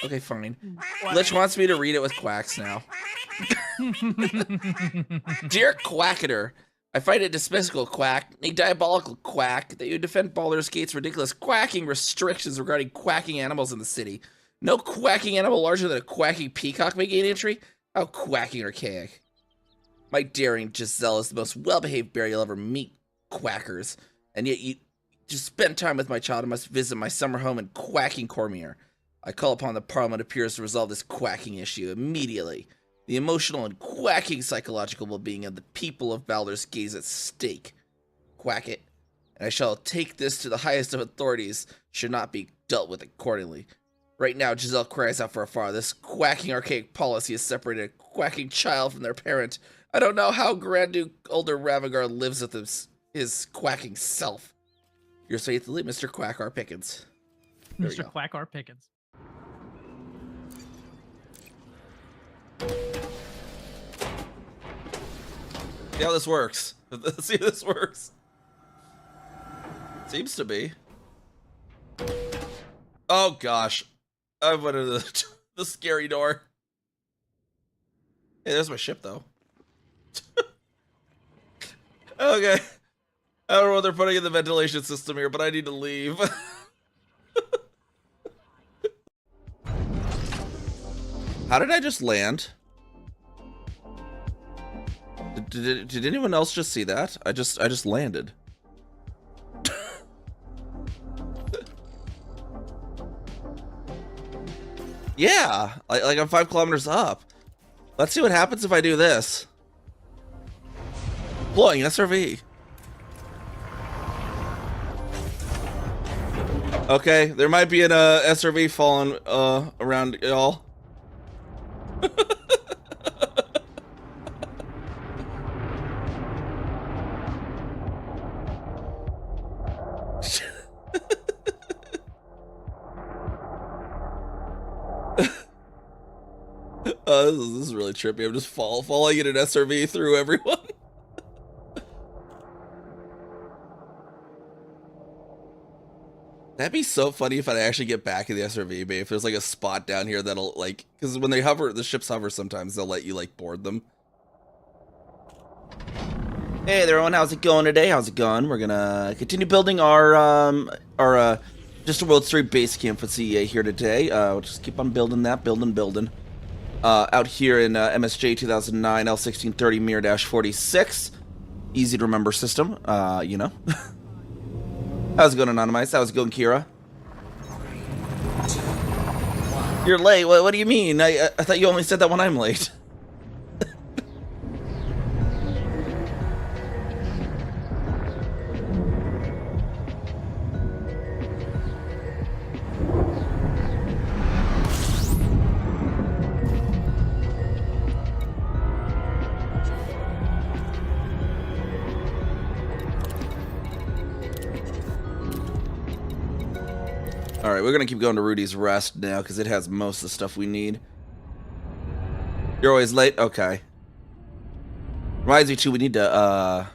Okay, fine. Quack. Lich wants me to read it with quacks now. Dear Quacketer, I find it despicable, Quack, a diabolical quack, that you defend Baldur's Gate's ridiculous quacking restrictions regarding quacking animals in the city. No quacking animal larger than a quacking peacock may gain entry? How quacking archaic. My daring Giselle is the most well-behaved bear you'll ever meet, quackers. And yet you just spend time with my child and must visit my summer home in quacking Cormier. I call upon the Parliament of Peers to resolve this quacking issue immediately. The emotional and quacking psychological well-being of the people of Baldur's Gate is at stake. Quack it, and I shall take this to the highest of authorities, should not be dealt with accordingly. Right now, Giselle cries out for a father. This quacking archaic policy has separated a quacking child from their parent. I don't know how Grand Duke Older Ravagar lives with his quacking self. Yours faithfully, Mr. Quack R. Pickens. Mr. Quack R. Pickens. See how this works. Let's see how this works. Seems to be. Oh gosh. I went into the scary door. Hey, there's my ship though. Okay. I don't know what they're putting in the ventilation system here, but I need to leave. How did I just land? Did anyone else just see that? I just landed. Yeah, like I'm 5 kilometers up. Let's see what happens if I do this. Deploying SRV. Okay, there might be an SRV falling around y'all. This is really trippy. I'm just falling in an SRV through everyone. That'd be so funny if I actually get back in the SRV, maybe if there's like a spot down here that'll like, because when they hover, the ships hover sometimes, they'll let you like board them. Hey there, everyone, how's it going today? How's it going? We're gonna continue building our Just a World 3 base camp for CEA here today. We'll just keep on building that, building. Out here in MSJ 2009 L1630 Mir-46. Easy to remember system, you know. How's it going, Anonymized? How's it going, Kira? You're late? What do you mean? I thought you only said that when I'm late. Alright, we're gonna keep going to Rudy's Rest now, because it has most of the stuff we need. You're always late? Okay. Reminds me too, we need to, I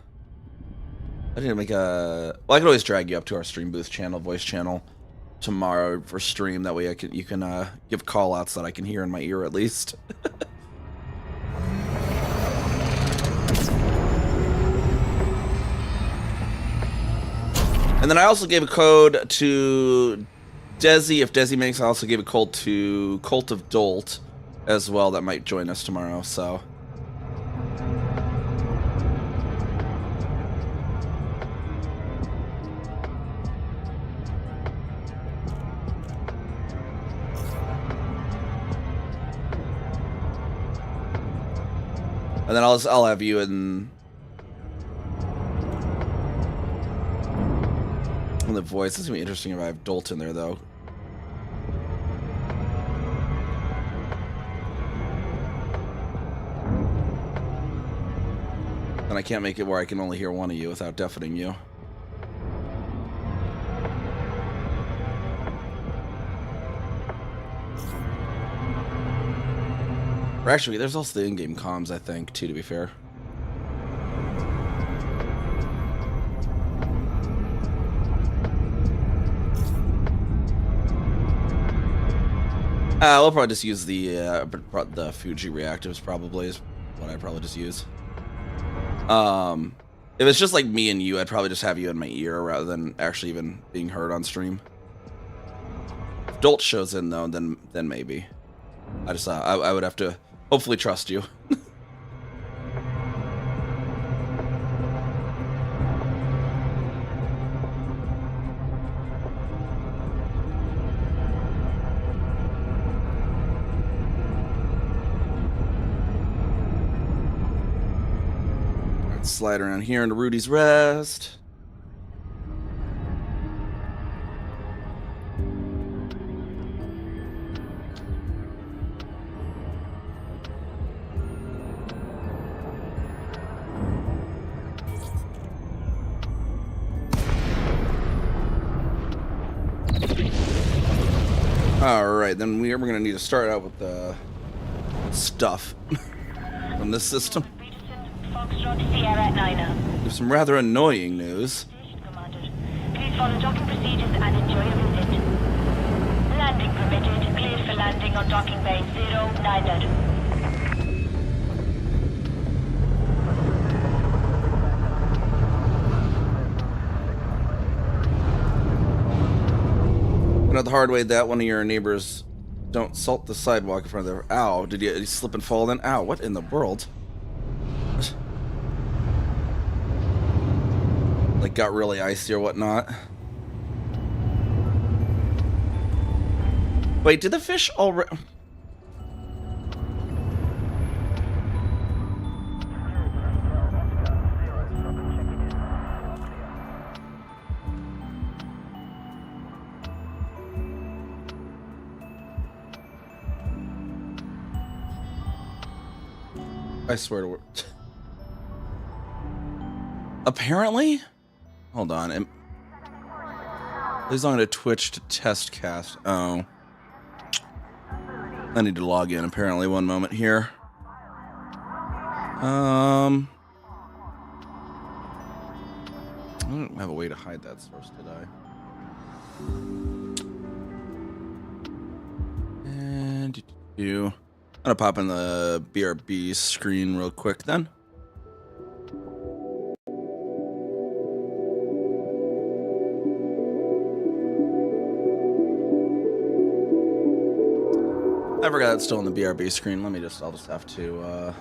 need to make a... Well, I can always drag you up to our stream booth channel, voice channel, tomorrow for stream. That way you can give call-outs that I can hear in my ear, at least. And then I also gave a code to... Desi, if Desi makes, I also gave a call to Cult of Dolt as well that might join us tomorrow, so. And then I'll have you in the voice. It's gonna be interesting if I have Dolt in there, though. And I can't make it where I can only hear one of you without deafening you. Or actually, there's also the in-game comms, I think, too, to be fair. We'll probably just use the Fuji reactives. Probably is what I'd probably just use. If it's just like me and you, I'd probably just have you in my ear rather than actually even being heard on stream. If Dolt shows in though, then maybe. I would have to hopefully trust you. Slide around here into Rudy's Rest. Alright, then we're going to need to start out with the stuff from this system. There's some rather annoying news. Please follow docking procedures and enjoy your visit. Landing permitted. Cleared for landing on docking bay 090. Know the hard way that one of your neighbors don't salt the sidewalk in front of their... Ow, did you slip and fall then? Ow, what in the world? Like got really icy or whatnot. Wait, did the fish already... I swear to... Apparently? Hold on. Please log into Twitch to test cast. Oh. I need to log in, apparently. One moment here. I don't have a way to hide that source, did I? And... I'm gonna pop in the BRB screen real quick then. I forgot it's still on the BRB screen. I'll just have to,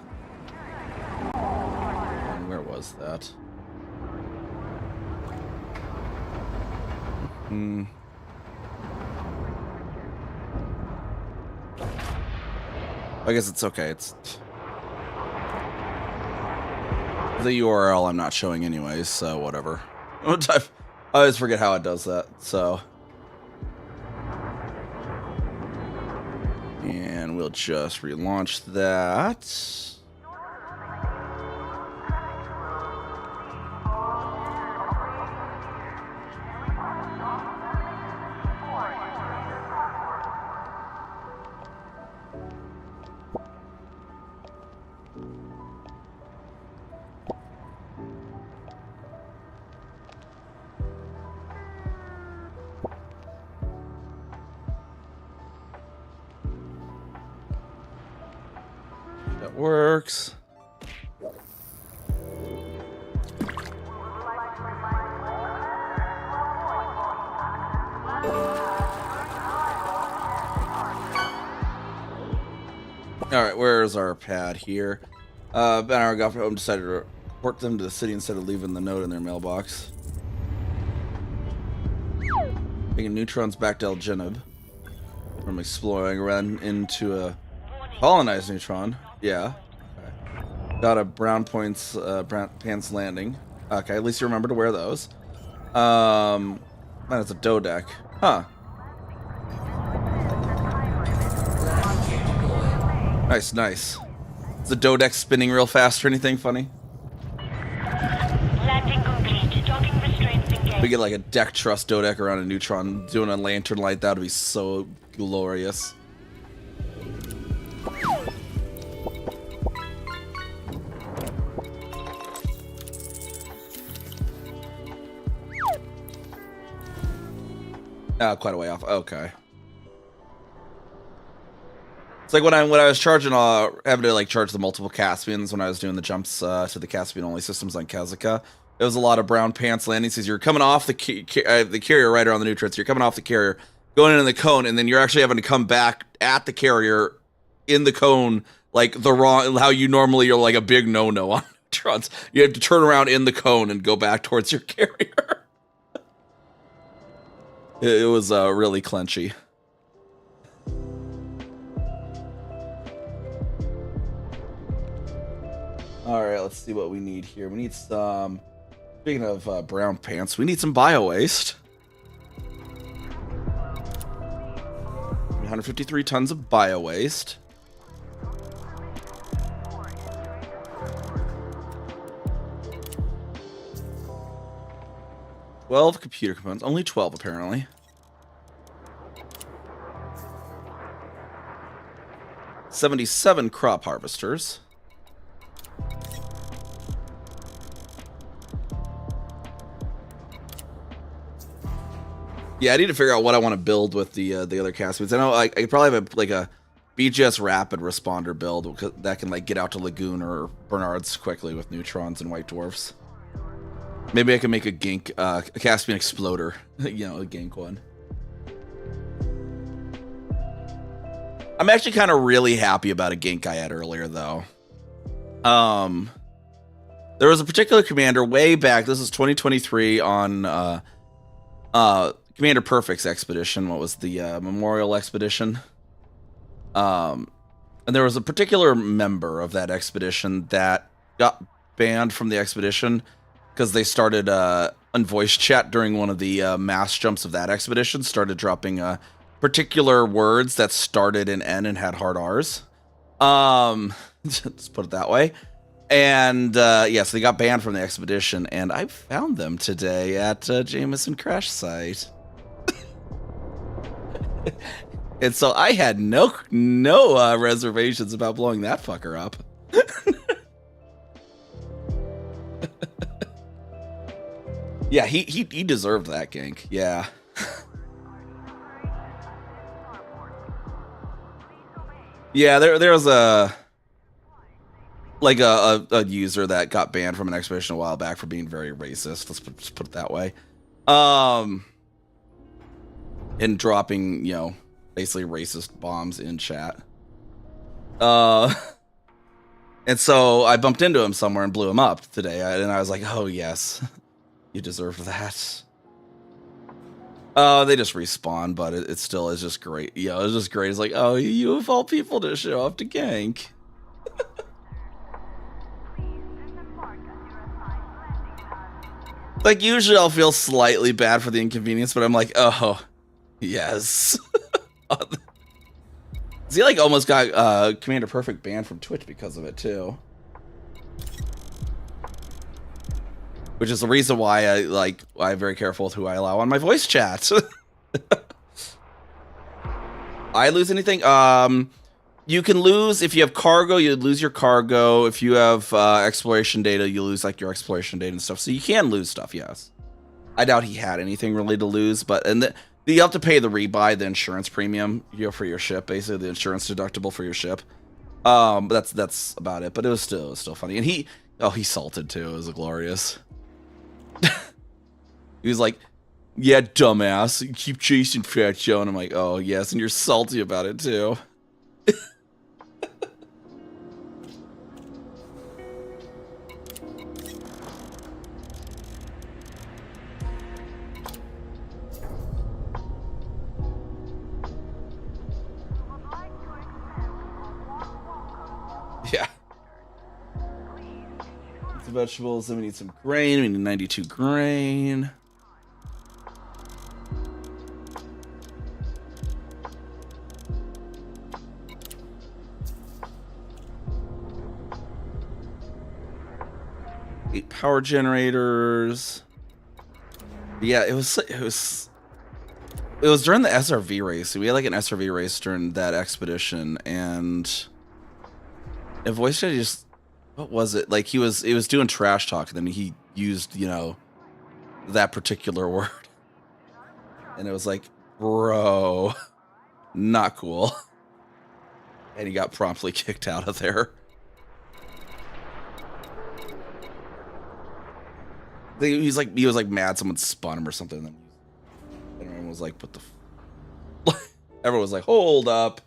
where was that? I guess it's okay. It's the URL I'm not showing anyways, so whatever. I always forget how it does that, so. And we'll just relaunch that. Works. Alright, where's our pad here? Banner got home, decided to report them to the city instead of leaving the note in their mailbox. Taking neutrons back to El Genib from exploring, ran into a colonized neutron. Yeah. Okay. Got a brown points, pants landing. Okay, at least you remember to wear those. Man, it's a dodeck. Huh. Nice, nice. Is the dodeck spinning real fast or anything funny? Landing complete. Docking restraints engaged. We get like a deck truss dodeck around a neutron doing a lantern light. That would be so glorious. Quite a way off. Okay. It's like when I was charging, having to like charge the multiple Caspians when I was doing the jumps to the Caspian only systems on Kazuka. There was a lot of brown pants landings. You're coming off the carrier right around the neutrons. You're coming off the carrier, going into the cone, and then you're actually having to come back at the carrier in the cone, like the wrong, how you normally are like a big no-no on neutrons. You have to turn around in the cone and go back towards your carrier. It was really clenchy. All right, let's see what we need here. We need some, speaking of brown pants, we need some bio waste. 153 tons of bio waste. $12 computer components, only 12 apparently. $77 crop harvesters. Yeah, I need to figure out what I want to build with the other Caspians. I know I could probably have a BGS rapid responder build that can like get out to Lagoon or Bernard's quickly with neutrons and white dwarfs. Maybe I can make a gank, a Caspian exploder, you know, a gank one. I'm actually kind of really happy about a gank I had earlier though. There was a particular commander way back. This is 2023 on Commander Perfect's expedition. What was the Memorial expedition? And there was a particular member of that expedition that got banned from the expedition because they started on voice chat during one of the mass jumps of that expedition, started dropping particular words that started in N and had hard R's. Let's put it that way. And yeah, so they got banned from the expedition, and I found them today at Jameson Crash Site. And so I had no reservations about blowing that fucker up. Yeah, he deserved that gank. Yeah. Yeah, there was a user that got banned from an expedition a while back for being very racist. Let's put it that way. And dropping, you know, basically racist bombs in chat. And so I bumped into him somewhere and blew him up today. And I was like, oh, yes, you deserve that. They just respawn, but it still is just great. You know, it's just great. It's like, oh, you of all people to show up to gank. Like, usually I'll feel slightly bad for the inconvenience, but I'm like, oh, yes. See, like, almost got Commander Perfect banned from Twitch because of it, too. Which is the reason why I'm very careful with who I allow on my voice chat. I lose anything? You can lose, if you have cargo, you lose your cargo. If you have exploration data, you lose like your exploration data and stuff. So you can lose stuff, yes. I doubt he had anything really to lose, but you have to pay the rebuy, the insurance premium, you know, for your ship, basically the insurance deductible for your ship. But that's about it. But it was still funny. And he salted too. It was glorious. He was like, yeah, dumbass, you keep chasing Fat Joe. And I'm like, oh yes, and you're salty about it too. Yeah. Some vegetables, then we need some grain. We need 92 grain. Eight power generators. Yeah, it was during the SRV race. We had like an SRV race during that expedition, and voice chat just, what was it? Like he was doing trash talk, and then he used, you know, that particular word. And it was like, bro, not cool. And he got promptly kicked out of there. He was like mad someone spun him or something. And everyone was like, what the everyone was like, hold up.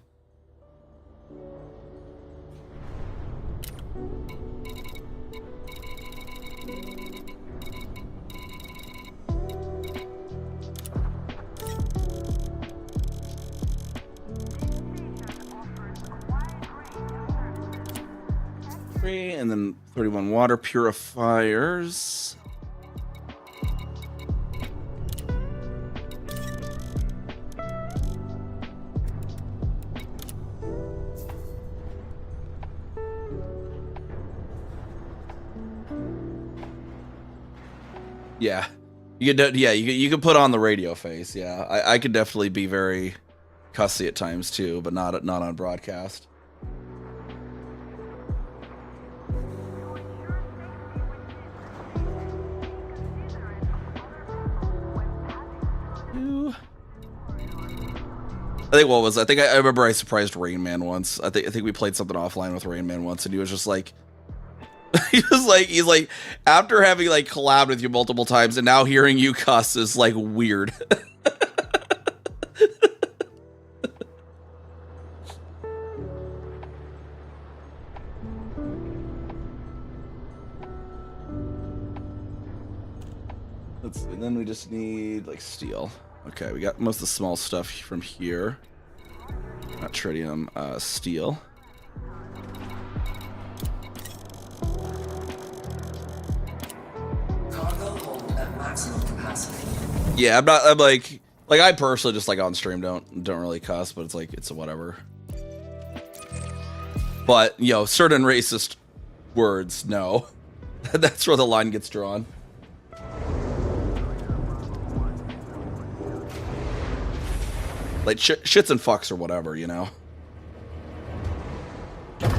And then 31 water purifiers. Yeah, you could put on the radio face. Yeah, I could definitely be very cussy at times too, but not on broadcast. I think I remember I surprised Rain Man once. I think we played something offline with Rain Man once, and he was just like, he's like, after having like collabed with you multiple times, and now hearing you cuss is like weird. And then we just need like steel. Okay, we got most of the small stuff from here. Not tritium, steel. Cargo hold at maximum capacity. Yeah, I'm like I personally just like on stream don't really cuss, but it's a whatever. But you know, certain racist words, no. That's where the line gets drawn. Like shits and fucks or whatever, you know. Ship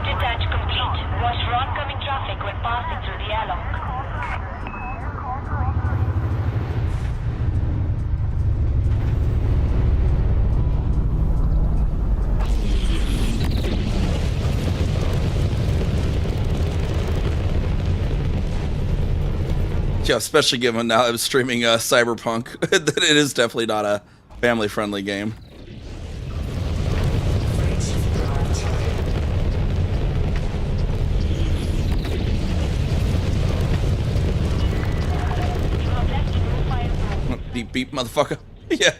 detach complete. Watch for oncoming traffic when passing through the airlock. Yeah, especially given now I'm streaming Cyberpunk, that it is definitely not a family-friendly game. Beep beep, motherfucker. Yeah.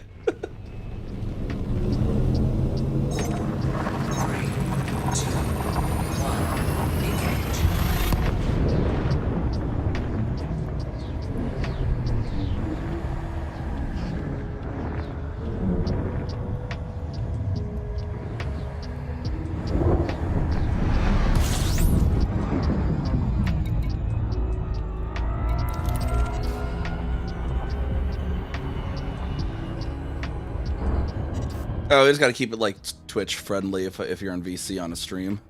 Oh, we just gotta keep it like Twitch friendly if you're on VC on a stream.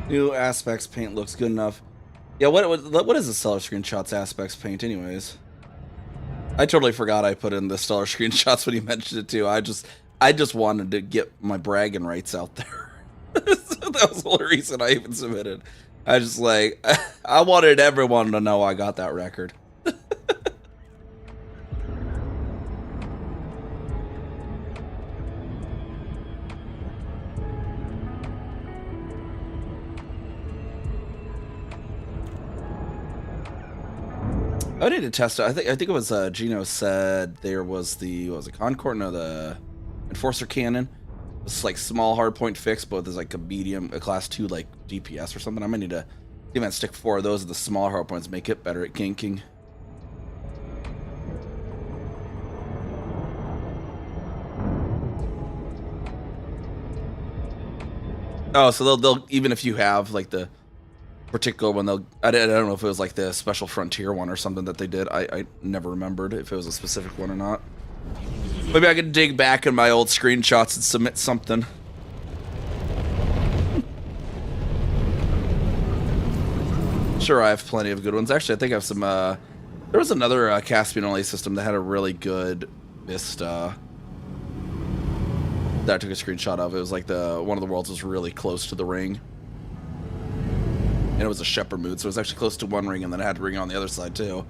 New aspects paint looks good enough. Yeah, what is the stellar screenshots aspects paint anyways? I totally forgot I put in the stellar screenshots when you mentioned it too. I just wanted to get my bragging rights out there. That was the only reason I even submitted. I just like I wanted everyone to know I got that record. I need to test it. I think it was Gino said there was the Concord? No, the Enforcer Cannon. It's like small hardpoint fix, but there's like a class 2 like DPS or something. I might need to see if I can stick 4 of those at the small hardpoints, make it better at ganking. Oh, so they'll even if you have like the particular one, I don't know if it was like the Special Frontier one or something that they did. I never remembered if it was a specific one or not. Maybe I could dig back in my old screenshots and submit something. Sure, I have plenty of good ones. Actually, I think I have some, there was another Caspian only system that had a really good Vista that I took a screenshot of. It was like one of the worlds was really close to the ring. And it was a Shepherd mood, so it was actually close to one ring, and then it had a ring on the other side too.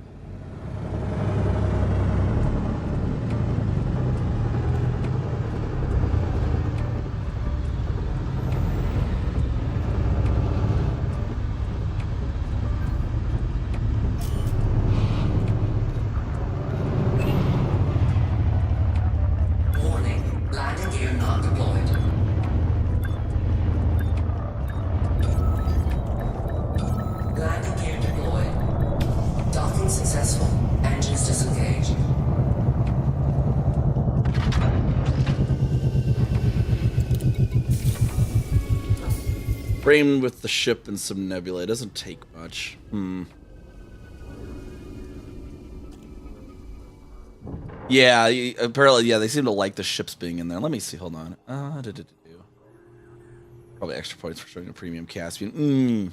Warning, landing gear not deployed. Landing gear deployed. Docking successful. Engines disengaged. Frame with the ship and some nebula. It doesn't take much. Yeah, apparently, yeah, they seem to like the ships being in there. Let me see, hold on. Probably extra points for showing a premium Caspian.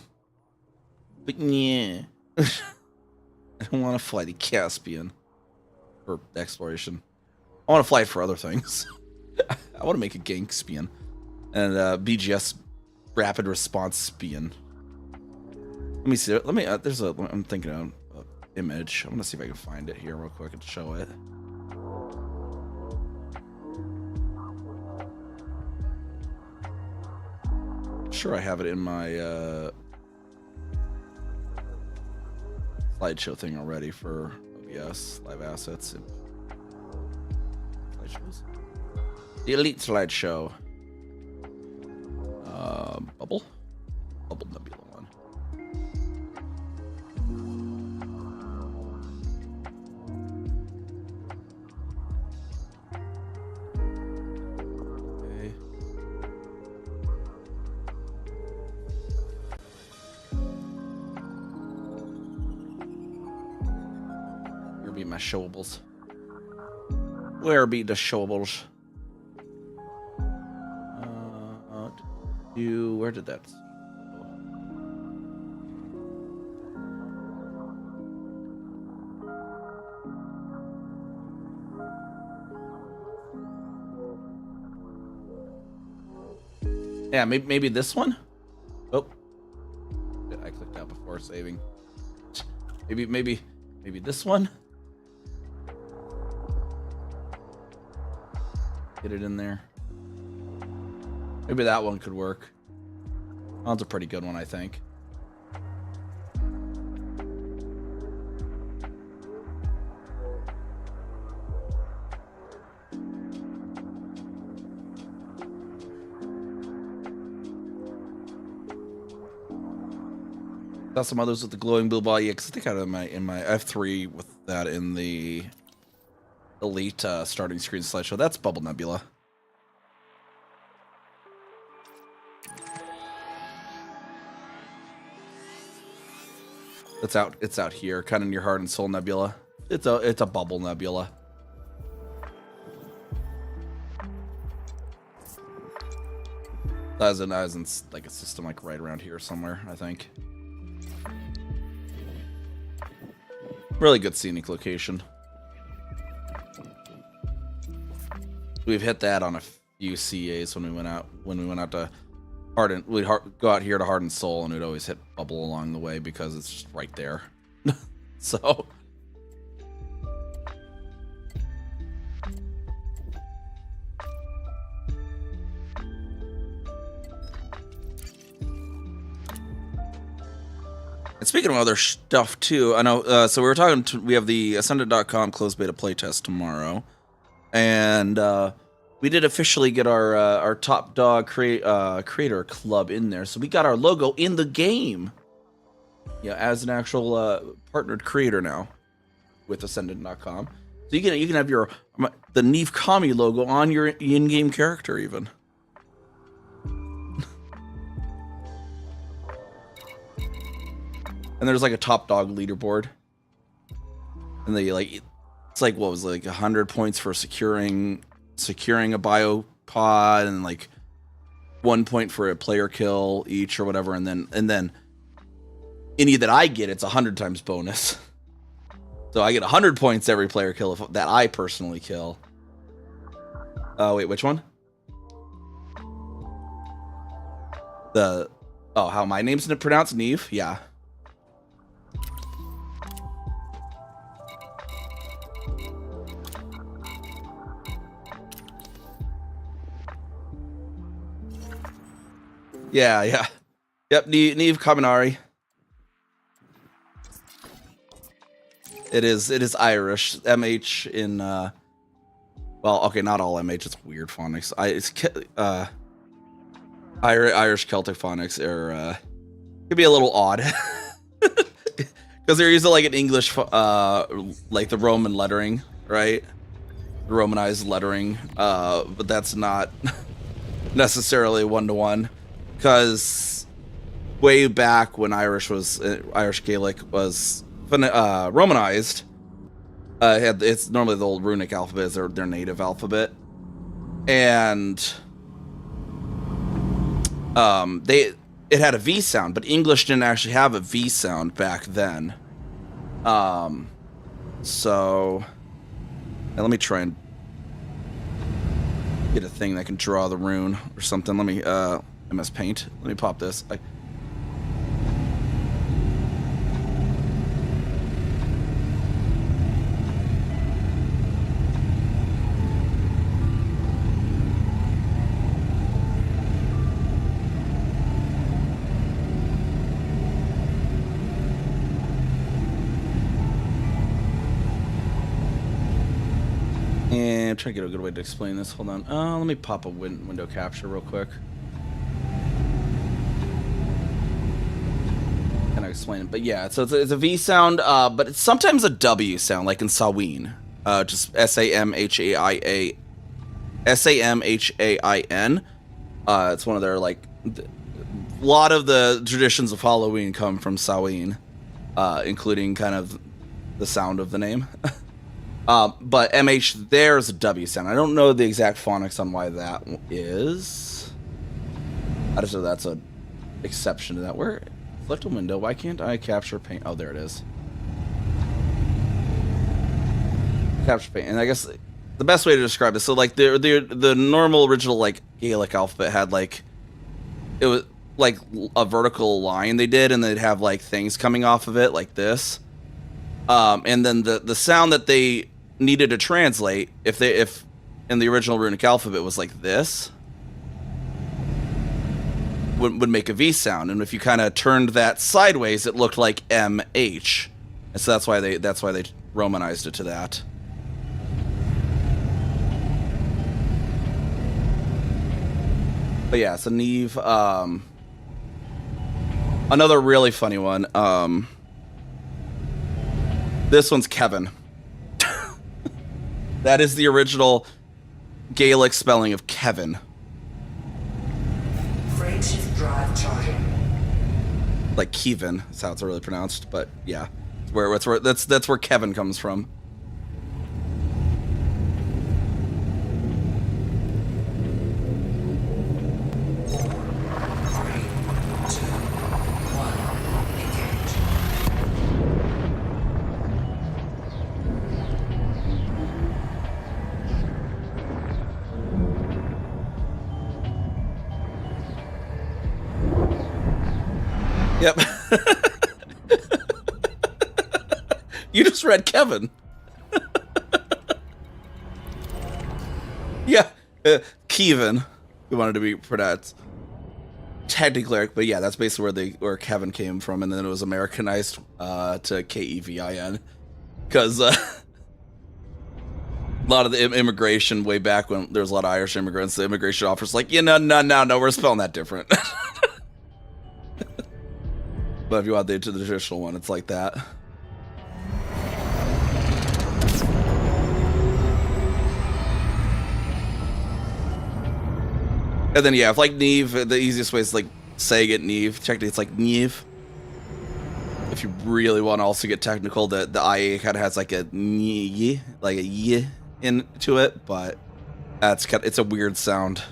But yeah. I don't want to fly the Caspian for exploration. I want to fly it for other things. I want to make a Gankspian and BGS rapid response spian. Let me see. I'm thinking of an image. I'm gonna see if I can find it here real quick and show it. Sure, I have it in my slideshow thing already for OBS live assets and slideshows. The Elite slideshow. Bubble Nebula one. Okay. Here be my showables. Where be the showables? Where did that go? Yeah, maybe this one? Oh. I clicked out before saving. Maybe this one? Get it in there. Maybe that one could work. That's a pretty good one, I think. Got some others with the glowing blue ball. Yeah, because I think I had in my F3 with that in the Elite starting screen slideshow. That's Bubble Nebula. It's out here, kind of near Heart and Soul Nebula. It's a Bubble Nebula. As in like a system like right around here somewhere, I think. Really good scenic location. We've hit that on a few CEAs when we went out to Harden. We'd go out here to Heart and Soul, and we'd always hit Bubble along the way because it's just right there. So. And speaking of other stuff too, I know. So we were talking. We have the Ascendant.com closed beta playtest tomorrow, and we did officially get our top dog creator club in there. So we got our logo in the game. Yeah, as an actual partnered creator now with Ascendant.com. So you can have the NiamhKami logo on your in-game character even. And there's like a top dog leaderboard. And they it's like what was it, like 100 points for securing a biopod, and like 1 point for a player kill each or whatever, and then any that I get, it's 100 times bonus. So I get 100 points every player kill that I personally kill. Wait, which one? How my name's pronounced? Neve? Yeah. Yeah. Yep, NiamhKami. It is Irish. MH in well, okay, not all MH, it's weird phonics. It's Irish Celtic phonics are could be a little odd. Because they're using like an English like the Roman lettering, right? The Romanized lettering. But that's not necessarily one-to-one. Because way back when Irish Gaelic was Romanized, it's normally the old runic alphabet is their native alphabet, and it had a V sound, but English didn't actually have a V sound back then. So now let me try and get a thing that can draw the rune or something. Let me MS Paint. Let me pop this. I'm trying to get a good way to explain this. Hold on. Let me pop a window capture real quick. Can I explain it? But yeah, so it's a V sound, but it's sometimes a W sound, like in Samhain. Just S-A-M-H-A-I-A. S-A-M-H-A-I-N. It's one of their, like... A lot of the traditions of Halloween come from Samhain, including kind of the sound of the name. But MH there is a W sound. I don't know the exact phonics on why that is. I just know that's a exception to that. Where select a window? Why can't I capture paint? Oh, there it is. Capture paint, and I guess the best way to describe this. So like the normal original like Gaelic alphabet had like it was like a vertical line they did, and they'd have like things coming off of it like this. And then the sound that they needed to translate, if in the original runic alphabet was like this, would make a V sound, and if you kind of turned that sideways, it looked like MH, and so that's why they Romanized it to that. But yeah, so Neve, another really funny one. This one's Kevin. That is the original Gaelic spelling of Kevin. Frameshift drive charging. Like Kevin, that's how it's really pronounced. But yeah, that's where Kevin comes from. Yep. You just read Kevin. Yeah. Kevin. We wanted to be pronounced. technically, but yeah, that's basically where Kevin came from, and then it was Americanized to Kevin, because a lot of the immigration way back when there was a lot of Irish immigrants, the immigration officer's like, no, we're spelling that different. But if you want the traditional one, it's like that. And then yeah, if like Neve, the easiest way is like saying it Neve. Technically, it's like Neve. If you really want to also get technical, the IA kind of has like a y, like a y into it, but that's kind of, it's a weird sound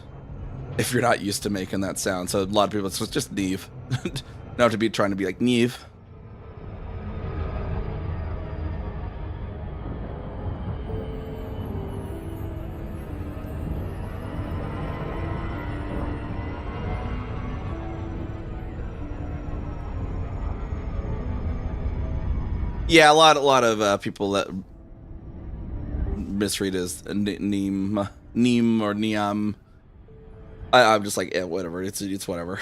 if you're not used to making that sound. So a lot of people, it's just Neve. Not to be trying to be like Neve. Yeah, a lot of people that misread as Neem or Niam. I'm just like, yeah, whatever. It's whatever.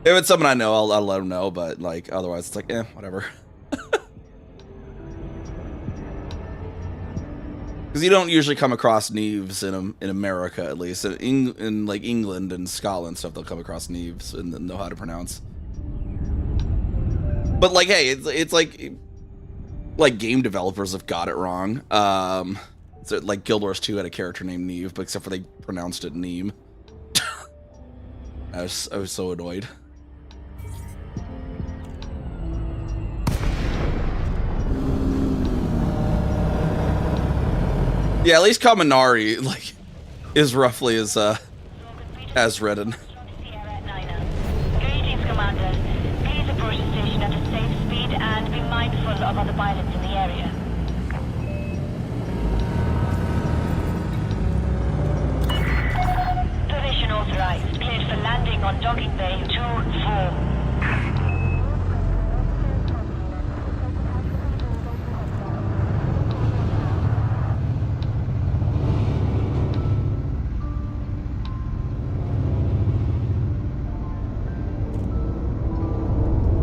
If it's someone I know, I'll let them know. But like, otherwise, it's like, whatever. Because you don't usually come across Neves in America, at least. In like England and Scotland stuff, they'll come across Neves and know how to pronounce. But like, hey, it's like game developers have got it wrong. So like Guild Wars 2 had a character named Neve, but except for they pronounced it Neem. I was so annoyed. Yeah, at least Kaminari like is roughly as written. Greetings, Commander. Please approach the station at a safe speed and be mindful of other pilots in the area. Position authorized. Cleared for landing on docking bay 2-4.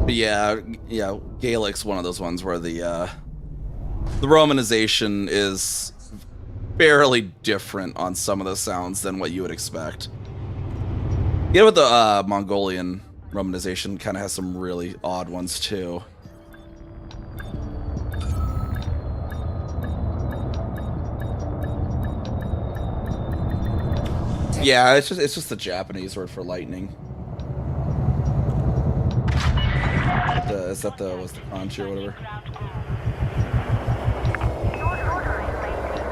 But yeah, Gaelic's one of those ones where the romanization is fairly different on some of the sounds than what you would expect. Yeah, with the Mongolian romanization kind of has some really odd ones too. Yeah, it's just the Japanese word for lightning. Is that was the Conchi or whatever?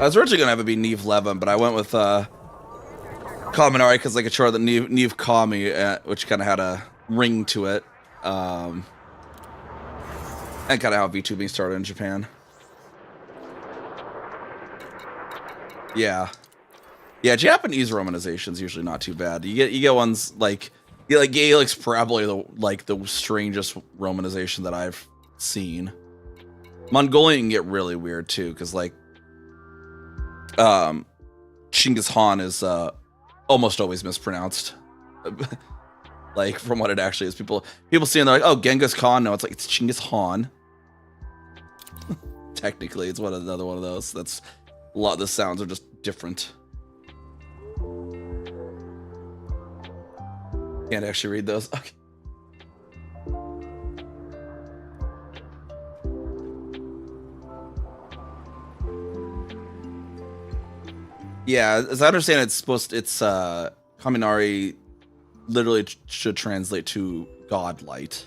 I was originally gonna have it be NiamhKami, but I went with Kaminari because I could show that NiamhKami, which kind of had a ring to it, and kind of how VTubing started in Japan. Yeah, Japanese romanization's usually not too bad. You get ones like. Yeah, like Gaelic's probably the strangest romanization that I've seen. Mongolian can get really weird too, because like Chinggis Khan is almost always mispronounced. Like from what it actually is. People see and they're like, oh, Genghis Khan. No, it's like it's Chinggis Khan. Technically, it's another one of those. That's a lot of the sounds are just different. Can't actually read those. Okay. Yeah, as I understand, it's Kaminari literally should translate to godlight.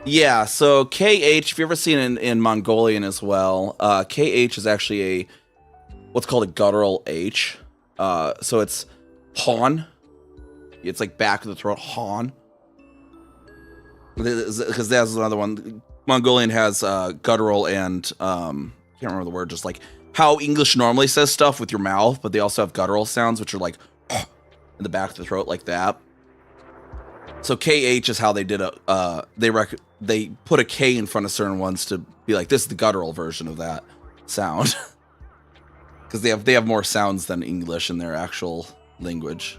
Yeah, so KH, if you've ever seen it in Mongolian as well, KH is actually a what's called a guttural H. So it's Han. It's like back of the throat, Han. Because that's another one. Mongolian has guttural and can't remember the word, just like how English normally says stuff with your mouth, but they also have guttural sounds, which are like in the back of the throat, like that. So KH is how they did they put a K in front of certain ones to be like, this is the guttural version of that sound. because they have more sounds than English in their actual language.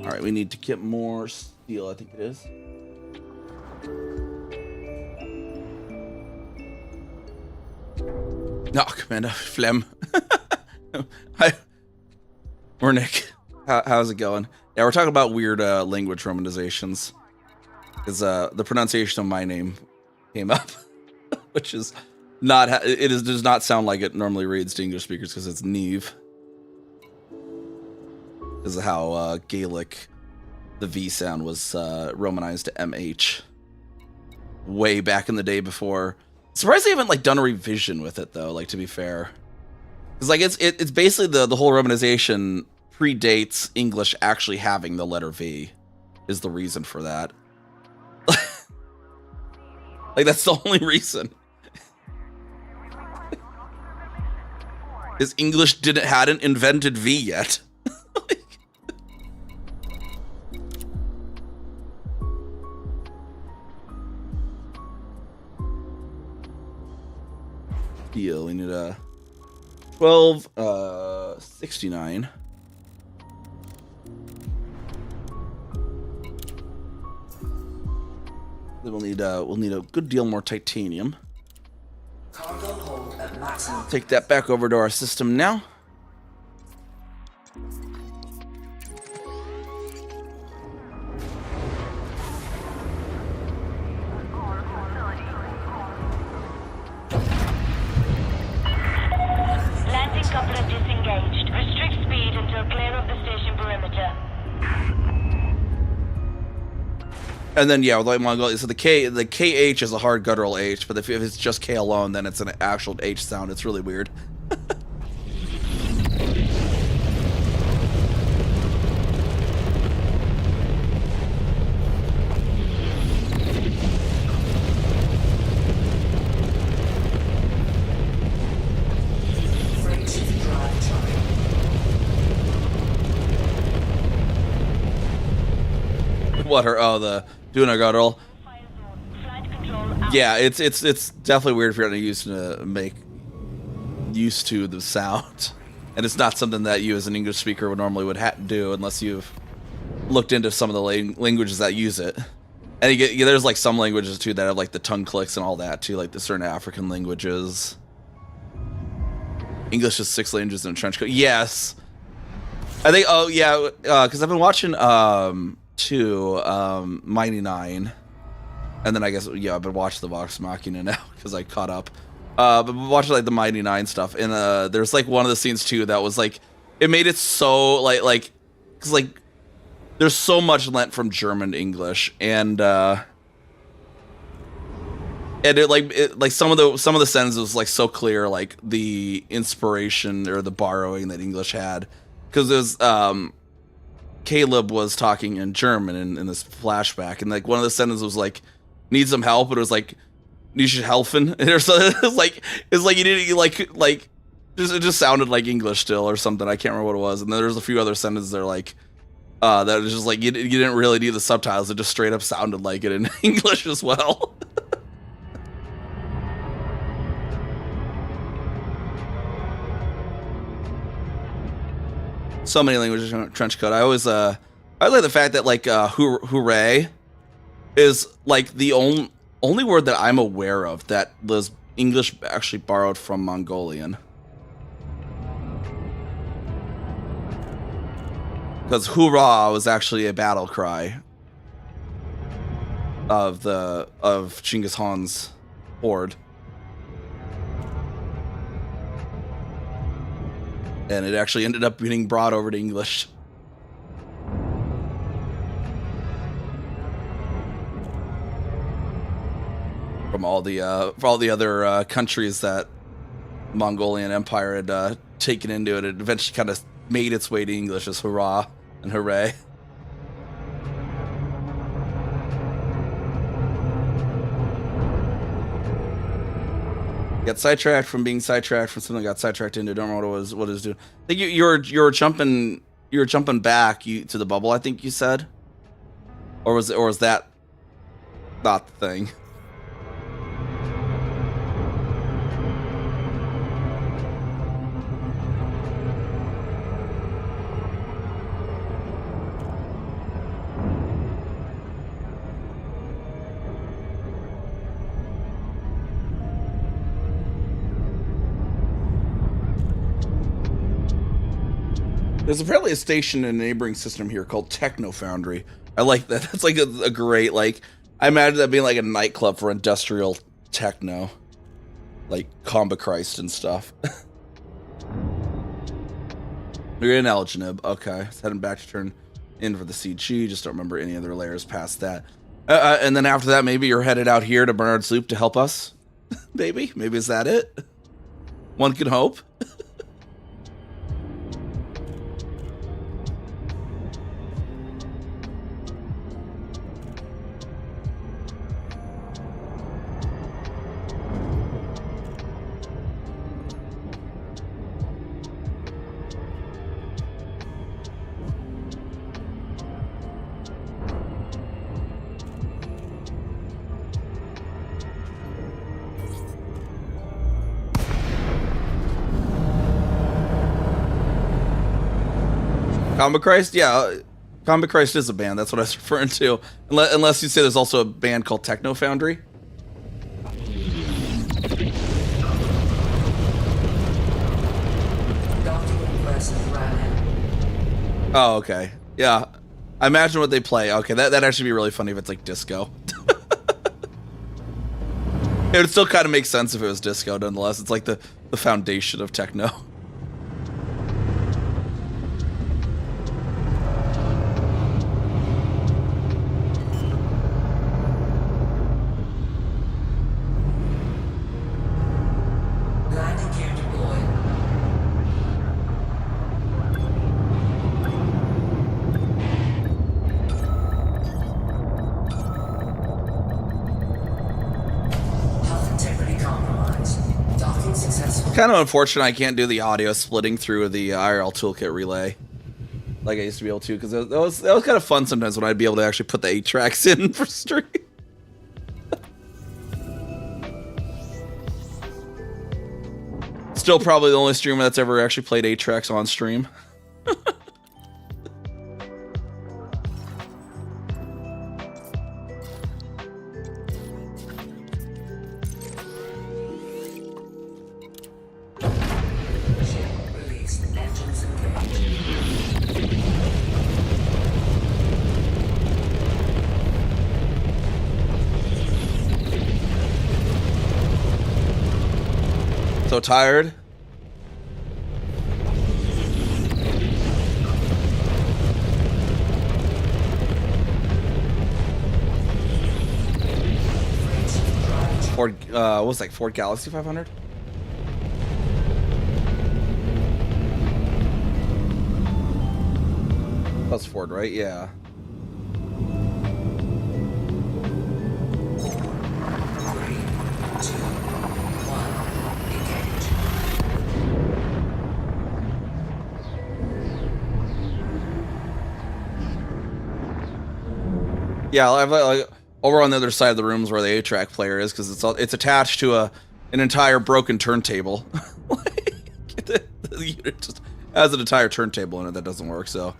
All right, we need to get more steel, I think it is. No, Commander Flem. Hi, we're Nick. How's it going? Yeah, we're talking about weird language romanizations. Because the pronunciation of my name came up, which is not. Does not sound like it normally reads to English speakers because it's Neve. This is how Gaelic, the V sound was romanized to MH. Way back in the day before. Surprised they haven't like done a revision with it though. Like, to be fair, because like it's basically the whole romanization predates English actually having the letter V. Is the reason for that. Like, that's the only reason. Is English hadn't invented V yet. Deal. We need a 1269. Then we'll need a good deal more titanium. Cargo hold at maximum. Take that back over to our system now. Landing coupler disengaged. Restrict speed until clear of the station perimeter. And then yeah, like Mongolian, so the KH is a hard guttural H, but if it's just K alone, then it's an actual H sound. It's really weird. Freight drive charging. What the doing a guttural? Flight control out. Yeah, it's definitely weird if you're not used to the sound, and it's not something that you as an English speaker would normally do unless you've looked into some of the languages that use it. And there's like some languages too that have like the tongue clicks and all that too, like the certain African languages. English is 6 languages in a trench coat. Yes, I think. Oh yeah, because I've been watching Mighty Nine, and then I guess I've been watching the Vox Machina now because I caught up. But watching like the Mighty Nine stuff, and there's like one of the scenes too that was like, it made it so like because like there's so much lent from German to English, and it like some of the sentences was like so clear, like the inspiration or the borrowing that English had, because there's Caleb was talking in German in this flashback, and like one of the sentences was like, "Need some help," but it was like, "You should helfen," or something. It's like you didn't like it just sounded like English still or something. I can't remember what it was. And then there's a few other sentences that are like that was just like you didn't really need the subtitles. It just straight up sounded like it in English as well. So many languages in trench coat. I like the fact that like hooray is like the only word that I'm aware of that was English actually borrowed from Mongolian. Because hoorah was actually a battle cry of Genghis Khan's horde. And it actually ended up being brought over to English. From all the other countries that Mongolian Empire had taken into it, it eventually kind of made its way to English as hurrah and hooray. Got sidetracked from being sidetracked from something I got sidetracked into. Don't remember what it was doing. I think you were jumping back to the bubble, I think you said. Or was that not the thing? There's apparently a station in a neighboring system here called Techno Foundry. I like that. That's like a great, like, I imagine that being like a nightclub for industrial techno. Like Comba Christ and stuff. You're in Elginib. Okay. It's heading back to turn in for the CG. Just don't remember any other layers past that. And then after that, maybe you're headed out here to Bernard's Loop to help us? Maybe? Maybe is that it? One can hope. Comba Christ? Yeah, Comba Christ is a band. That's what I was referring to. Unless you say there's also a band called Techno Foundry. Oh, okay. Yeah. I imagine what they play. Okay, that'd actually be really funny if it's like disco. It would still kind of make sense if it was disco, nonetheless. It's like the foundation of techno. Kind of unfortunate I can't do the audio splitting through the IRL toolkit relay like I used to be able to, because that was kind of fun sometimes when I'd be able to actually put the 8 tracks in for stream. Still probably the only streamer that's ever actually played 8 tracks on stream. So tired. Ford, what was it, like Ford Galaxy 500? That's Ford, right? Yeah. Yeah, I've like over on the other side of the rooms where the 8-track player is, because it's attached to an entire broken turntable. The unit just has an entire turntable in it that doesn't work. So.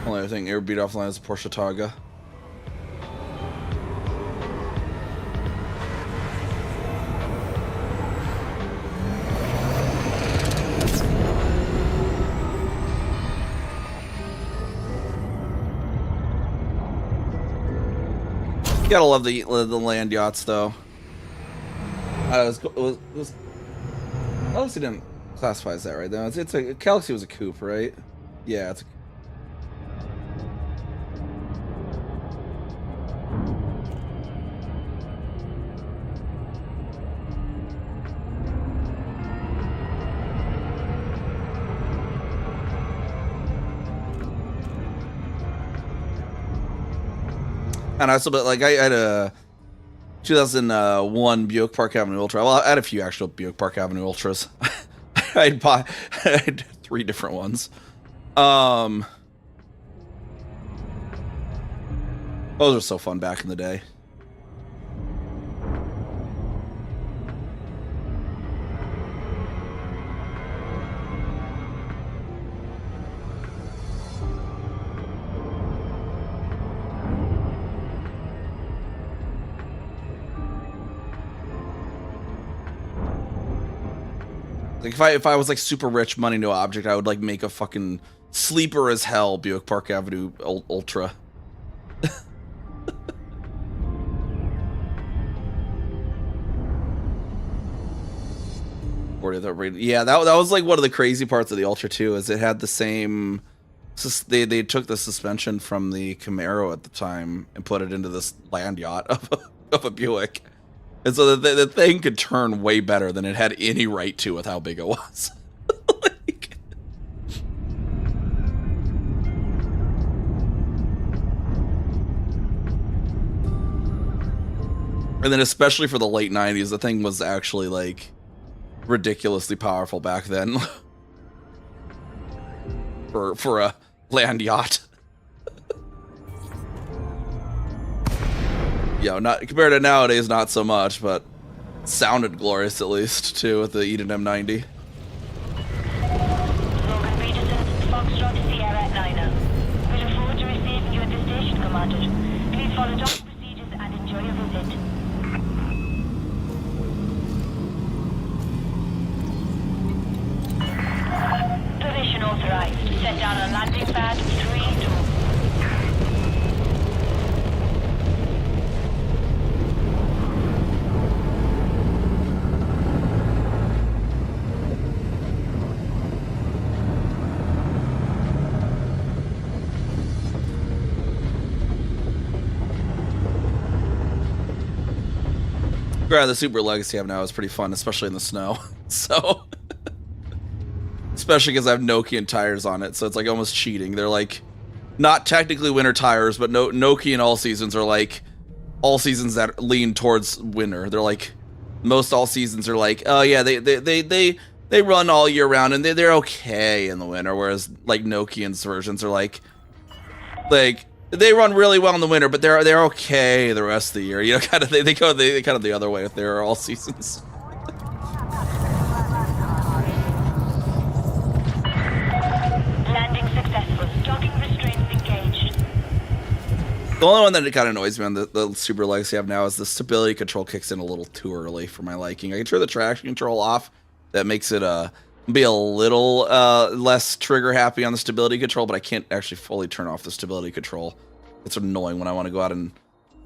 Only other thing air beat offline is Porsche Targa. Gotta love the land yachts, though. It was Galaxy didn't classify as that, right? Though it's a Galaxy was a coupe, right? Yeah, it's a. And I also, but like I had 2001 Buick Park Avenue Ultra. Well, I had a few actual Buick Park Avenue Ultras. I had 3 different ones. Those were so fun back in the day. Like if I was like super rich, money no object, I would like make a fucking sleeper as hell Buick Park Avenue Ultra. Yeah, that was like one of the crazy parts of the Ultra too, is it had the same. They took the suspension from the Camaro at the time and put it into this land yacht of a Buick. And so the thing could turn way better than it had any right to with how big it was. Like, and then especially for the late 90s, the thing was actually like ridiculously powerful back then. for a land yacht. Yeah, not compared to nowadays, not so much, but sounded glorious at least too with the Eden M90. Logan Peterson, Foxtrot Sierra 9. We look forward to receiving you at the station, Commander. Please follow docking procedures and enjoy your visit. Permission authorized. Set down on landing pad 3-2. Yeah, the Super Legacy I have now is pretty fun, especially in the snow. So, especially because I have Nokian tires on it, so it's like almost cheating. They're like not technically winter tires, but Nokian all seasons are like all seasons that lean towards winter. They're like most all seasons are like, oh yeah, they run all year round and they're okay in the winter, whereas like Nokian's versions are like they run really well in the winter, but they're okay the rest of the year. You know, kind of they go kind of the other way if they're all seasons. Landing successful. Docking restraints engaged. The only one that kind of annoys me on the Super Legacy I have now is the stability control kicks in a little too early for my liking. I can turn the traction control off. That makes it be a little less trigger happy on the stability control, but I can't actually fully turn off the stability control. It's annoying when I want to go out and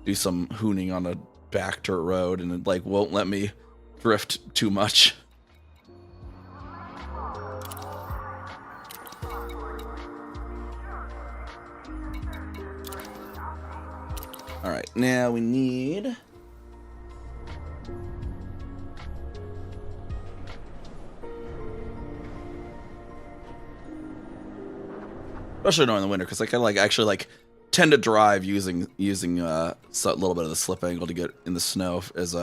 do some hooning on a back dirt road and it like won't let me drift too much. All right, now we need especially knowing the winter, because like I actually tend to drive using a little bit of the slip angle to get in the snow as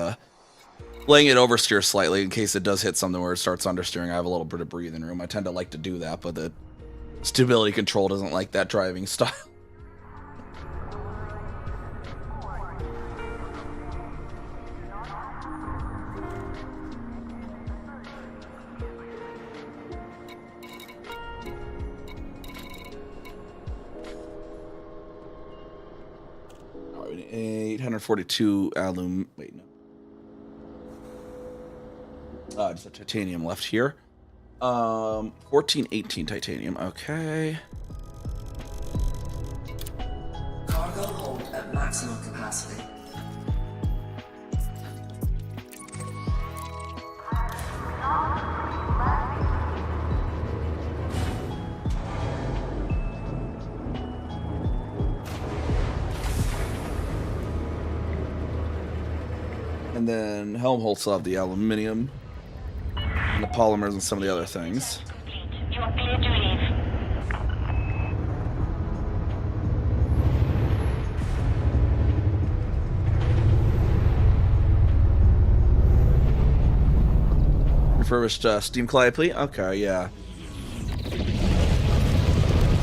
laying it oversteer slightly in case it does hit something where it starts understeering. I have a little bit of breathing room. I tend to like to do that, but the stability control doesn't like that driving style. All right, 842 alum. Wait, no. Just a titanium left here. 1418 titanium. Okay. Cargo hold at maximum capacity. And then Helmholtz still have the aluminium and the polymers and some of the other things. You are clear to leave. Refurbished Steam Calliope? Okay, yeah.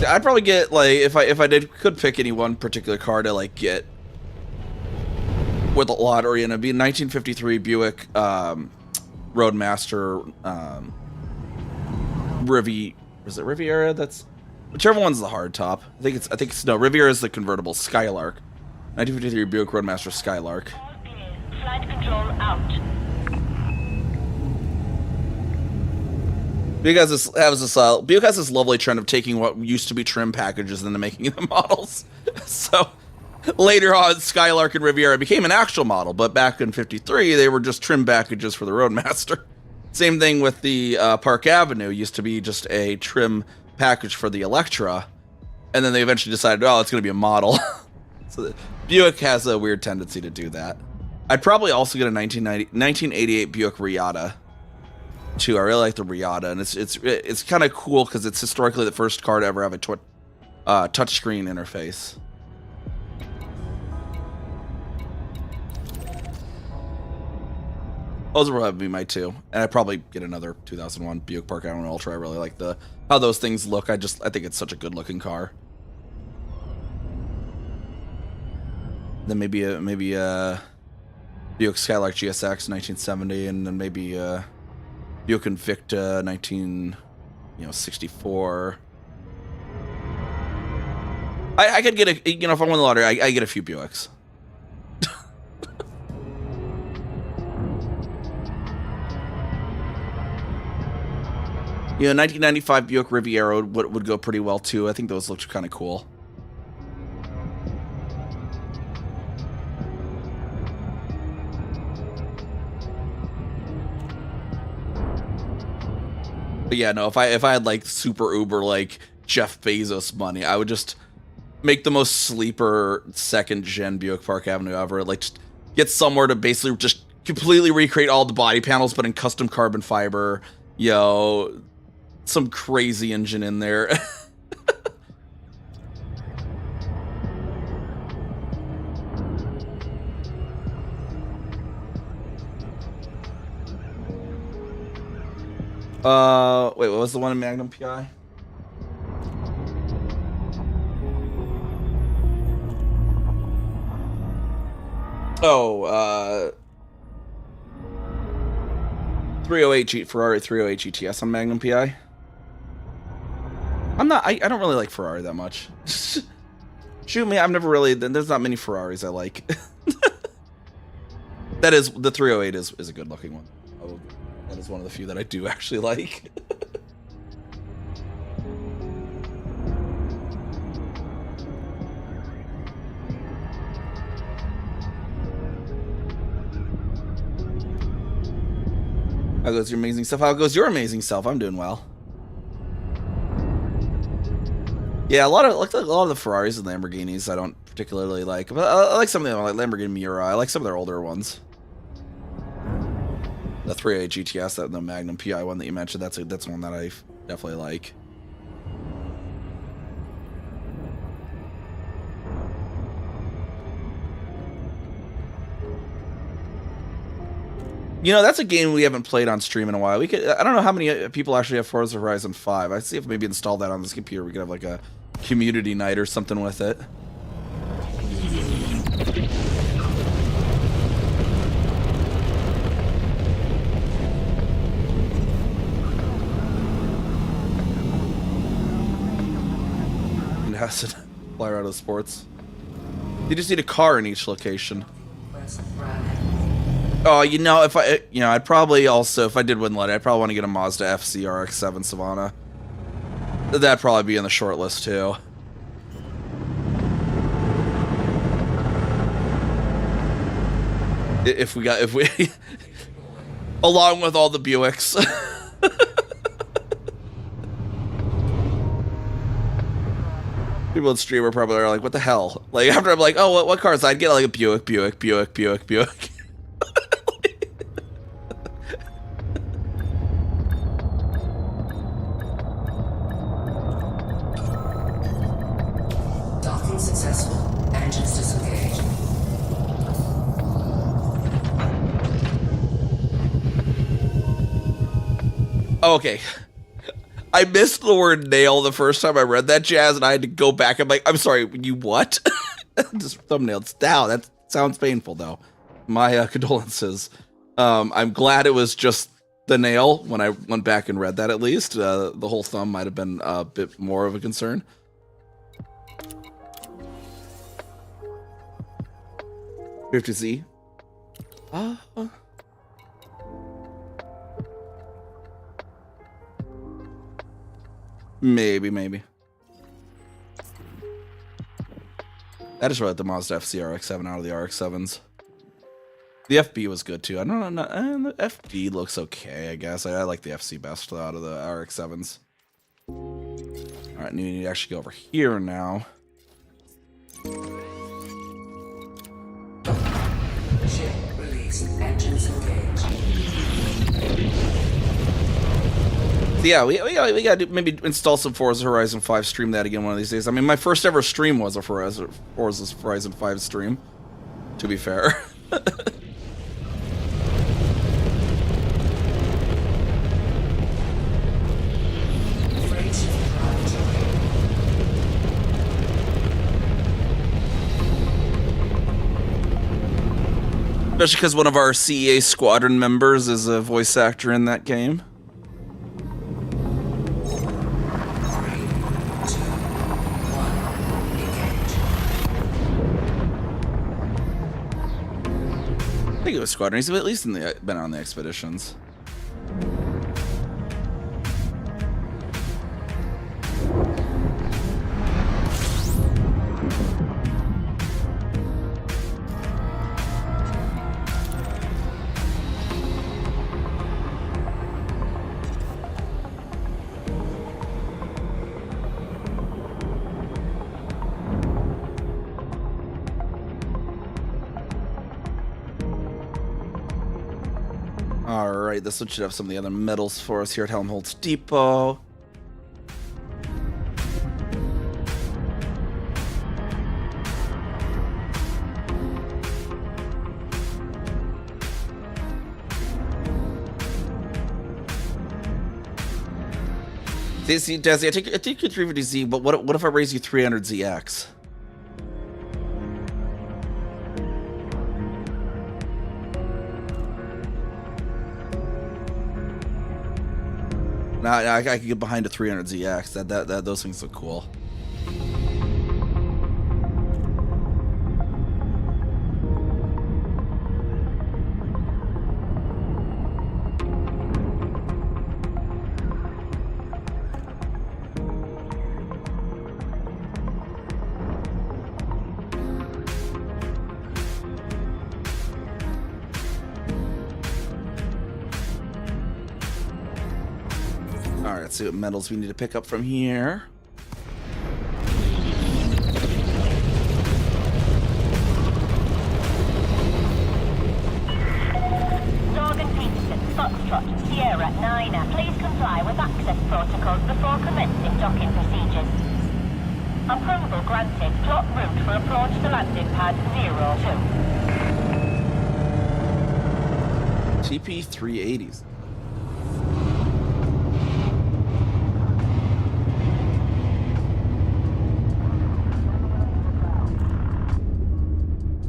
I'd probably get, like, if I could pick any one particular car to, like, get with a lottery, and it'd be a 1953 Buick Roadmaster Riviera? That's whichever one's the hardtop. I think it's no, Riviera is the convertible Skylark. 1953 Buick Roadmaster Skylark. Flight control out. Buick has this lovely trend of taking what used to be trim packages and then making them models. So later on, Skylark and Riviera became an actual model, but back in '53, they were just trim packages for the Roadmaster. Same thing with the Park Avenue. Used to be just a trim package for the Electra, and then they eventually decided, oh, it's going to be a model. So Buick has a weird tendency to do that. I'd probably also get a 1988 Buick Riata too. I really like the Riata, and it's kind of cool because it's historically the first car to ever have a touchscreen interface. Those would probably be my two, and I'd probably get another 2001 Buick Park Avenue Ultra. I really like how those things look. I think it's such a good looking car. Then maybe a Buick Skylark GSX 1970, and then maybe Buick Invicta 1964. I could get if I won the lottery, I get a few Buicks. You know, 1995 Buick Riviera would go pretty well too. I think those looked kind of cool. But yeah, no, if I had like super uber like Jeff Bezos money, I would just make the most sleeper second gen Buick Park Avenue ever. Like just get somewhere to basically just completely recreate all the body panels, but in custom carbon fiber. Yo, some crazy engine in there. Wait, what was the one in Magnum PI? Oh, 308 Ferrari 308 GTS on Magnum PI. I don't really like Ferrari that much. Shoot me, I've never really, there's not many Ferraris I like. That is, the 308 is a good looking one. That is one of the few that I do actually like. How goes your amazing self? How goes your amazing self? I'm doing well. Yeah, a lot of the Ferraris and Lamborghinis I don't particularly like, but I like some of them, like Lamborghini Miura. I like some of their older ones. The 308 GTS, the Magnum PI one that you mentioned, that's one that I definitely like. You know, that's a game we haven't played on stream in a while. I don't know how many people actually have Forza Horizon 5. I'd see if maybe install that on this computer. We could have like a community night or something with it. And Acid, Fly Out of Sports. You just need a car in each location. Oh, you know, I'd probably also, if I did win lottery, I'd probably want to get a Mazda FC RX-7 Savannah. That'd probably be in the short list too. If we along with all the Buicks. People in stream are probably like, what the hell? Like, after I'm like, oh, what cars? I'd get like a Buick. Docking successful. Engines disengaged. Okay. I missed the word nail the first time I read that, Jazz, and I had to go back. I'm like, I'm sorry, you what? Just thumbnails down. That sounds painful, though. My condolences. I'm glad it was just the nail when I went back and read that, at least. The whole thumb might have been a bit more of a concern. We have to see. Maybe. I just read the Mazda FC RX-7 out of the RX-7s. The FB was good too. I don't know. And the FD looks okay, I guess. I like the FC best out of the RX-7s. Alright, we need to actually go over here now. Ship released. Engines engaged. So yeah, we got to maybe install some Forza Horizon 5, stream that again one of these days. I mean, my first ever stream was a Forza Horizon 5 stream, to be fair. Especially because one of our CEA squadron members is a voice actor in that game. I think it was squadron. He's at least been on the expeditions. Alright, this one should have some of the other medals for us here at Helmholtz Depot. See, Desi, I take you 350Z, but what if I raise you 300ZX? Nah, I could get behind a 300ZX. That those things look cool. Alright, let's see what medals we need to pick up from here. Morgan Peterson, Foxtrot, Sierra 9, please comply with access protocols before commencing docking procedures. Approval granted. Plot route for approach to landing pad 02. TP380s.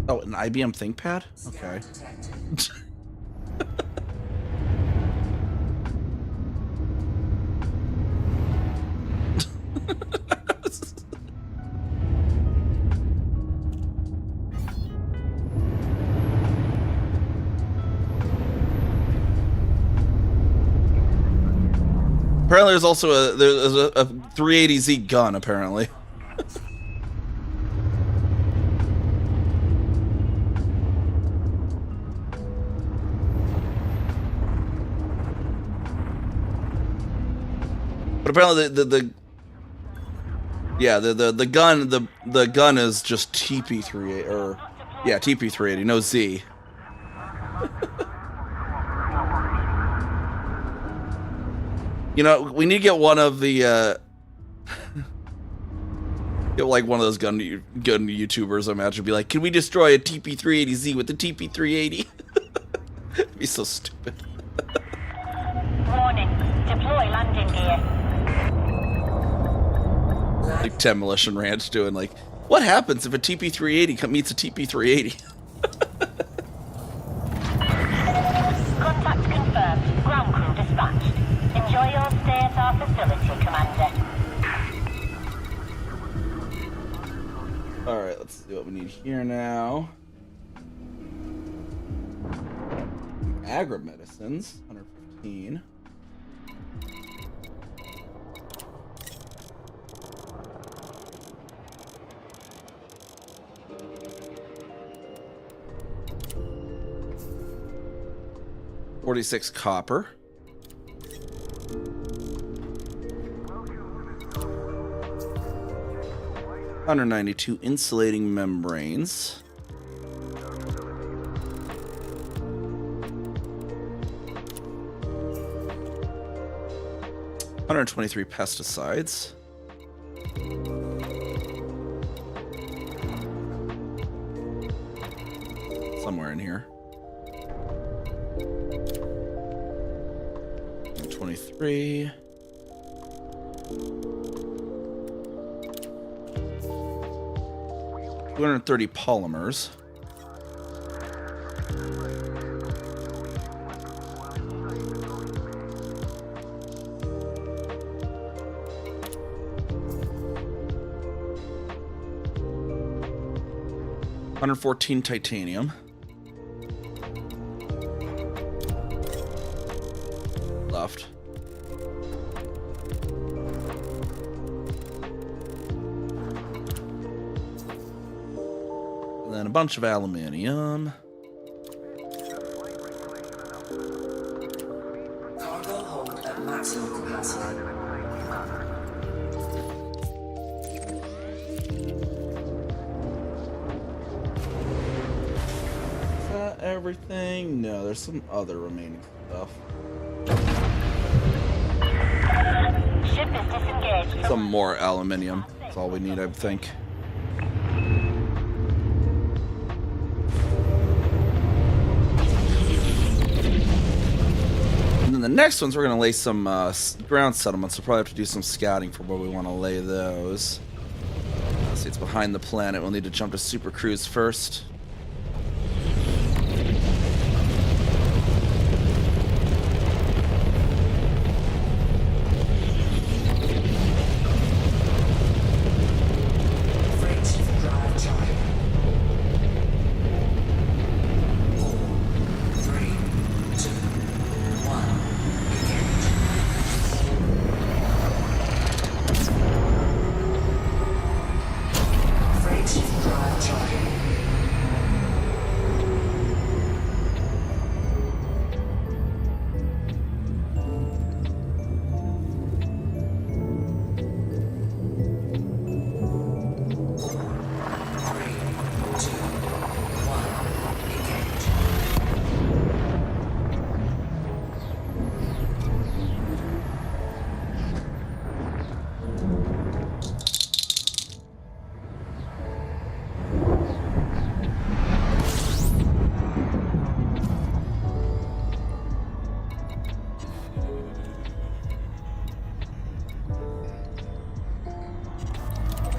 Oh, an IBM ThinkPad? Okay. Apparently there's also a 380Z gun, apparently. But apparently the gun is just TP380 or yeah, TP380, no Z. You know, we need to get one of the get like one of those gun YouTubers, I imagine, be like, can we destroy a TP380Z with the TP380? It'd be so stupid. Warning. Deploy landing gear. Like Demolition Ranch doing like, what happens if a TP-380 meets a TP-380? Contact confirmed. Ground crew dispatched. Enjoy your stay at our facility, Commander. Alright, let's see what we need here now. Agri-medicines, 115. $46 copper. $192 insulating membranes. $123 pesticides. Somewhere in here. 123. $230 polymers. $114 titanium. Left. And then a bunch of aluminium. Cargo hold at maximum capacity. Is that everything? No, there's some other remaining stuff. Ship is disengaged. Some more aluminium. That's all we need, I think. And then the next ones, we're going to lay some ground settlements. We'll probably have to do some scouting for where we want to lay those. Let's see, it's behind the planet. We'll need to jump to Super Cruise first.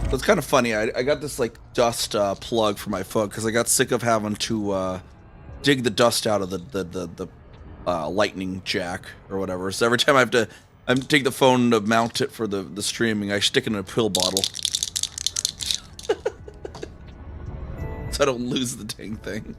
So it's kind of funny. I got this like dust plug for my phone because I got sick of having to dig the dust out of the lightning jack or whatever. So every time I have to take the phone to mount it for the streaming, I stick it in a pill bottle so I don't lose the dang thing.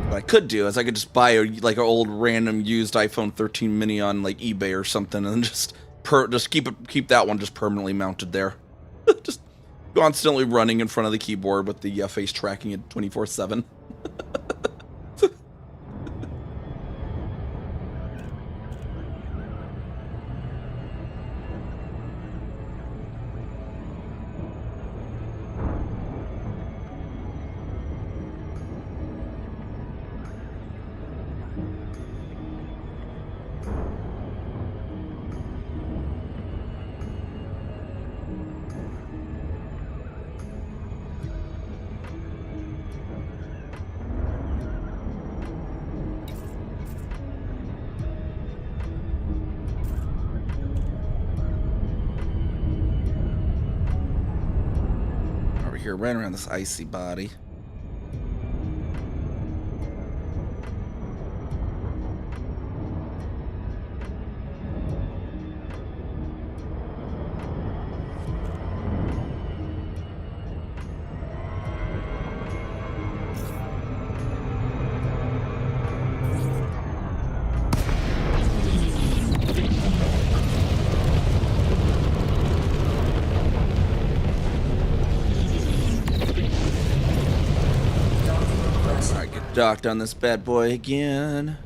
What I could do is I could just buy like an old random used iPhone 13 mini on like eBay or something, and just keep that one just permanently mounted there, just constantly running in front of the keyboard with the face tracking it 24/7. here, right around this icy body. Docked on this bad boy again.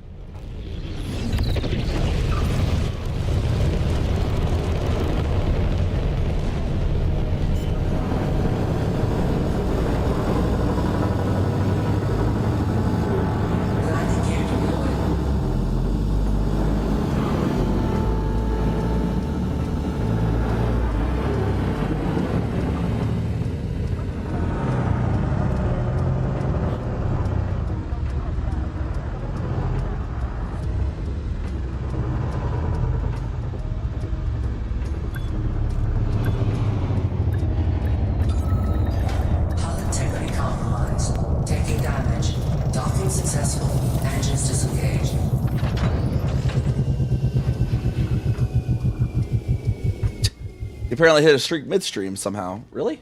Apparently hit a streak midstream somehow. Really?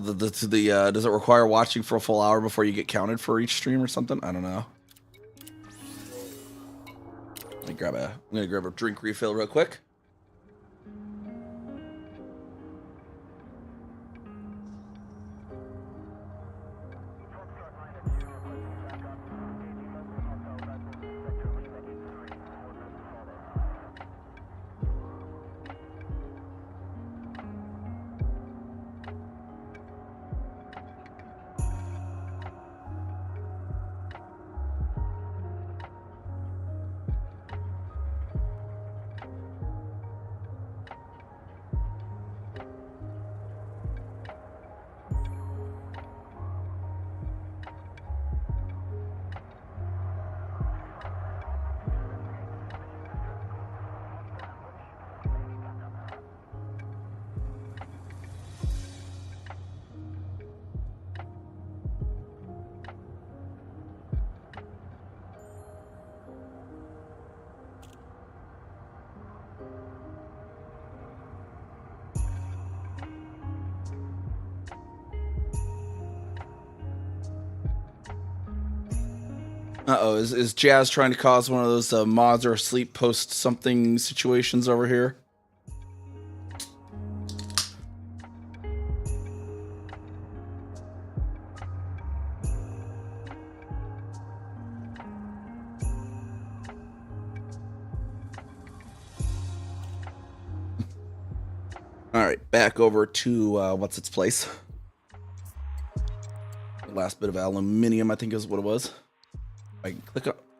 Does it require watching for a full hour before you get counted for each stream or something? I don't know. I'm gonna grab a drink refill real quick. Uh-oh, is Jazz trying to cause one of those mods or sleep post something situations over here? Alright, back over to, what's its place? The last bit of aluminium, I think is what it was. I can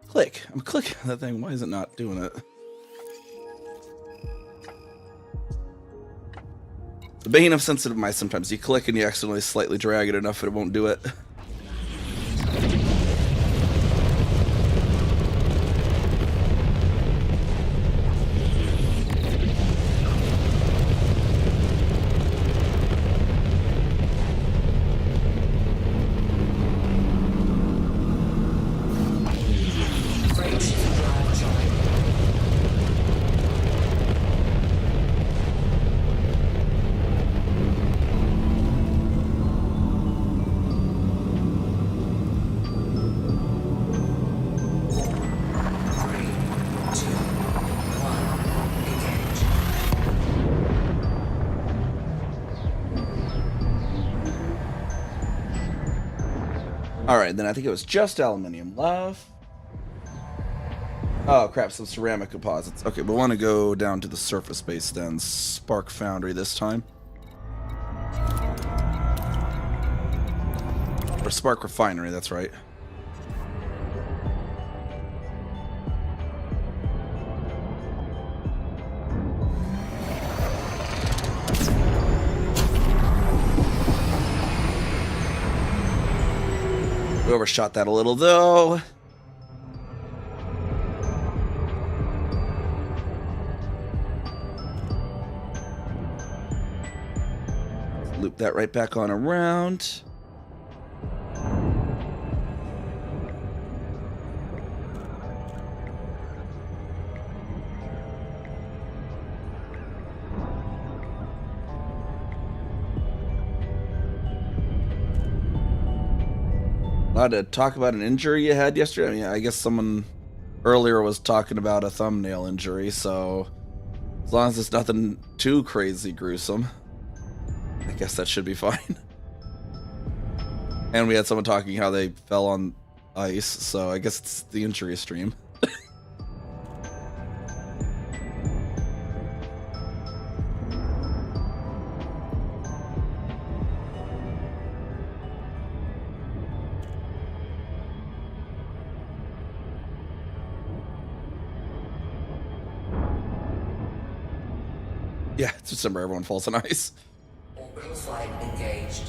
click. I'm clicking that thing. Why is it not doing it? The bane of sensitive mice, sometimes you click and you accidentally slightly drag it enough that it won't do it. Alright, then I think it was just aluminium left. Oh crap, some ceramic deposits. Okay, we want to go down to the surface base then. Spark Foundry this time. Or Spark Refinery, that's right. We overshot that a little though. that right back on around. Allowed to talk about an injury you had yesterday? I mean, I guess someone earlier was talking about a thumbnail injury, so as long as it's nothing too crazy gruesome, I guess that should be fine. And we had someone talking how they fell on ice, so I guess it's the injury stream. Yeah, it's December, everyone falls on ice. Orbital flight engaged.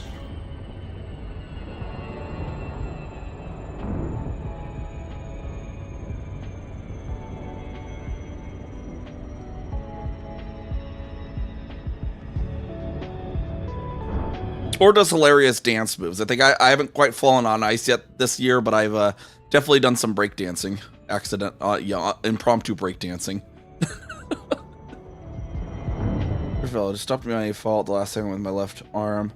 Tor does hilarious dance moves. I think I haven't quite fallen on ice yet this year, but I've definitely done some breakdancing. Impromptu breakdancing. It stopped me on a fault the last second with my left arm.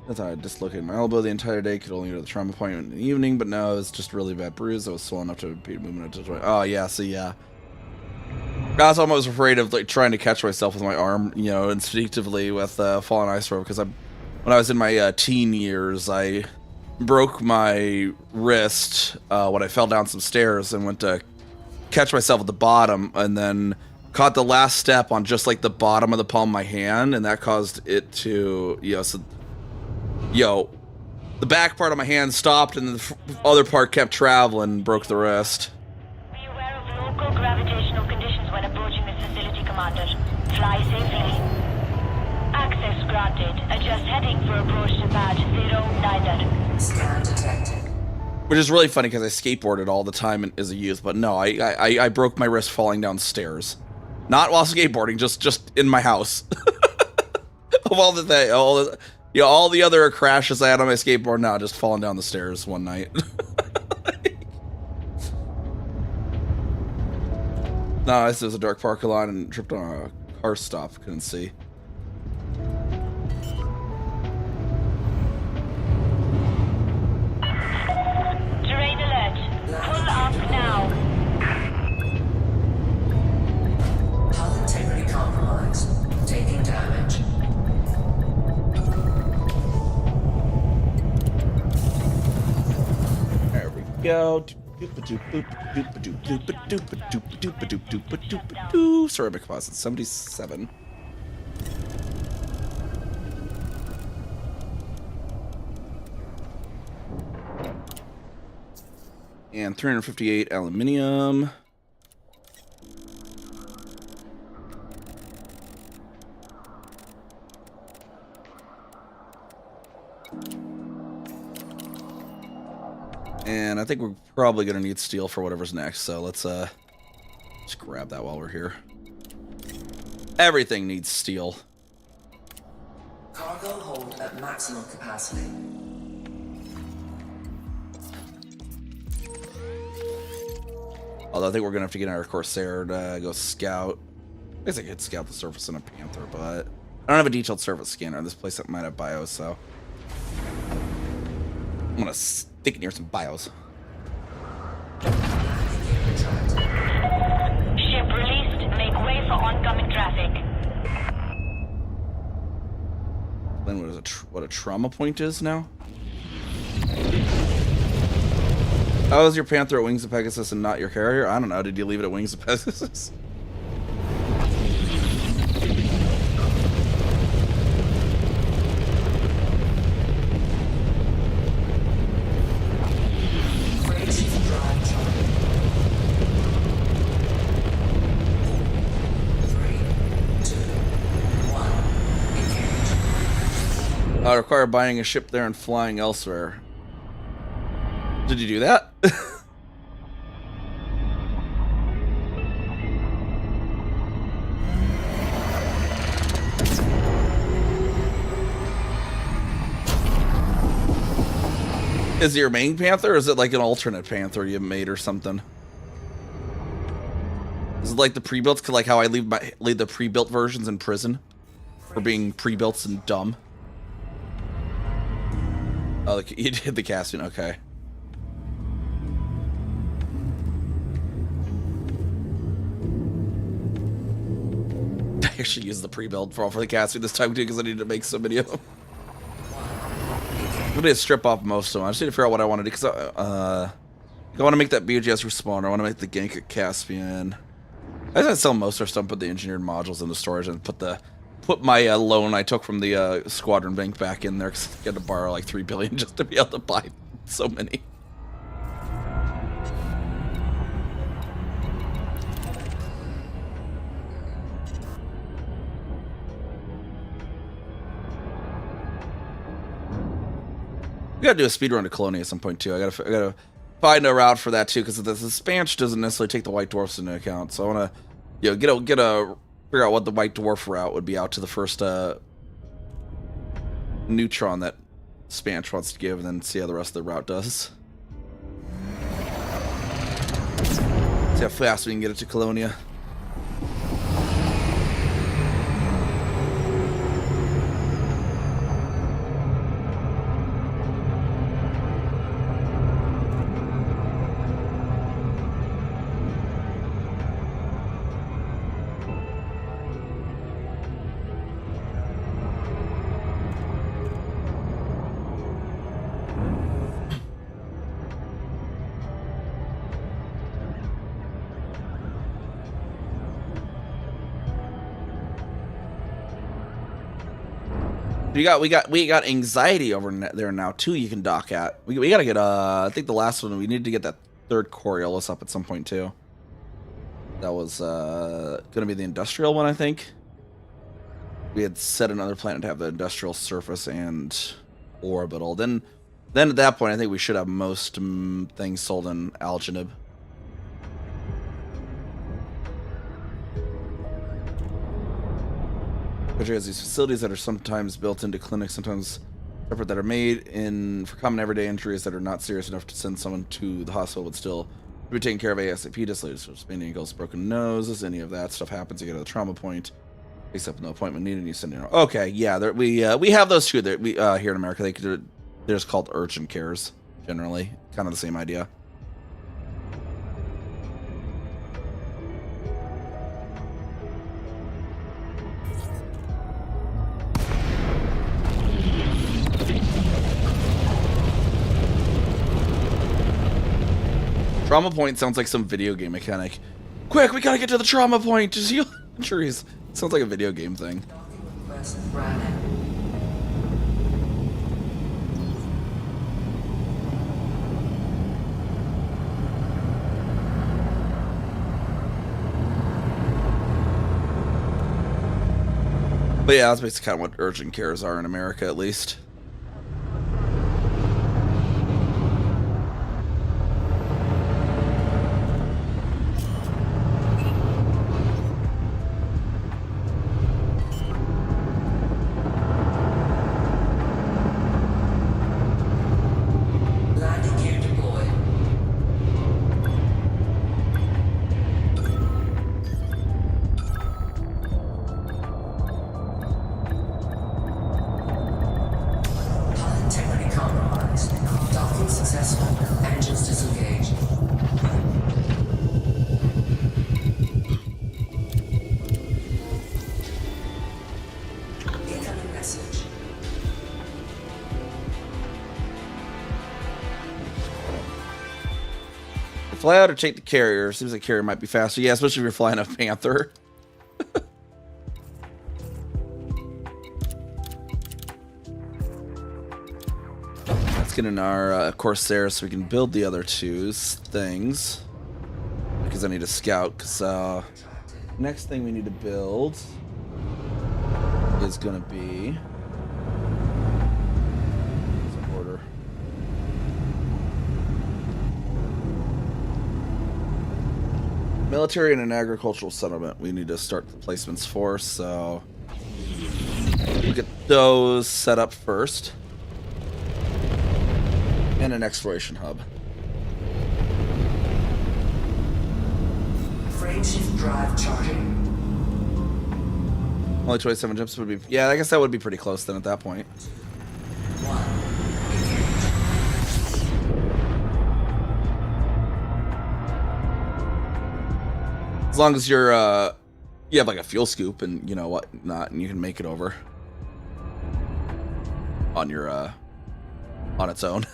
I thought I dislocated my elbow the entire day. Could only go to the trauma appointment in the evening, but no, it's just a really bad bruise. I was swollen enough to impede movement. Oh yeah, so yeah. I was almost afraid of like trying to catch myself with my arm, you know, instinctively with falling ice road, because when I was in my teen years, I broke my wrist when I fell down some stairs and went to catch myself at the bottom, and then caught the last step on just like the bottom of the palm of my hand, and that caused it to, the back part of my hand stopped and the other part kept traveling, broke the wrist. Be aware of local gravitational conditions when approaching this facility, Commander. Fly safely. Access granted. Adjust heading for approach to pad 09er. Scan detected. Which is really funny because I skateboarded all the time as a youth, but no, I broke my wrist falling down stairs. Not while skateboarding, just in my house. Of all the other crashes I had on my skateboard, now just falling down the stairs one night. No, this was a dark parking lot and tripped on a car stop. Couldn't see. Terrain alert. Pull up now. Hull integrity compromised. Taking damage. There we go. Ceramic closet 77. And 358 aluminium. And I think we're probably going to need steel for whatever's next, so let's just grab that while we're here. Everything needs steel. Cargo hold at maximum capacity. Although I think we're going to have to get our Corsair to go scout. I guess I could scout the surface in a Panther, but I don't have a detailed surface scanner. This place might have bios, so I'm going to stick it near some bios. Ship released. Make way for oncoming traffic. Then what a trauma point is now? How is your Panther at Wings of Pegasus and not your carrier? I don't know. Did you leave it at Wings of Pegasus? Require buying a ship there and flying elsewhere. Did you do that? Is it your main Panther, or is it like an alternate Panther you made or something? Is it like the pre-built, like how I leave the pre-built versions in prison for being pre-built and dumb? Oh, you did the casting, okay. I actually used the pre-built for the casting this time too, because I needed to make so many of them. I'm gonna strip off most of them. I just need to figure out what I want to do, because I want to make that BGS respawner. I want to make the gank at Caspian. I just sell most of our stuff, put the engineered modules into storage, and put my loan I took from the squadron bank back in there, because I had to borrow like $3 billion just to be able to buy so many. We gotta do a speedrun to Colonia at some point too. I gotta find a route for that too, because the Spanch doesn't necessarily take the White Dwarfs into account. So I wanna, figure out what the White Dwarf route would be out to the first neutron that Spanch wants to give, and then see how the rest of the route does. See how fast we can get it to Colonia. We got anxiety over there now too. You can dock at. We gotta get I think the last one we need to get that third Coriolis up at some point too. That was gonna be the industrial one, I think. We had set another planet to have the industrial surface and orbital. Then at that point, I think we should have most things sold in Algenib. Which has these facilities that are sometimes built into clinics, sometimes separate, that are made for common everyday injuries that are not serious enough to send someone to the hospital, but still be taken care of ASAP. Dislocated spinning ankles, broken noses, any of that stuff happens. You go to the trauma point, except no appointment needed. And you send in. Okay, yeah, we have those too. There, here in America, they're just called urgent cares. Generally, kind of the same idea. Trauma point sounds like some video game mechanic. Quick, we gotta get to the trauma point. Just heal injuries. Sounds like a video game thing. But yeah, that's basically kind of what urgent cares are in America, at least. Fly out or take the carrier. Seems like carrier might be faster. Yeah, especially if you're flying a Panther. Let's get in our Corsair so we can build the other two things. Because I need a scout. Because next thing we need to build is going to be... military and an agricultural settlement we need to start the placements for, so we'll get those set up first. And an exploration hub. Frameshift drive charging. Only 27 jumps would be... Yeah, I guess that would be pretty close then at that point. 1. Engage. As long as you're, you have like a fuel scoop and you know what not, and you can make it over. On your, on its own.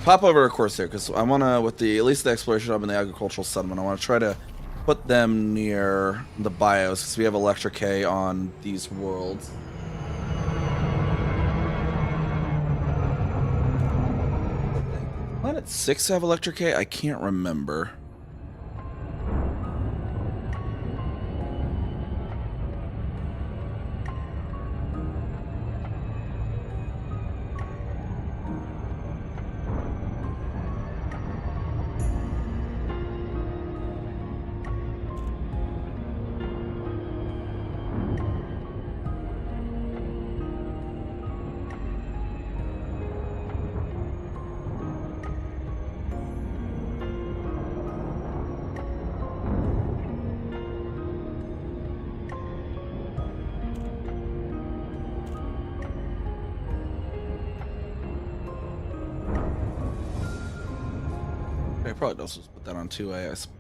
Pop over a course here, because I want to, with the, at least the exploration hub and the agricultural settlement, I want to try to put them near the bios, because we have Electric K on these worlds. Planet 6 have Electric K? I can't remember. I probably also put that on 2A. I suppose.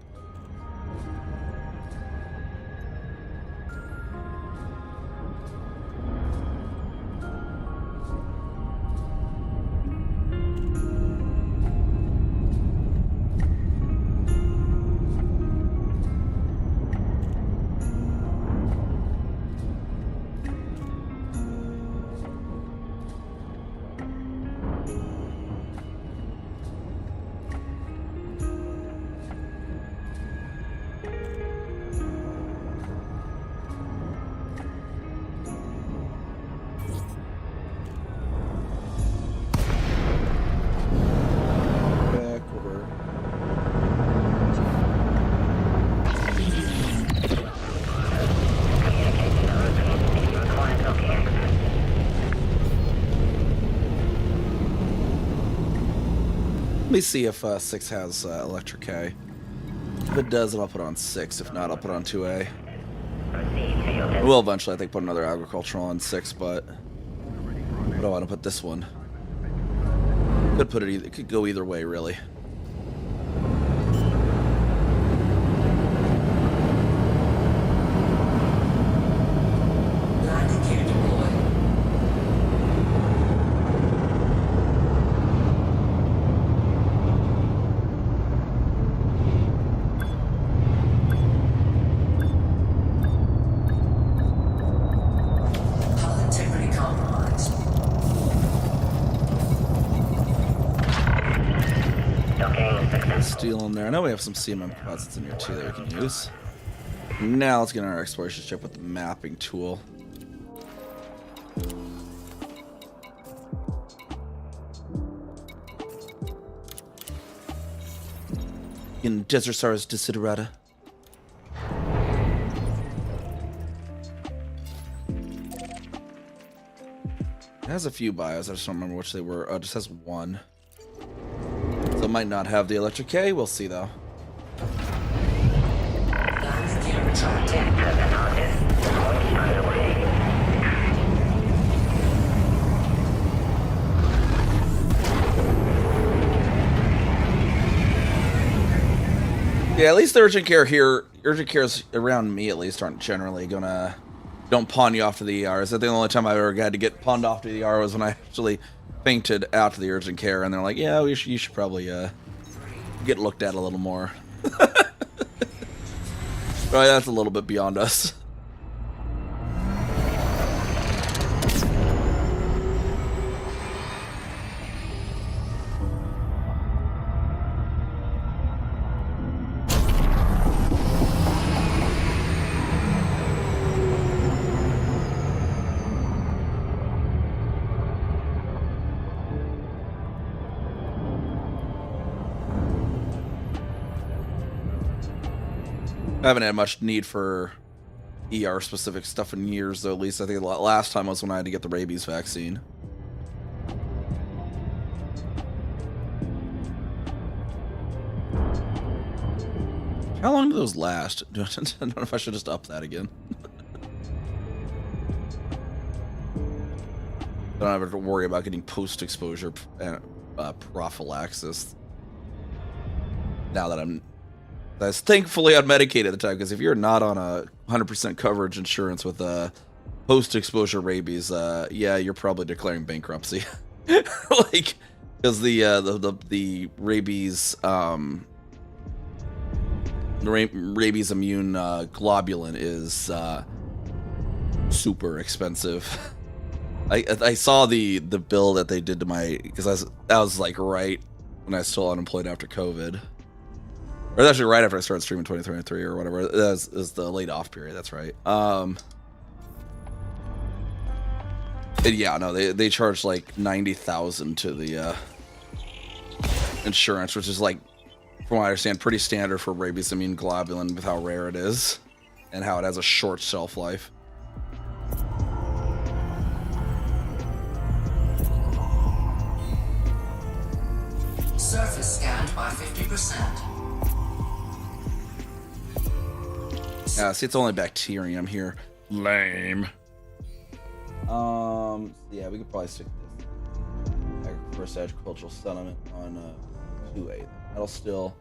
Let me see if 6 has Electric K. If it does, then I'll put it on 6. If not, I'll put it on 2A. We'll eventually, I think, put another agricultural on 6, but I don't want to put this one. Could put it either. It could go either way, really. Landing gear deployed. Hull integrity compromised. Steel in there. I know we have some CMM composites in here too that we can use. Now let's get on our exploration ship with the mapping tool. In Desert Stars Desiderata. It has a few bios, I just don't remember which they were. Oh, it just has one. So it might not have the Electric K, we'll see though. Landing gear retracted. Yeah, at least the urgent care here, urgent cares around me at least aren't generally gonna, don't pawn you off to the ER. Is that the only time I've ever had to get pawned off to the ER was when I actually fainted out to the urgent care, and they're like, yeah, you should probably get looked at a little more. Right, that's a little bit beyond us. I haven't had much need for ER specific stuff in years, though. At least I think the last time was when I had to get the rabies vaccine. How long do those last? I don't know if I should just up that again. I don't have to worry about getting post-exposure prophylaxis. Now that I was thankfully unmedicated at the time, because if you're not on a 100% coverage insurance with post-exposure rabies, yeah, you're probably declaring bankruptcy. Like, because the rabies rabies immune globulin is super expensive. I saw the bill that they did to my, because that was like right when I was still unemployed after COVID. Or actually right after I started streaming 2023 or whatever. That was the laid off period, that's right. And yeah, no, they charged like $90,000 to the insurance, which is like, from what I understand, pretty standard for rabies immune globulin with how rare it is and how it has a short shelf life. Surface scanned by 50%. Yeah, see, it's only bacterium here. Lame. Yeah, we could probably stick this first agricultural settlement on 2A. That'll still,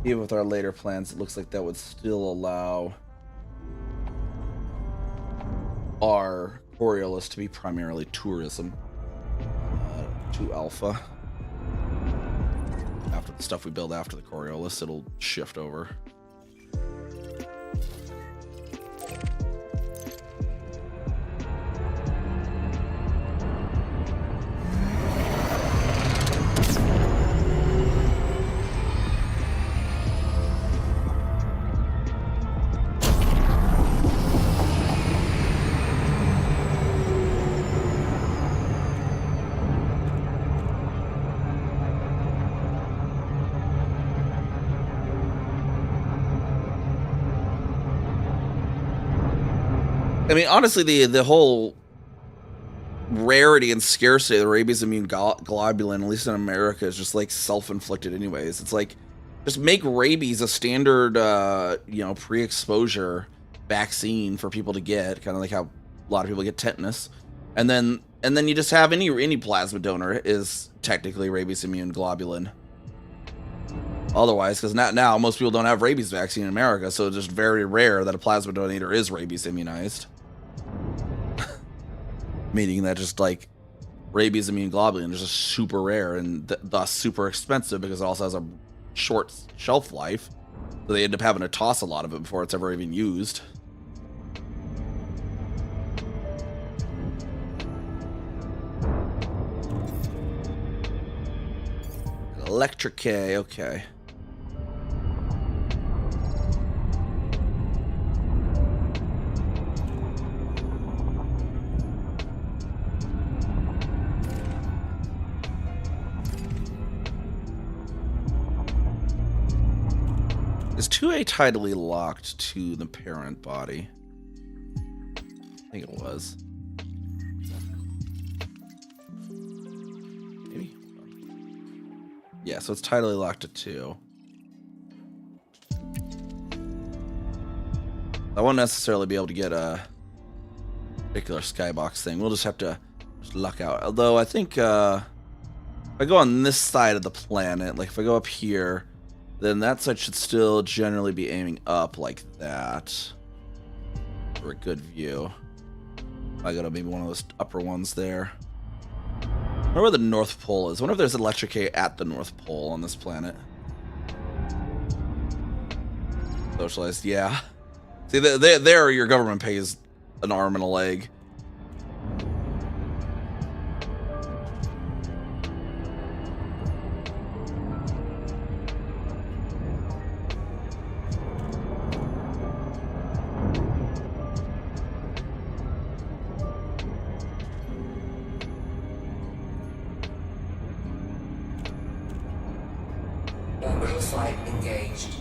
even with our later plans, it looks like that would still allow our Coriolis to be primarily tourism. 2 Alpha. After the stuff we build after the Coriolis, it'll shift over. I mean, honestly, the whole rarity and scarcity of the rabies immune globulin, at least in America, is just like self-inflicted anyways. It's like, just make rabies a standard, you know, pre-exposure vaccine for people to get, kind of like how a lot of people get tetanus. And then you just have any plasma donor is technically rabies immune globulin. Otherwise, because now most people don't have rabies vaccine in America, so it's just very rare that a plasma donor is rabies immunized. Meaning that just like rabies immune globulin is just super rare and thus super expensive because it also has a short shelf life. So they end up having to toss a lot of it before it's ever even used. Electric K, okay. Is 2A tidally locked to the parent body? I think it was. Maybe. Yeah, so it's tidally locked to 2. I won't necessarily be able to get a particular skybox thing. We'll just have to luck out. Although I think if I go on this side of the planet, like if I go up here, then that side should still generally be aiming up like that for a good view. I got maybe one of those upper ones there. I wonder where the North Pole is. I wonder if there's electric at the North Pole on this planet. Socialized, yeah. See, there your government pays an arm and a leg. Orbital flight engaged.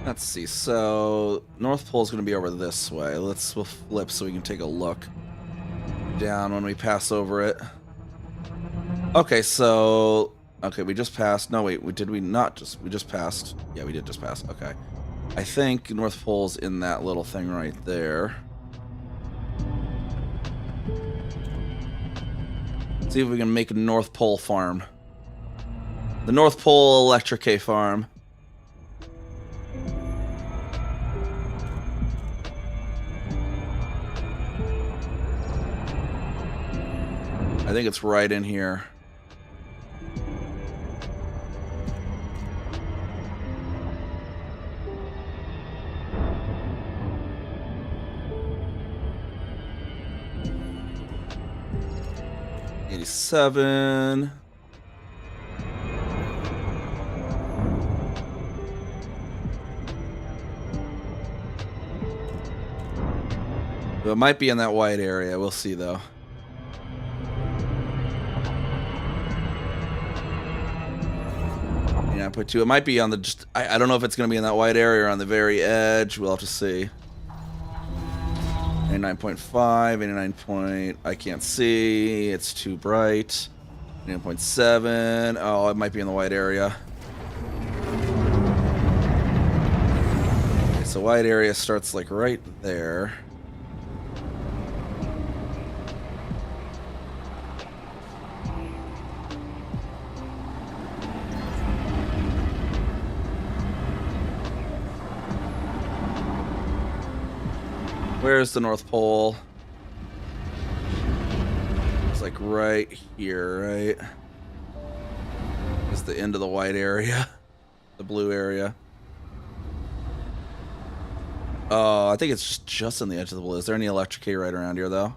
Let's see. So North Pole is going to be over this way. We'll flip so we can take a look down when we pass over it. Okay, so okay, we just passed. No, wait, did we not just? We just passed. Yeah, we did just pass. Okay, I think North Pole's in that little thing right there. See if we can make a North Pole farm. The North Pole Electric farm. I think it's right in here. '87. It might be in that white area. We'll see, though. Yeah, I put 2. It might be on the just. I don't know if it's going to be in that white area or on the very edge. We'll have to see. 89.5, 89. I can't see. It's too bright. 89.7. Oh, it might be in the white area. Okay, so white area starts like right there. Where's the North Pole? It's like right here, right? It's the end of the white area, the blue area. Oh, I think it's just on the edge of the blue. Is there any electric key right around here, though?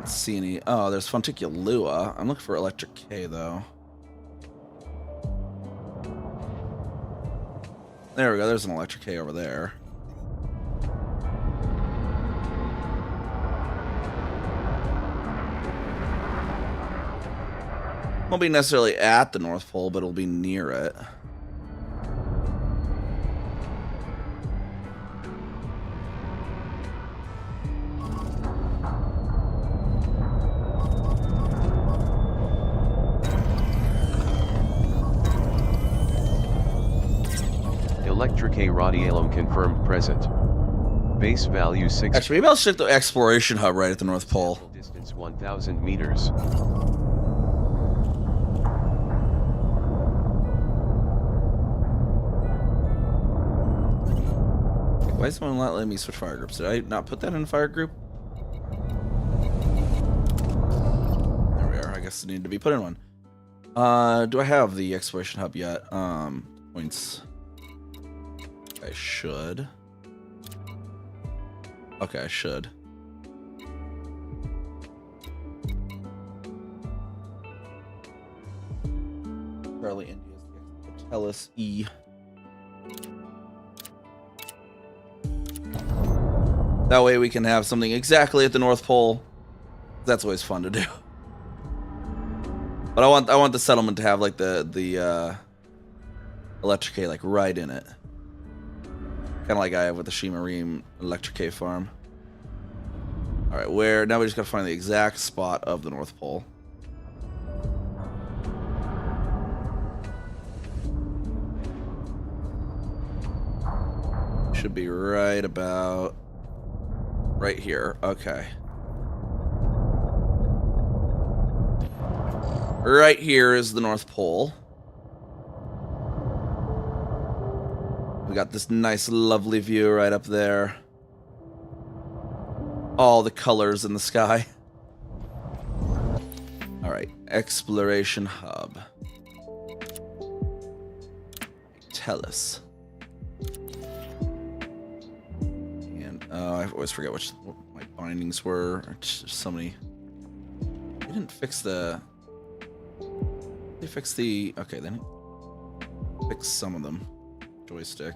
See any. Oh, there's Fonticulua. I'm looking for electric K though. There we go. There's an electric K over there. Won't be necessarily at the North Pole, but it'll be near it. Electric A Radialum confirmed present. Base value 6. Actually, maybe I'll check the exploration hub right at the North Pole. Distance 1,000 meters. Why is someone not letting me switch fire groups? Did I not put that in a fire group? There we are. I guess it needed to be put in one. Do I have the exploration hub yet? Points. I should. Okay, I should. Charlie India's Tellus E. That way we can have something exactly at the North Pole. That's always fun to do. But I want the settlement to have like the electric K like right in it. Kind of like I have with the Shimarim electric K farm. All right, where now we just gotta find the exact spot of the North Pole. Should be right about right here. Okay. Right here is the North Pole. We got this nice, lovely view right up there. All the colors in the sky. All right, exploration hub. Tell us. And I always forget what my bindings were. Just so many. They didn't fix the. They fixed the. Okay, then fix some of them. Joystick.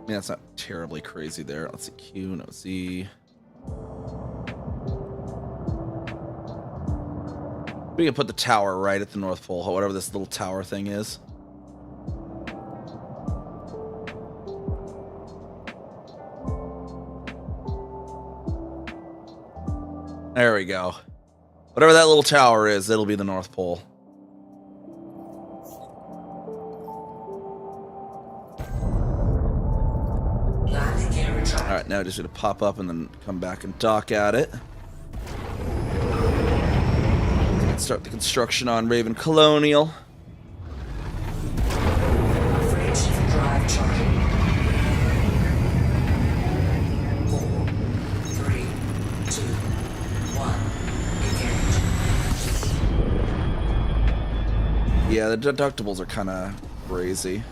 Yeah, it's not terribly crazy there. Let's see. Q, no Z. We can put the tower right at the North Pole, whatever this little tower thing is. There we go. Whatever that little tower is, it'll be the North Pole. Alright, now I just need to pop up and then come back and dock at it. Start the construction on Raven Colonial. Fridge drive charging. 4, 3, 2, 1. Engage. Yeah, the deductibles are kind of crazy.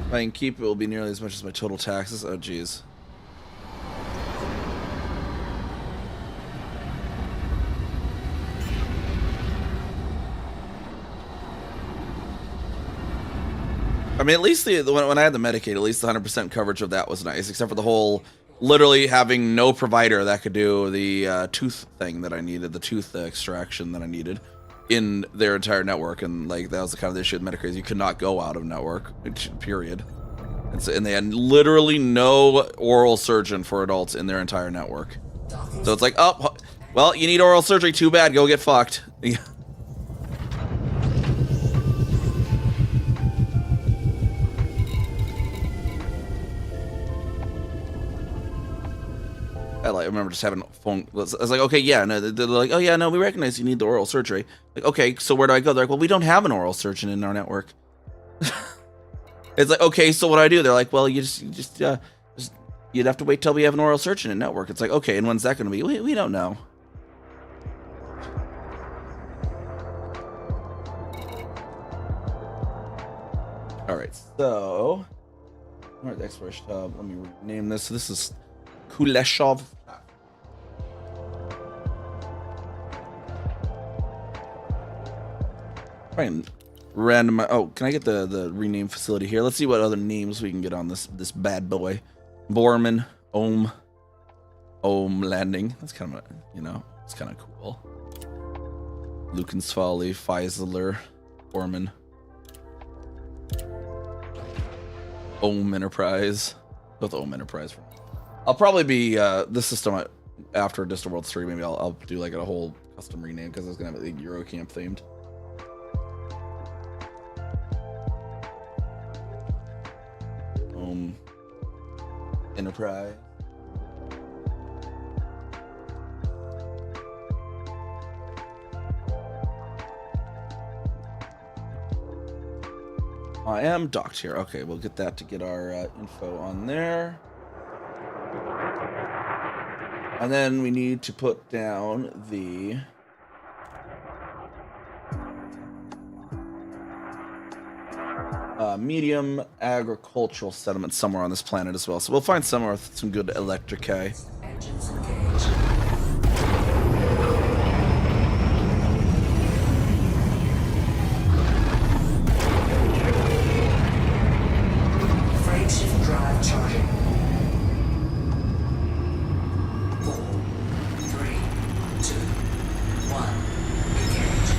If I can keep it, will be nearly as much as my total taxes. Oh, geez. I mean, at least when I had the Medicaid, at least the 100% coverage of that was nice, except for the whole literally having no provider that could do the tooth thing that I needed, the tooth extraction that I needed in their entire network. And like that was the kind of issue with Medicare, is you could not go out of network, period. And they had literally no oral surgeon for adults in their entire network. So it's like, oh, well, you need oral surgery, too bad, go get fucked. I remember just having a phone. I was like, okay, yeah, no, they're like, oh yeah, no, we recognize you need the oral surgery. Like, okay, so where do I go? They're like, well, we don't have an oral surgeon in our network. It's like, okay, so what do I do? They're like, well, you'd have to wait till we have an oral surgeon in network. It's like, okay, and when's that going to be? We don't know. All right, so where's the exploration hub? Let me rename this. This is Kuleshov. Right. Random. Oh, can I get the rename facility here? Let's see what other names we can get on this bad boy. Borman, Ohm Landing. That's kind of, it's kind of cool. Lucan's Folly, Feisler, Borman, Ohm Enterprise. Both Ohm Enterprise. I'll probably be this system after Distant Worlds 3. Maybe I'll do like a whole custom rename because it's gonna have a Eurocamp themed. Enterprise. I am docked here. Okay, we'll get that to get our info on there. And then we need to put down the medium agricultural settlement somewhere on this planet as well. So we'll find somewhere with some good electricae. Engines engaged. Freight shift drive charging. 4, 3, 2, 1. Engage.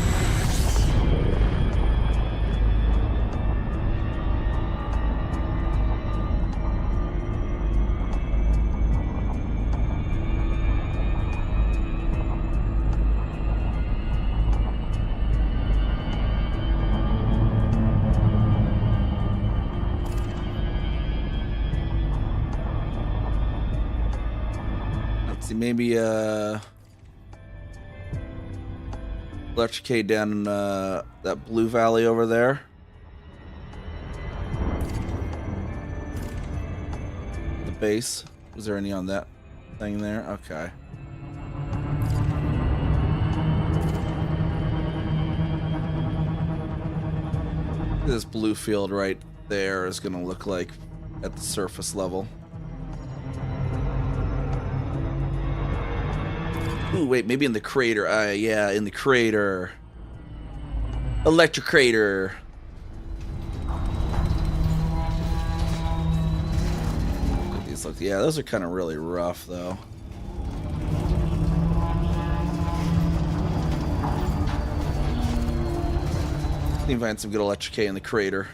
Maybe electricate down in that blue valley over there. The base. Was there any on that thing there? Okay. This blue field right there is going to look like at the surface level. Ooh, wait, maybe in the crater. Yeah, in the crater. Electric crater. These look, yeah, those are kind of really rough, though. You can find some good electric K in the crater.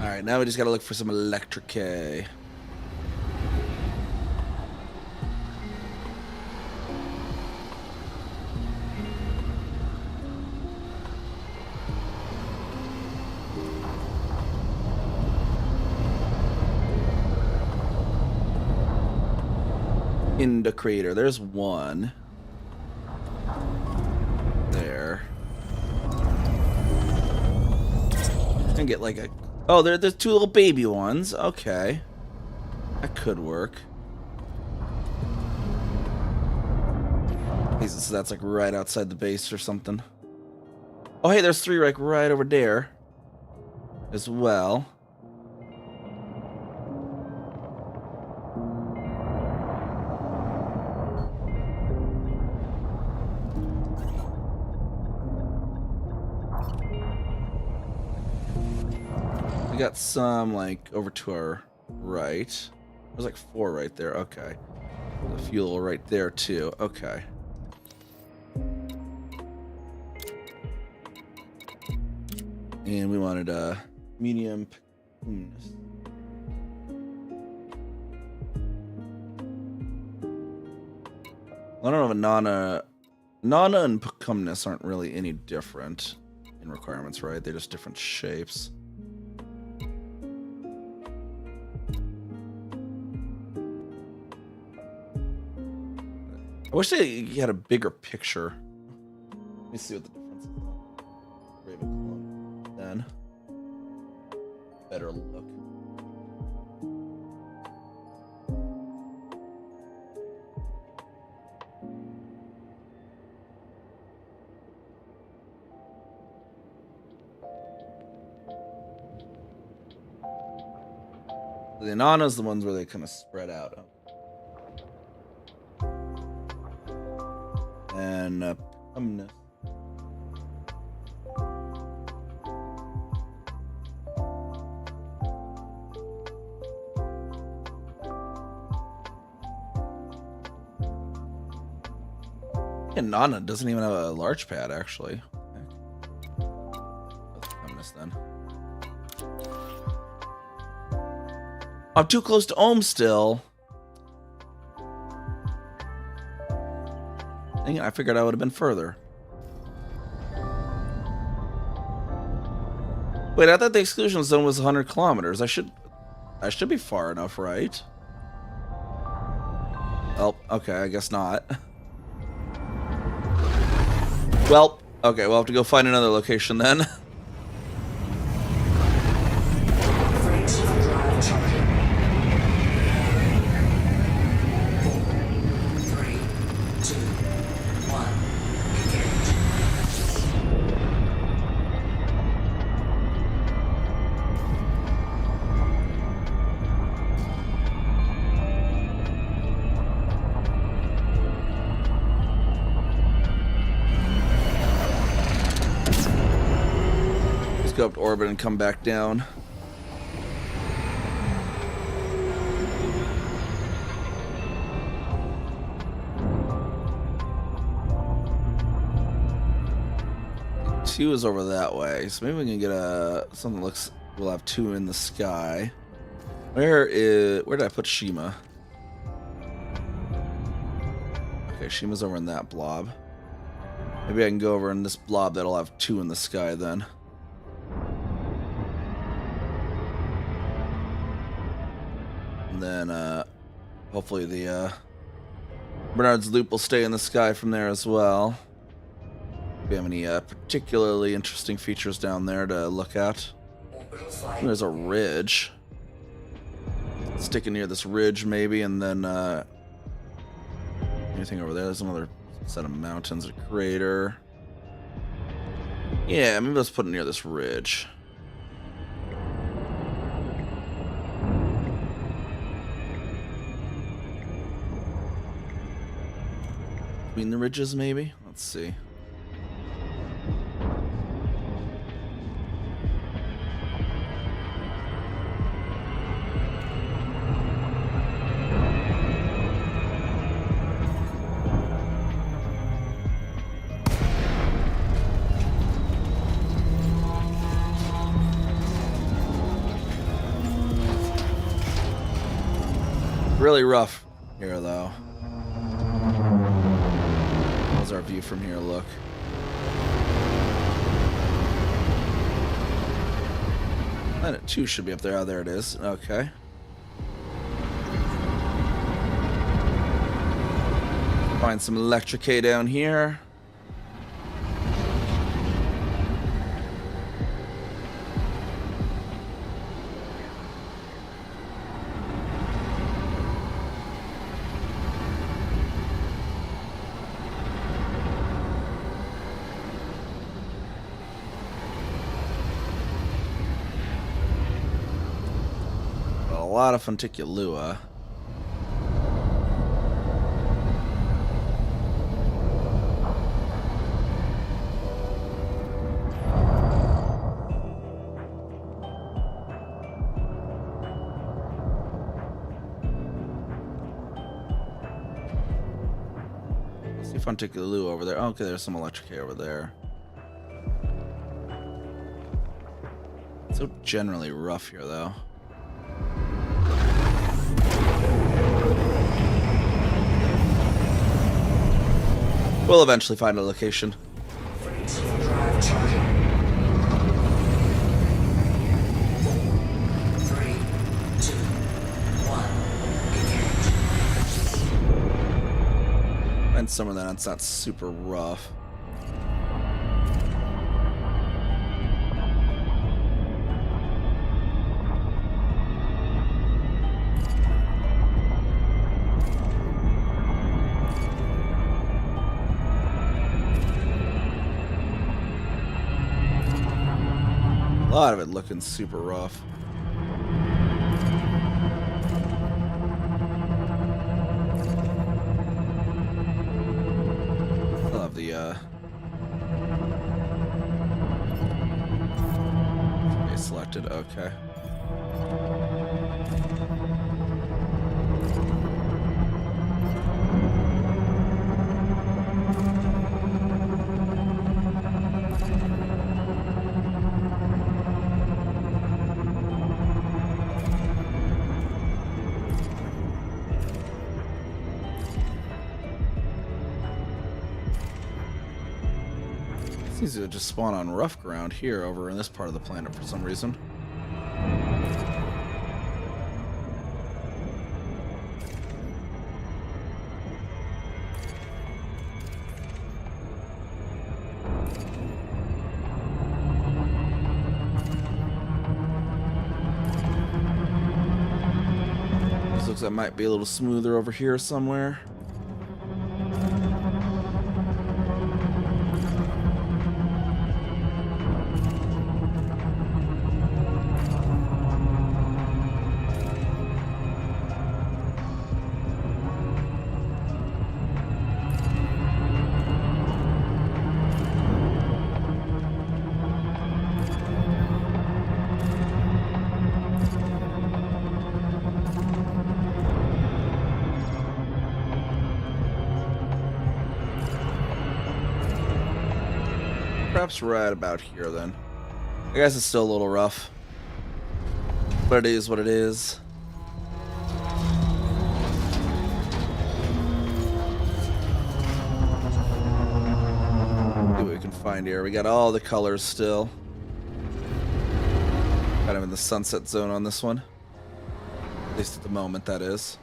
Alright, now we just gotta look for some electric K. In the crater, there's one. There. And get like a... Oh, there's two little baby ones. Okay. That could work. Jesus, so that's like right outside the base or something. Oh, hey, there's three like right over there as well. We got some like over to our right. There's like four right there. Okay. The fuel right there too. Okay. And we wanted a medium. I don't know if Nana and Pecumnus aren't really any different in requirements, right? They're just different shapes. I wish they had a bigger picture. Let me see what the difference is. Ravenclaw. Then. Better look. The Ananas, the ones where they kind of spread out. And Pecumnus. And Nana doesn't even have a large pad, actually. Pecumnus then. I'm too close to Ohm still. Dang it, I figured I would have been further. Wait, I thought the exclusion zone was 100 kilometers. I should be far enough, right? Oh, okay, I guess not. Well, okay, we'll have to go find another location then. Go up to orbit and come back down. Two is over that way, so maybe we can get something that looks. We'll have two in the sky. Where did I put Shima? Okay, Shima's over in that blob. Maybe I can go over in this blob that'll have 2 in the sky then. And then, hopefully the, Bernard's Loop will stay in the sky from there as well. Do we have any, particularly interesting features down there to look at? There's a ridge. Sticking near this ridge, maybe, and then, anything over there? There's another set of mountains, a crater. Yeah, maybe let's put it near this ridge. Between the ridges, maybe? Let's see. Really rough here, though. How's our view from here look? Planet 2 should be up there. Oh, there it is. Okay. Find some electric down here. A lot of Funticulua. See Funticulua over there. Okay, there's some electric over there. So generally rough here, though. We'll eventually find a location. Freeze for drive charging. 3, 2, 1, engage. Find somewhere that's not super rough. A lot of it looking super rough. I'll have the okay, selected. Okay. Seems to just spawn on rough ground here over in this part of the planet for some reason. This looks like it might be a little smoother over here somewhere. Perhaps right about here then. I guess it's still a little rough, but it is what it is. find here. We got all the colors still. Kind of in the sunset zone on this one. At least at the moment, that is.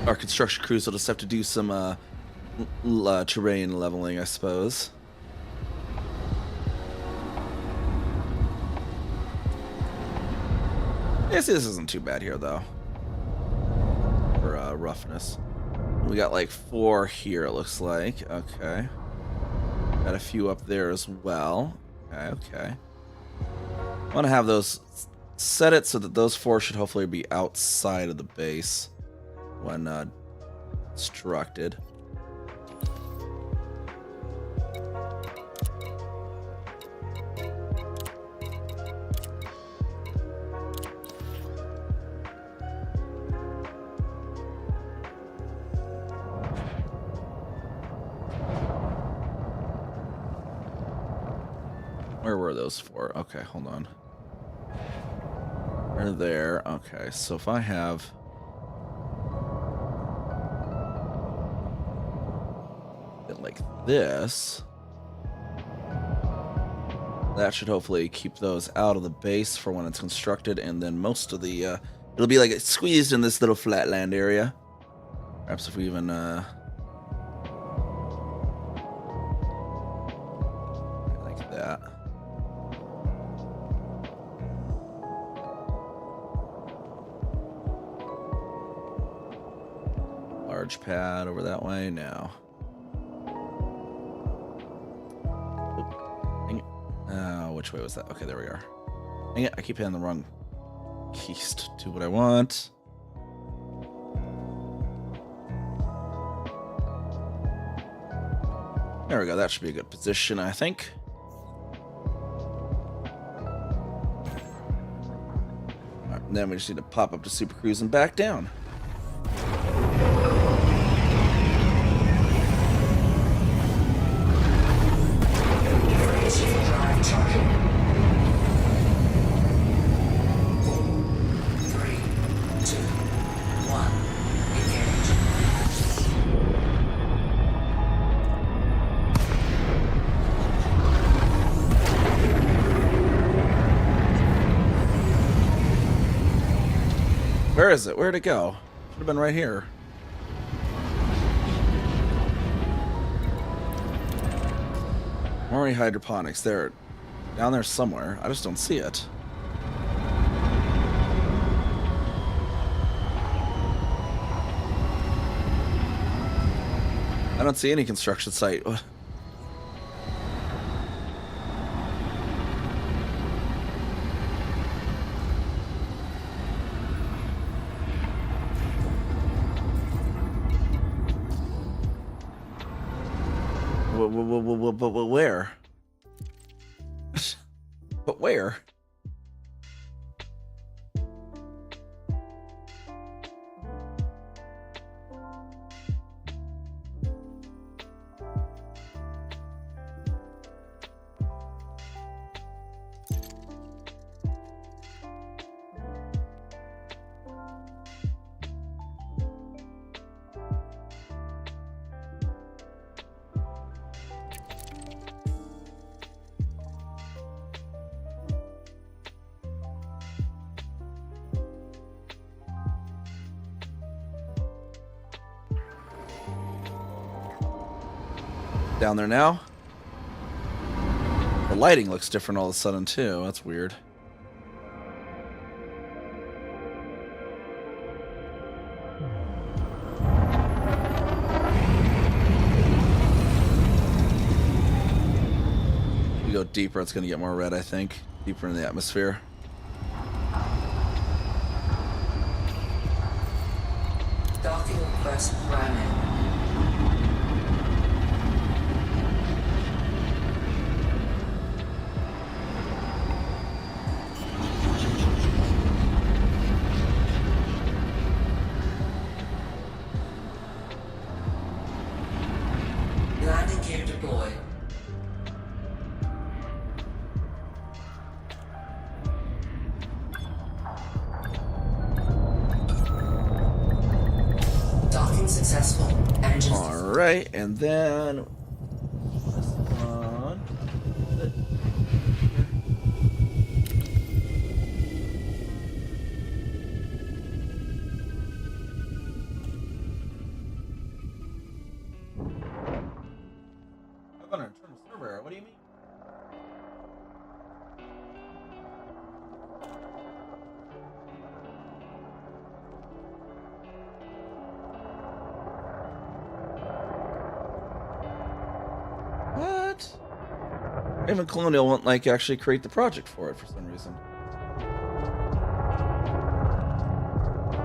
Our construction crews will just have to do some terrain leveling, I suppose. Yes, this isn't too bad here, though. For roughness. We got like 4 here, it looks like. Okay. Got a few up there as well. Okay. I want to have those set it so that those 4 should hopefully be outside of the base when constructed. Where were those 4? Okay, hold on. They're there. Okay, so if I have... it like this... that should hopefully keep those out of the base for when it's constructed, and then most of the... it'll be like it's squeezed in this little flatland area. Perhaps if we even... like that. Large pad over that way now. Which way was that? Okay, there we are. Dang it, I keep hitting the wrong keys to do what I want. There we go, that should be a good position, I think. Alright, and then we just need to pop up to Super Cruise and back down. Where is it? Where'd it go? Should have been right here. Mori Hydroponics. They're down there somewhere. I just don't see it. I don't see any construction site. But where? But where? Down there now. The lighting looks different all of a sudden too. That's weird. If we go deeper, it's going to get more red, I think. Deeper in the atmosphere. Docking request running. Landing gear deployed. Docking successful. Engines right, and then this one. I'm on an internal server error. What do you mean? What? Even Colonial won't like actually create the project for it for some reason.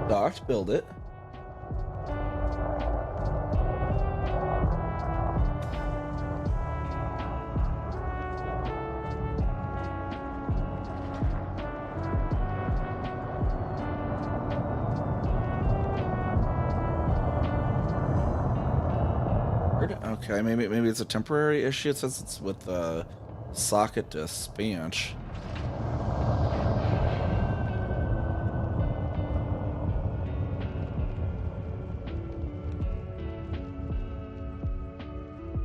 Docked, build it. Okay, maybe it's a temporary issue. It says it's with the socket to spanch.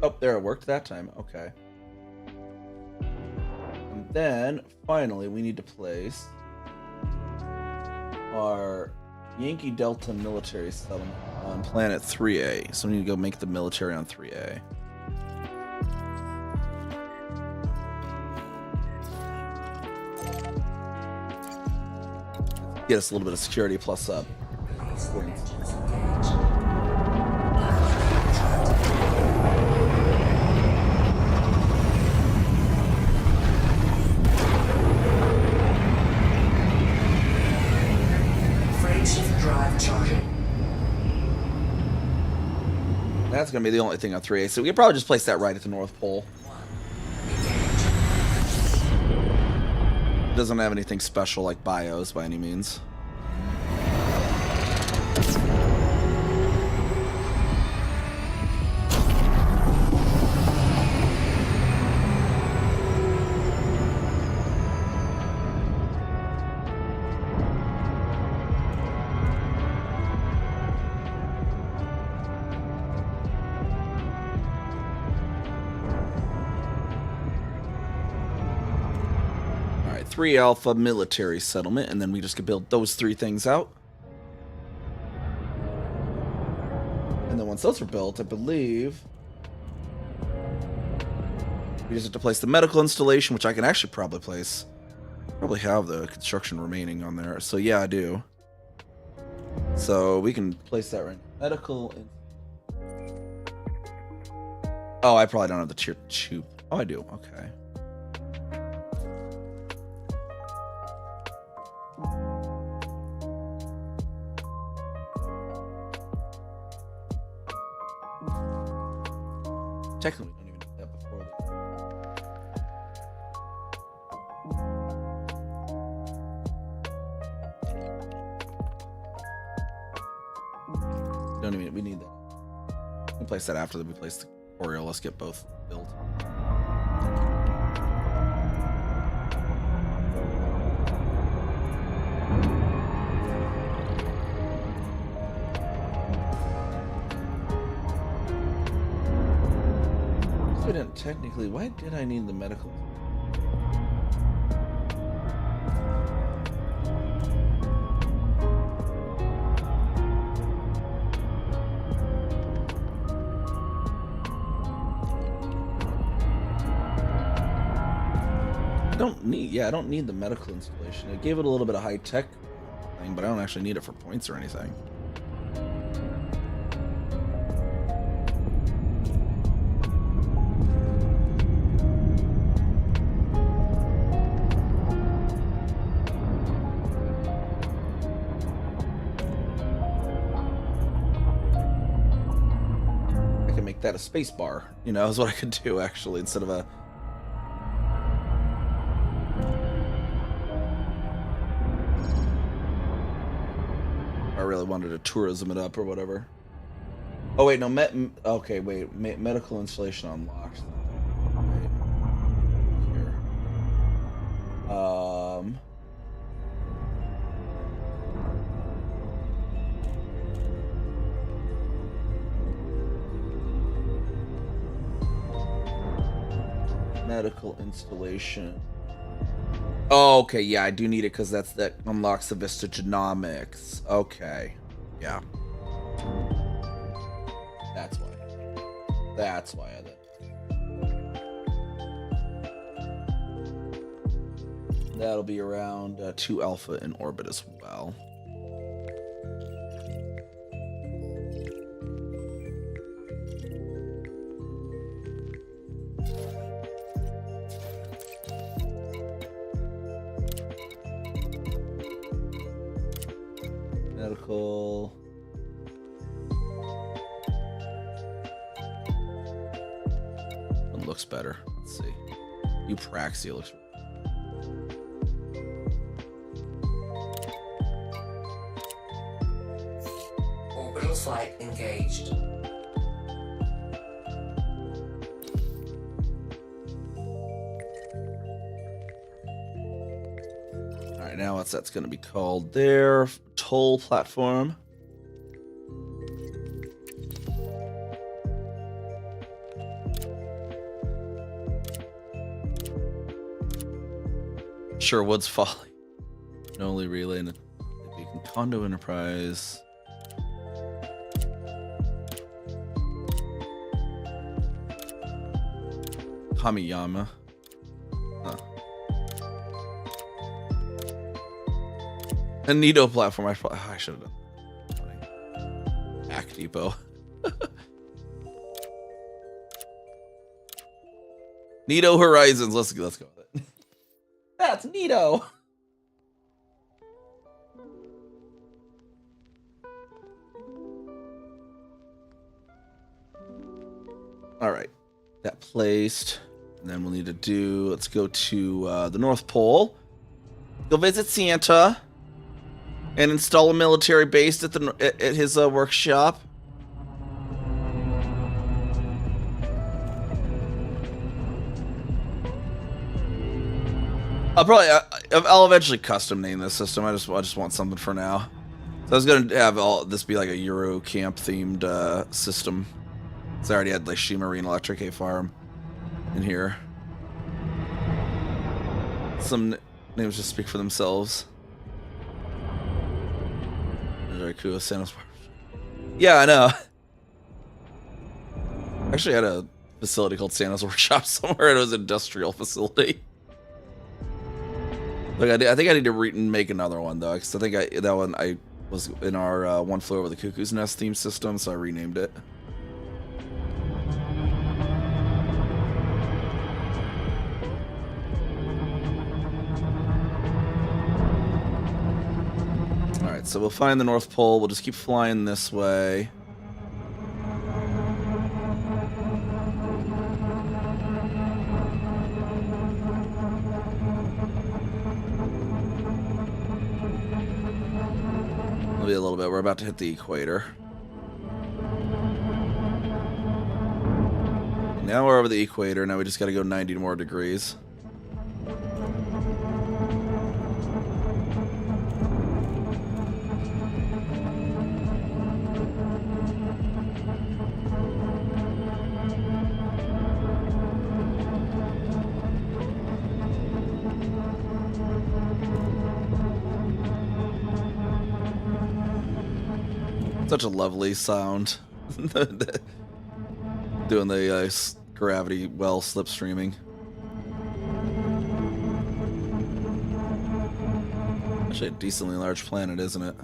Oh, there, it worked that time. Okay. And then, finally, we need to place our Yankee Delta military settlement on planet 3A. So we need to go make the military on 3A. Get us a little bit of security plus up. That's gonna be the only thing on 3A, so we could probably just place that right at the North Pole. It doesn't have anything special like bios by any means. Alright, 3 Alpha military settlement, and then we just could build those 3 things out. And then once those are built, I believe we just have to place the medical installation, which I can actually probably place. Probably have the construction remaining on there. So yeah, I do. So we can place that right now. Medical. Oh, I probably don't have the tier 2. Oh, I do. Okay. Technically, we don't even do that before. We need that. We can place that after that we place the Oriole. Let's get both built. We didn't technically. Why did I need the medical? I don't need the medical installation. It gave it a little bit of high tech thing, but I don't actually need it for points or anything. I can make that a space bar, you know, is what I could do actually instead of a. I really wanted to tourism it up or whatever. Oh wait, no, okay, wait, medical installation unlocked. Wait. Here. Medical installation. Oh, okay, yeah, I do need it because that unlocks the Vista Genomics. Okay, yeah. That's why. That's why I did. That'll be around 2 Alpha in orbit as well. Medical. It looks better. Let's see. Eupraxia looks. Orbital flight engaged. Alright, now what's that's going to be called there? Toll platform. Sherwood's Folly. Noli Relay and Beacon Condo Enterprise. Kamiyama. Huh. A Nido platform. I should have done. Hack Depot. Nido Horizons. Let's go with it. That's Nido. All right, that placed. And then we'll need to do. Let's go to the North Pole. Go visit Santa. And install a military base at his workshop. I'll eventually custom name this system. I just want something for now. So I was gonna have all this be like a Euro camp themed system. So I already had like She Marine Electric A Farm in here. Some names just speak for themselves. Yeah, I know. Actually, I had a facility called Santa's Workshop somewhere. It was an industrial facility. Like I think I need to make another one though, because I think that one I was in our One Flew Over the Cuckoo's Nest theme system, so I renamed it. Alright, so we'll find the North Pole. We'll just keep flying this way. It'll be a little bit. We're about to hit the equator. Now we're over the equator. Now we just got to go 90 more degrees. Such a lovely sound. Doing the gravity well slipstreaming. Actually a decently large planet, isn't it?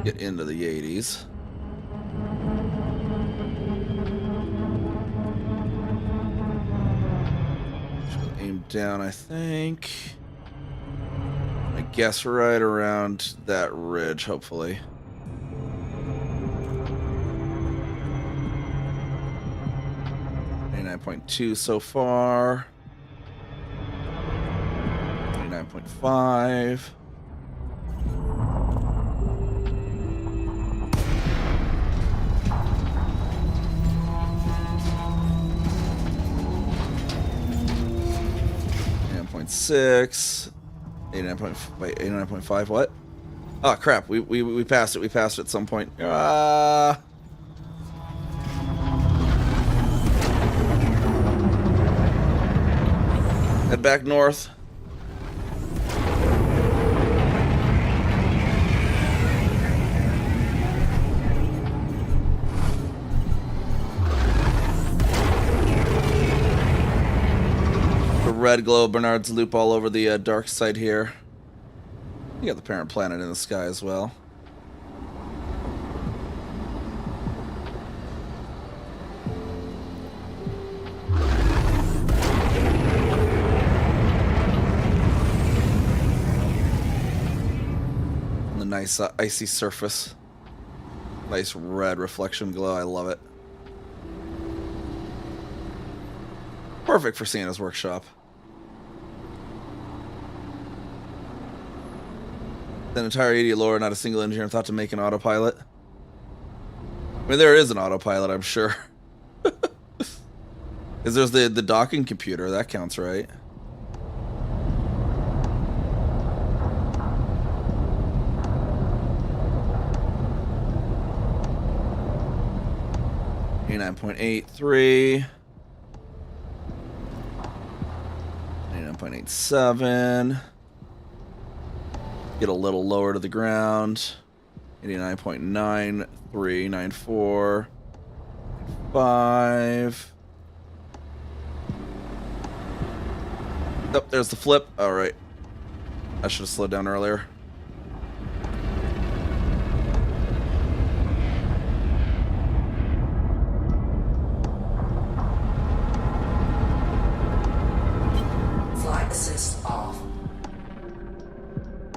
Get into the 80s. Should aim down, I think. I guess right around that ridge, hopefully. .2 so far. 29.5. 89.6. 89.5, what? Oh, crap. We passed it. We passed it at some point. Head back north. The red glow Bernard's loop all over the dark side here. You got the parent planet in the sky as well. And the nice icy surface. Nice red reflection glow. I love it. Perfect for Santa's workshop. An entire 80 lore, not a single engineer thought to make an autopilot. I mean, there is an autopilot, I'm sure. Because there's the docking computer, that counts, right? $89.83. 89.87. Get a little lower to the ground. 89.9394. 5. Oh, there's the flip. All right. I should have slowed down earlier. Flight assist off.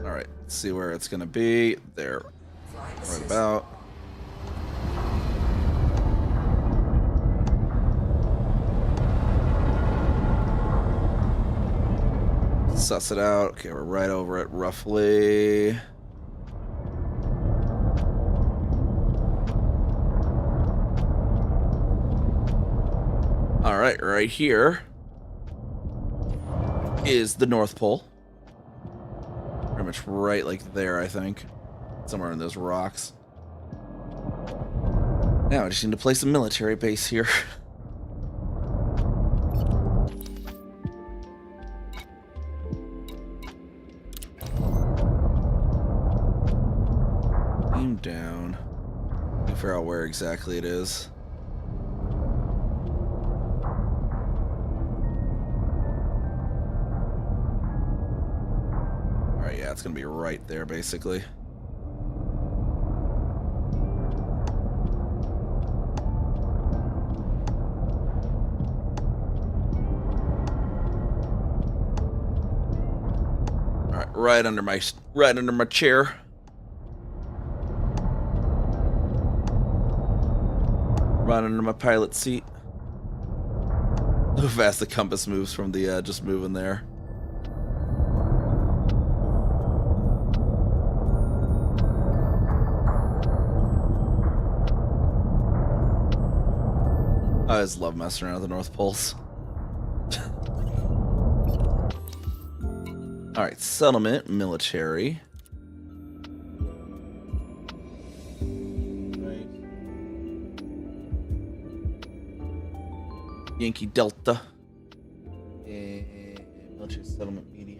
All right. Let's see where it's gonna be. There. Flight Right assist. about. Suss it out. Okay, we're right over it roughly. All right, right here is the North Pole. Pretty much right like there, I think. Somewhere in those rocks. Now I just need to place a military base here. Beam down. Figure out where exactly it is. Alright, yeah, it's gonna be right there basically. Alright, right under my chair. Right under my pilot seat. Look how fast the compass moves from the just moving there. I just love messing around with the North Poles. Alright, settlement, military. Yankee Delta. And military settlement medium.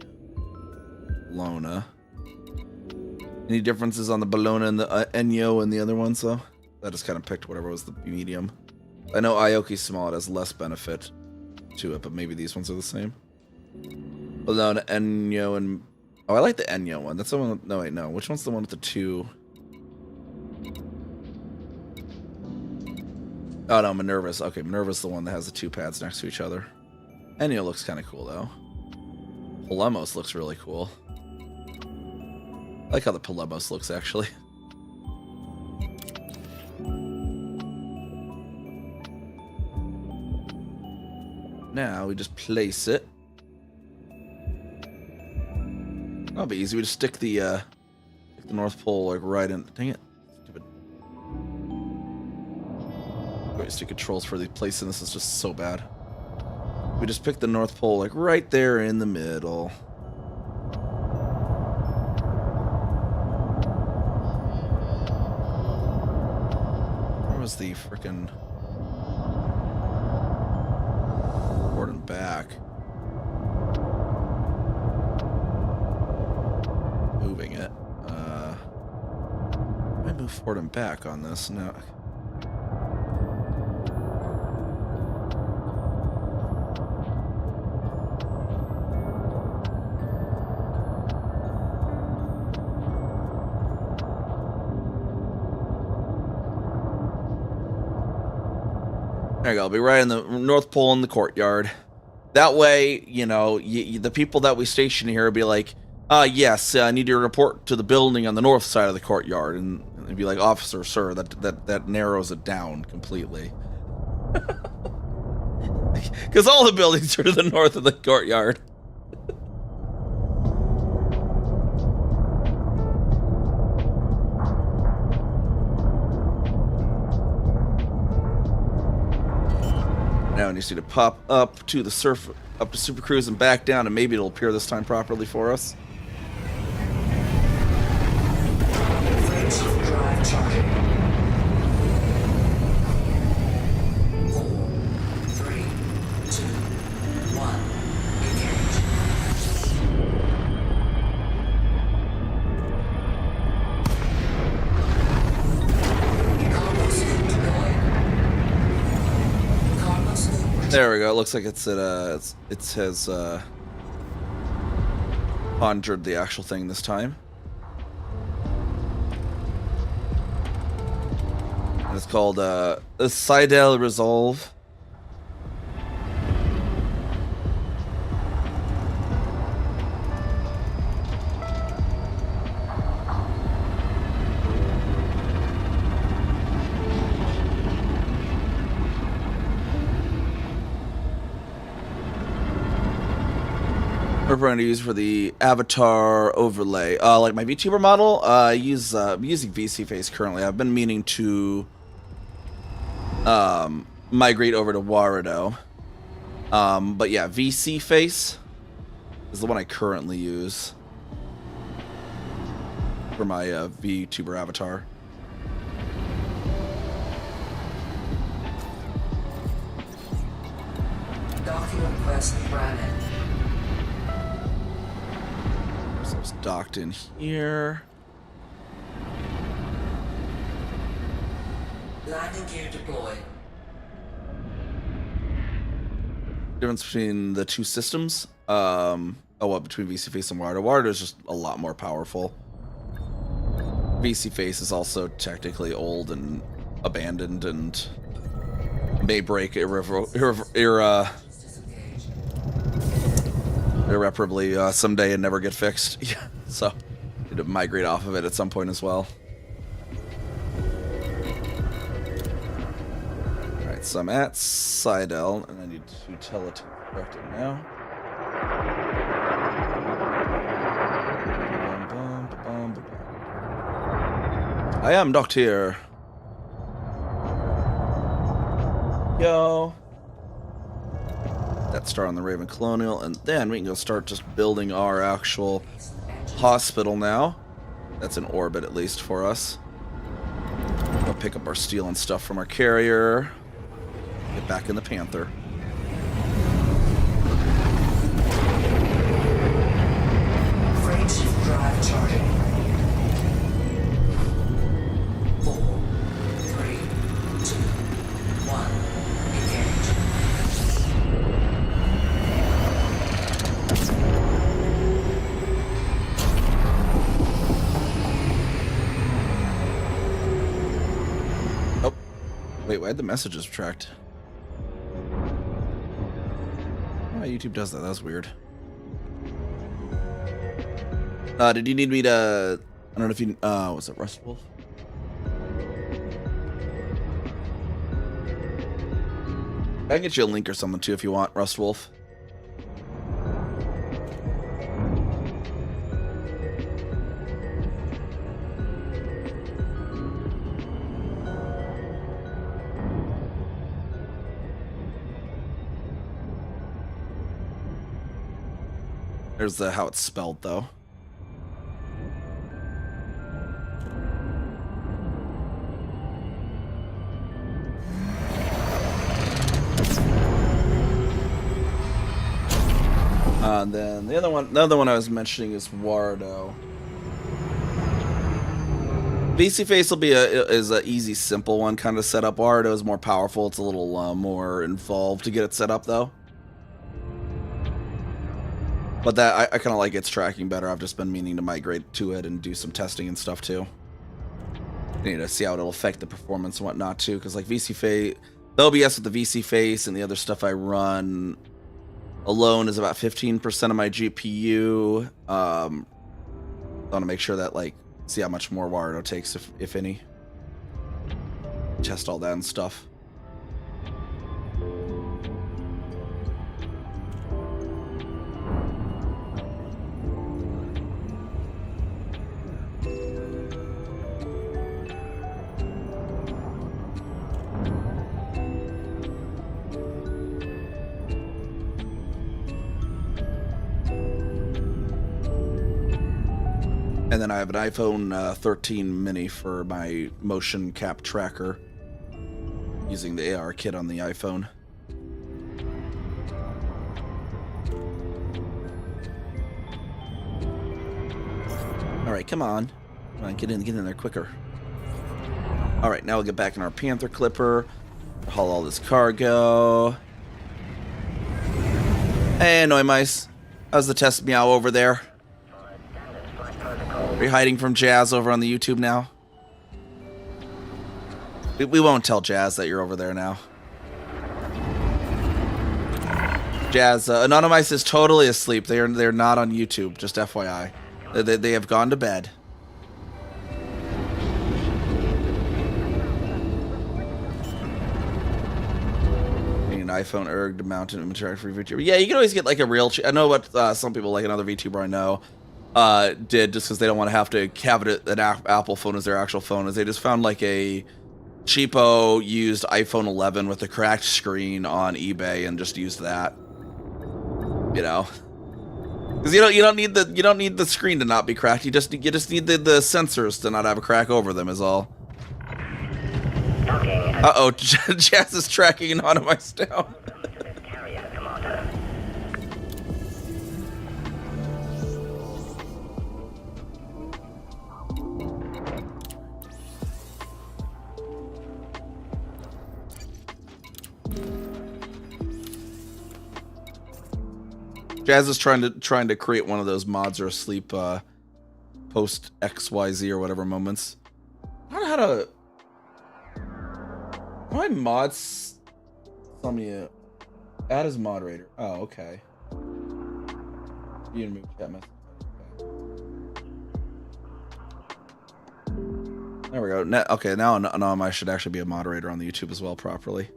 Lona. Any differences on the Bologna and the Enyo and the other ones, though? I just kind of picked whatever was the medium. I know Aoki Small has less benefit to it, but maybe these ones are the same. Bologna, Enyo, and... Oh, I like the Enyo one. That's the one... No, wait, no. Which one's the one with the two... Oh, no, Minerva's. Okay, Minerva's the one that has the two pads next to each other. Enyo looks kind of cool, though. Polemos looks really cool. I like how the Polemos looks, actually. Now, we just place it. That'll be easy. We just stick the North Pole, like, right in... Dang it. Stupid controls for the placing this is just so bad. We just picked the North Pole, like right there in the middle. Where was the frickin' forward and back? Moving it. I move forward and back on this now. There you go. I'll be right in the North Pole in the courtyard. That way, you know, the people that we station here will be like, yes, I need to report to the building on the north side of the courtyard. And it'd be like, officer, sir, that narrows it down completely. Because all the buildings are to the north of the courtyard. Now it needs to pop up to the up to Super Cruise and back down, and maybe it'll appear this time properly for us. Flames of drive charging. 4, 3, 2, 1. Engage. Carlos deployed. Carlos. There we go. It looks like it has conjured the actual thing this time. And it's called the Seidel Resolve. We're going to use for the avatar overlay. Like my VTuber model, I'm using VC Face currently. I've been meaning to migrate over to Warado. But yeah, VC Face is the one I currently use for my VTuber avatar. Docking request granted. So it's docked in here. Landing gear deployed. Difference between the two systems. Between VC Face and Wardo. Wardo is just a lot more powerful. VC Face is also technically old and abandoned and may break irreparably someday and never get fixed. Yeah, so need to migrate off of it at some point as well. Alright, so I'm at Seidel, and I need to tell it to correct it now. I am docked here. Yo. That star on the Raven Colonial, and then we can go start just building our actual hospital now. That's in orbit, at least, for us. Go pick up our steel and stuff from our carrier. Get back in the Panther. Freight drive charging. 4, 3, 2, 1. Engage. Oh. Wait, why had the messages tracked? Why YouTube does that? That's weird. Did you need me to... I don't know if you... was it Rust Wolf? I can get you a link or something too if you want, Rust Wolf. There's the how it's spelled though. And then the other one I was mentioning is Wardo. VC Face will be is an easy, simple one kind of setup. Wardo is more powerful. It's a little more involved to get it set up though. But that I kind of like its tracking better. I've just been meaning to migrate to it and do some testing and stuff too. I need to see how it'll affect the performance and whatnot too, because like VC Face, the OBS with the VC Face and the other stuff I run alone is about 15% of my GPU. I want to make sure that like see how much more Wardo takes if any. Test all that and stuff. And then I have an iPhone 13 mini for my motion cap tracker using the AR kit on the iPhone. All right, come on. Come on, get in there quicker. All right, now we'll get back in our Panther Clipper, haul all this cargo. Hey, Noimice. How's the test meow over there? Are you hiding from Jazz over on the YouTube now? We won't tell Jazz that you're over there now. Jazz, Anonymice is totally asleep. They're not on YouTube, just FYI. They have gone to bed. An iPhone erg to mount an inventory for VTuber. Yeah, you can always get like a real. I know what some people, like another VTuber I know, did just because they don't want to have an Apple phone as their actual phone. Is they just found like a cheapo used iPhone 11 with a cracked screen on eBay and just used that. You know, because you don't need the screen to not be cracked. You just need the sensors to not have a crack over them is all. Uh-oh, Jazz is tracking Anonymous down. Jazz is trying to create one of those mods or sleep post XYZ or whatever moments. I don't know how to. My mods. Tell me add as moderator. Oh, okay. You remove chat message. Okay. There we go. Okay, now I should actually be a moderator on the YouTube as well properly.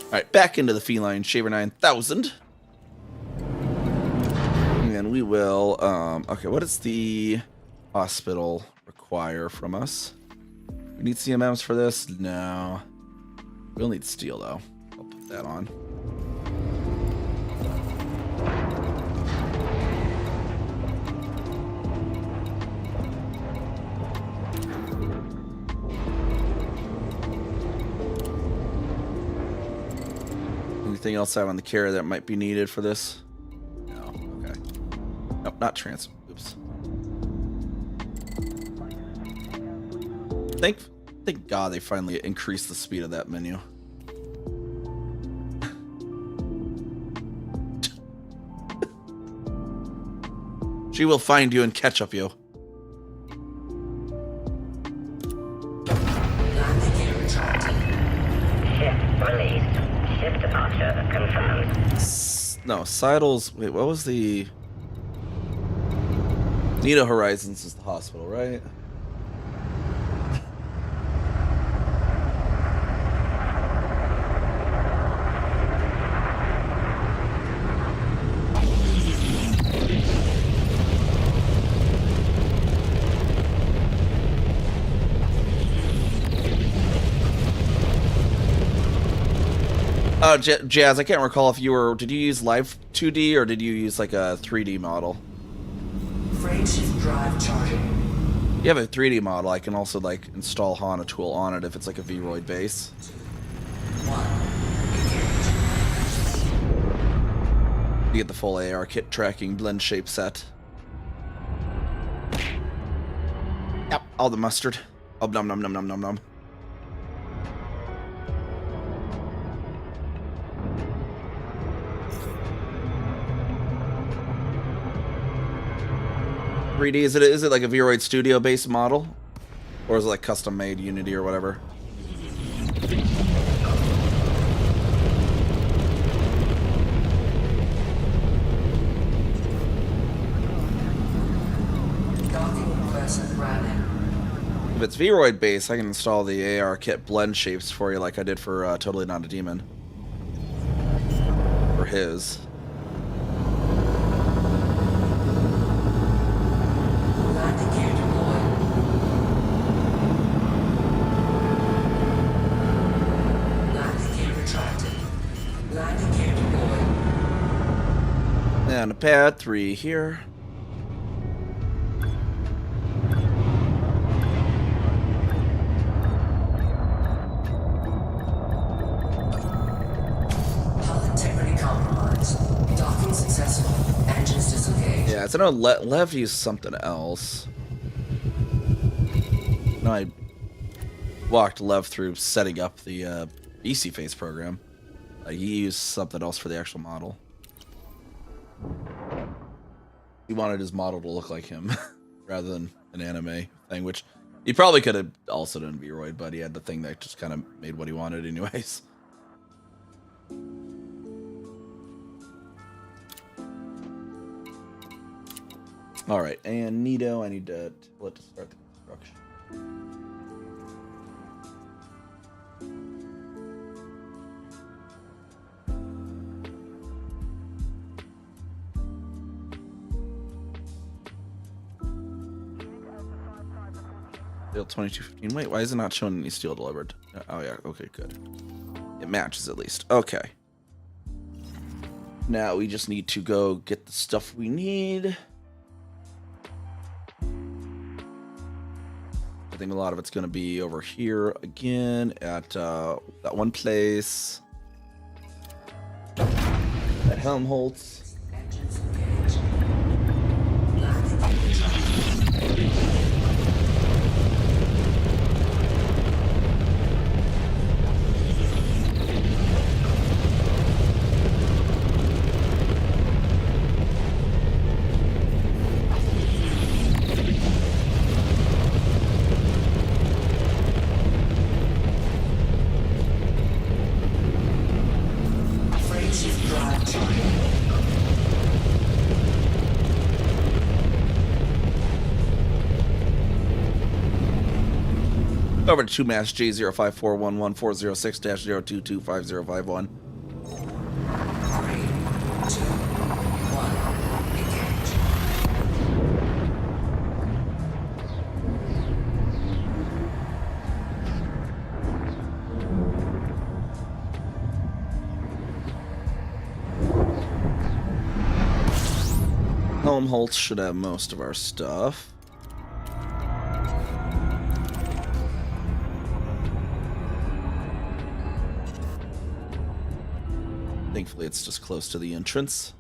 Alright, back into the Feline Shaver 9000. And we will, okay, what does the hospital require from us? We need CMMs for this? No. We'll need steel, though. I'll put that on. Anything else out on the carrier that might be needed for this? No. Okay. Nope, not trans. Oops. Thank God they finally increased the speed of that menu. She will find you and catch up you. Ship released. Ship departure confirmed. No, Seidl's. Wait, what was the? Nito Horizons is the hospital, right? Jazz, I can't recall if did you use live 2D or did you use like a 3D model? Frameshift drive charging. You have a 3D model, I can also like install HANA tool on it if it's like a Vroid base. 1. You get the full AR kit tracking blend shape set. Yep, all the mustard. Oh, nom nom nom nom nom nom. Is it like a Vroid Studio based model? Or is it like custom made Unity or whatever? Docking request granted. If it's Vroid based, I can install the AR kit blend shapes for you like I did for Totally Not a Demon. For his. Landing gear deployed. Landing gear retracted. Landing gear deployed. And a pad 3 here. Hull integrity compromised. Docking successful. Engines disengaged. Yeah, so I know Lev used something else. No, I walked Lev through setting up the BC Face program. He used something else for the actual model. He wanted his model to look like him rather than an anime thing, which he probably could have also done Vroid, but he had the thing that just kind of made what he wanted anyways. All right, and Nito, I need to tell it to start the construction. Steel 2215. Wait, why is it not showing any steel delivered? Oh yeah, okay, good. It matches at least. Okay. Now we just need to go get the stuff we need. I think a lot of it's going to be over here again at that one place. At Helmholtz. Engines engaged. Landing gear retracted. Frameshift drive charging. Over to 2MASS J05411406-0225051. 3, 2, 1. Engage. Helmholtz should have most of our stuff. Thankfully, it's just close to the entrance.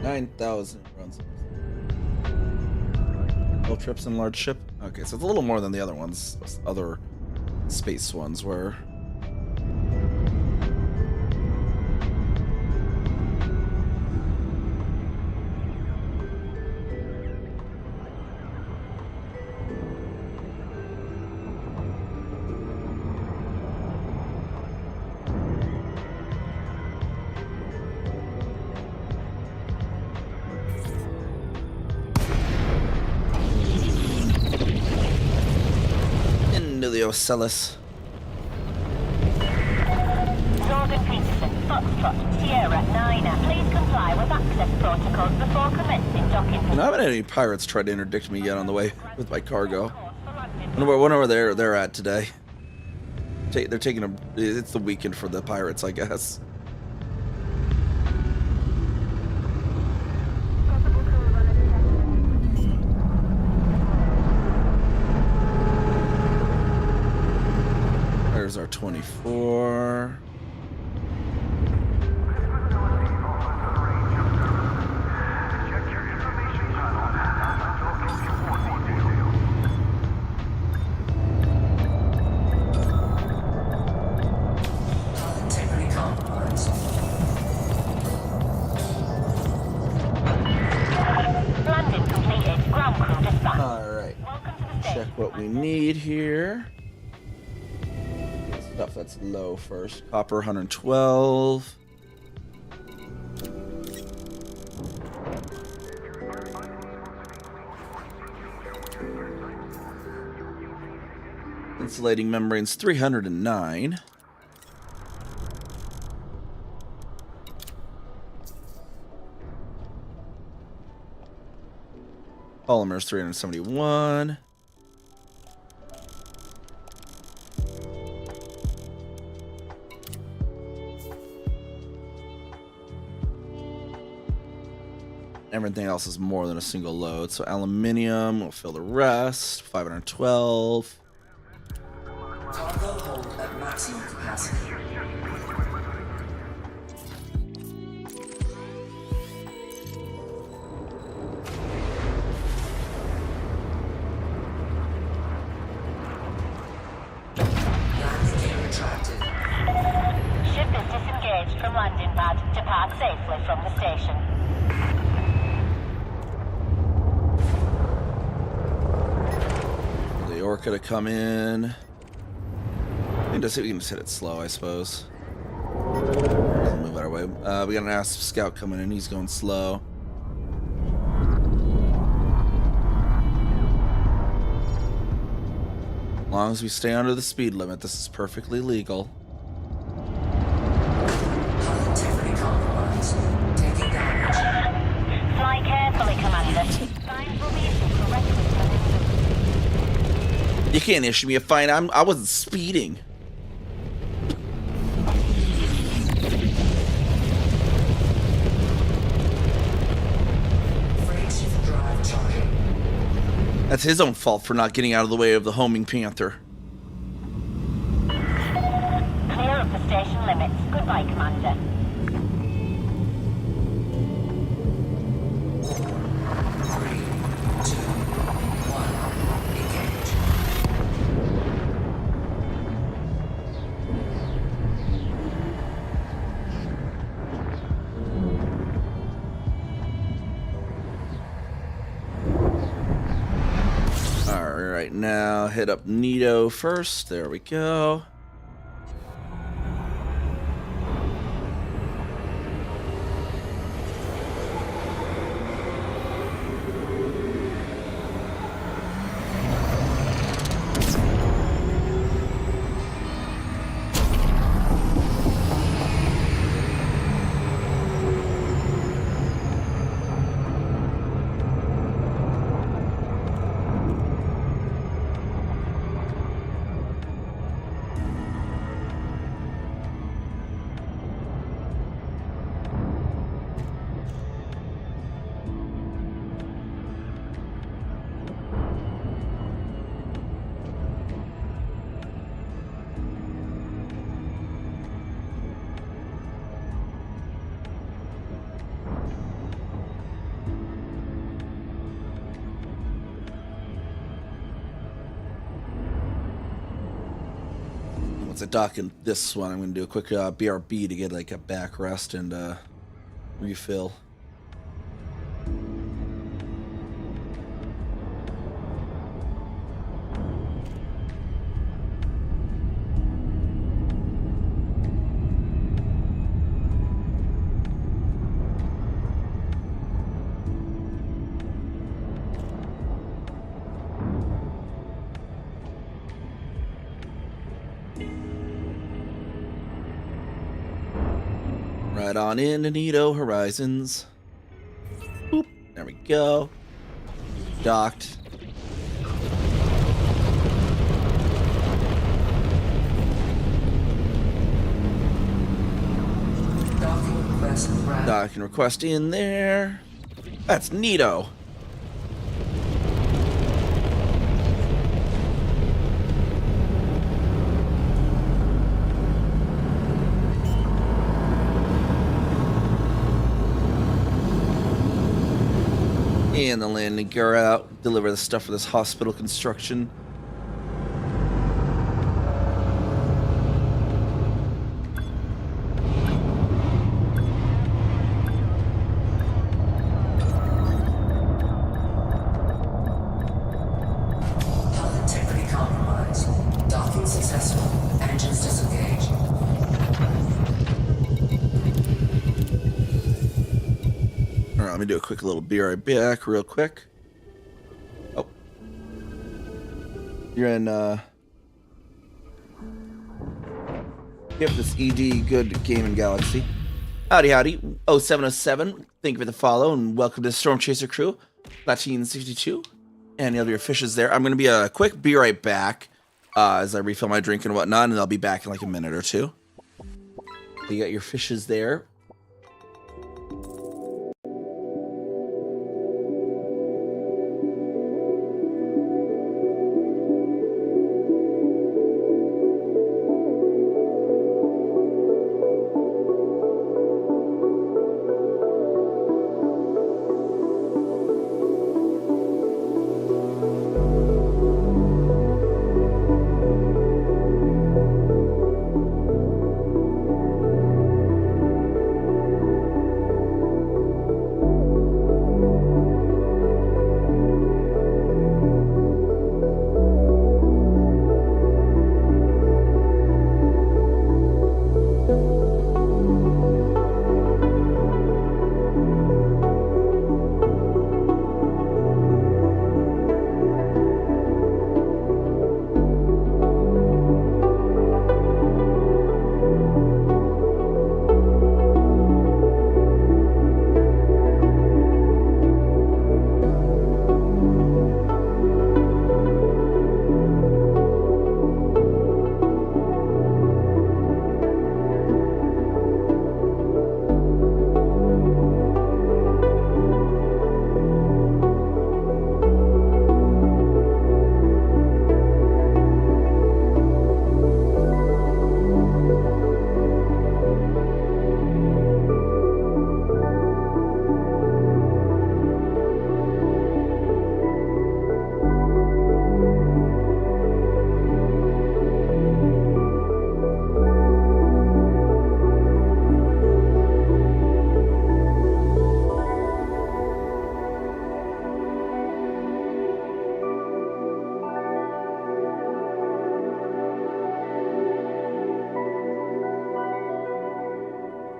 $9,000 runs. 12 trips in large ship. Okay, so it's a little more than the other ones, other space ones were. Emilio Celis. Jordan Peterson, Foxtrot, Sierra 9, please comply with access protocols before commencing docking. I haven't had any pirates try to interdict me yet on the way with my cargo. I wonder where they're at today. They're taking a. It's the weekend for the pirates, I guess. There's our 24. Integrity compromised. Landing completed. Ground crew dispatched. Alright. Welcome to the station. Check what we need here. Stuff that's low first. Copper 112. Insulating membranes 309. Polymers 371. Everything else is more than a single load. So aluminium will fill the rest. 512. Cargo hold at maximum capacity. Landing gear retracted. Ship is disengaged from landing pad. Depart safely from the station. The Orca to come in. We can just hit it slow, I suppose. Doesn't move our way. We got an Asp scout coming in. He's going slow. As long as we stay under the speed limit, this is perfectly legal. Hull integrity compromised. Taking damage. Fly carefully, Commander. Signs will be issued correctly. You can't issue me a fine. I wasn't speeding. Freight shift drive charging. That's his own fault for not getting out of the way of the homing panther. Clear of the station limits. Goodbye, Commander. Three, two, one. Engage. Alright, now hit up Nito first. There we go. Once I dock in this one, I'm going to do a quick BRB to get like a back rest and refill. Right on into Nito Horizons. Boop. There we go. Docked. Docking request in there. That's neato. And the landing gear out. Deliver the stuff for this hospital construction. Let me do a quick little be right back real quick. Oh. You're in, Give this ED good game in Galaxy. Howdy, howdy. 0707, thank you for the follow, and welcome to Storm Chaser Crew. Platin 62. And you have your fishes there. I'm going to be a quick be right back as I refill my drink and whatnot, and I'll be back in like a minute or two. So you got your fishes there.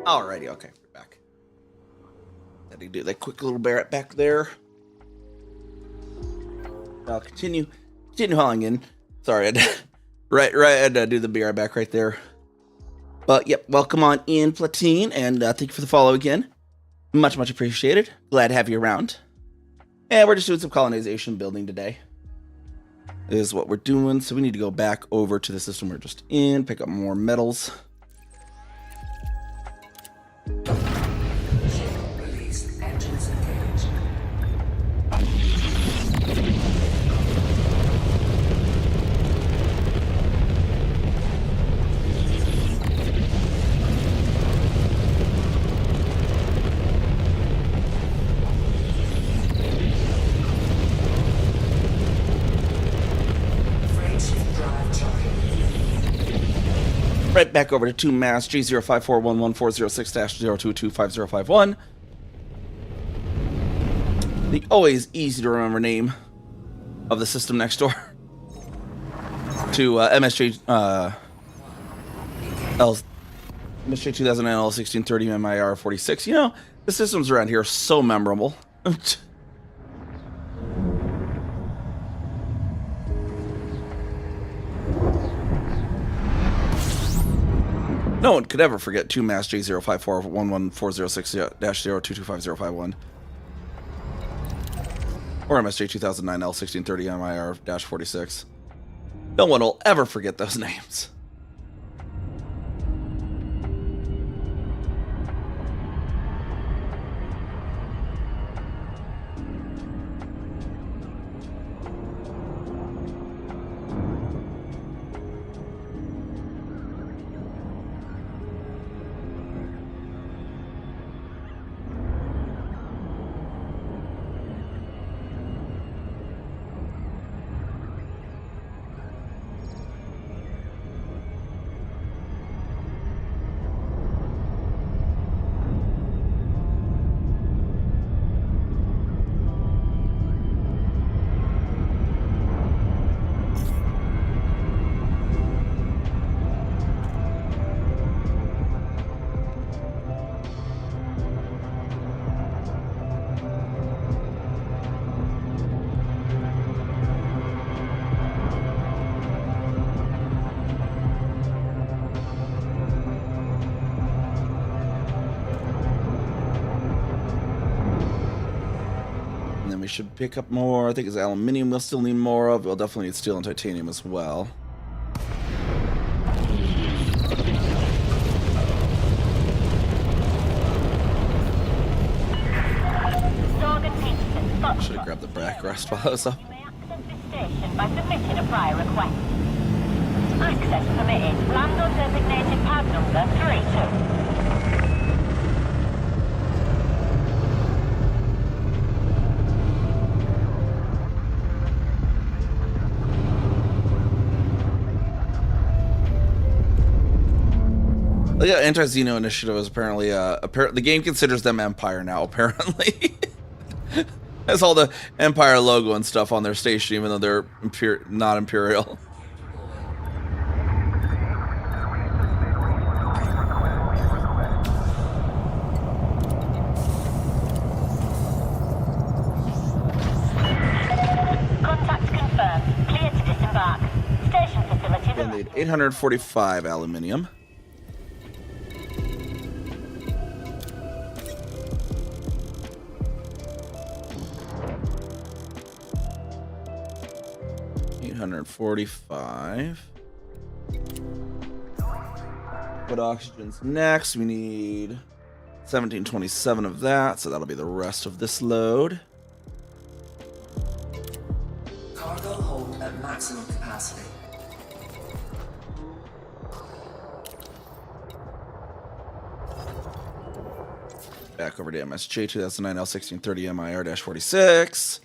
Alrighty, okay, we're back. Had to do that quick little Barrett back there. I'll continue hauling in. Sorry, I had to do the be right back right there. But yep, welcome on in, Platine, and thank you for the follow again. Much appreciated. Glad to have you around. And we're just doing some colonization building today. Is what we're doing. So we need to go back over to the system we're just in, pick up more metals. Release. Engines engaged. Right back over to 2 Mass G05411406-0225051. The always easy to remember name of the system next door to MSJ MSJ 2009 L1630 MIR 46. You know, the systems around here are so memorable. No one could ever forget 2 Mass J05411406-0225051. Or MSJ 2009 L1630 MIR-46. No one will ever forget those names. We should pick up more. I think it's aluminium we'll still need more of. We'll definitely need steel and titanium as well. Should have grabbed the backrest while I was up. You may access this station by submitting a prior request. Access permitted. Land on designated pad number 32. Yeah, anti-Xeno initiative is apparently the game considers them Empire now, apparently. Has all the Empire logo and stuff on their station, even though they're not Imperial. Contact confirmed. Clear to disembark. Station facility. And they had 845 aluminium. $145. What oxygen's next? We need 1727 of that, so that'll be the rest of this load. Cargo hold at maximum capacity. Back over to MSJ 2009 L1630 MIR-46.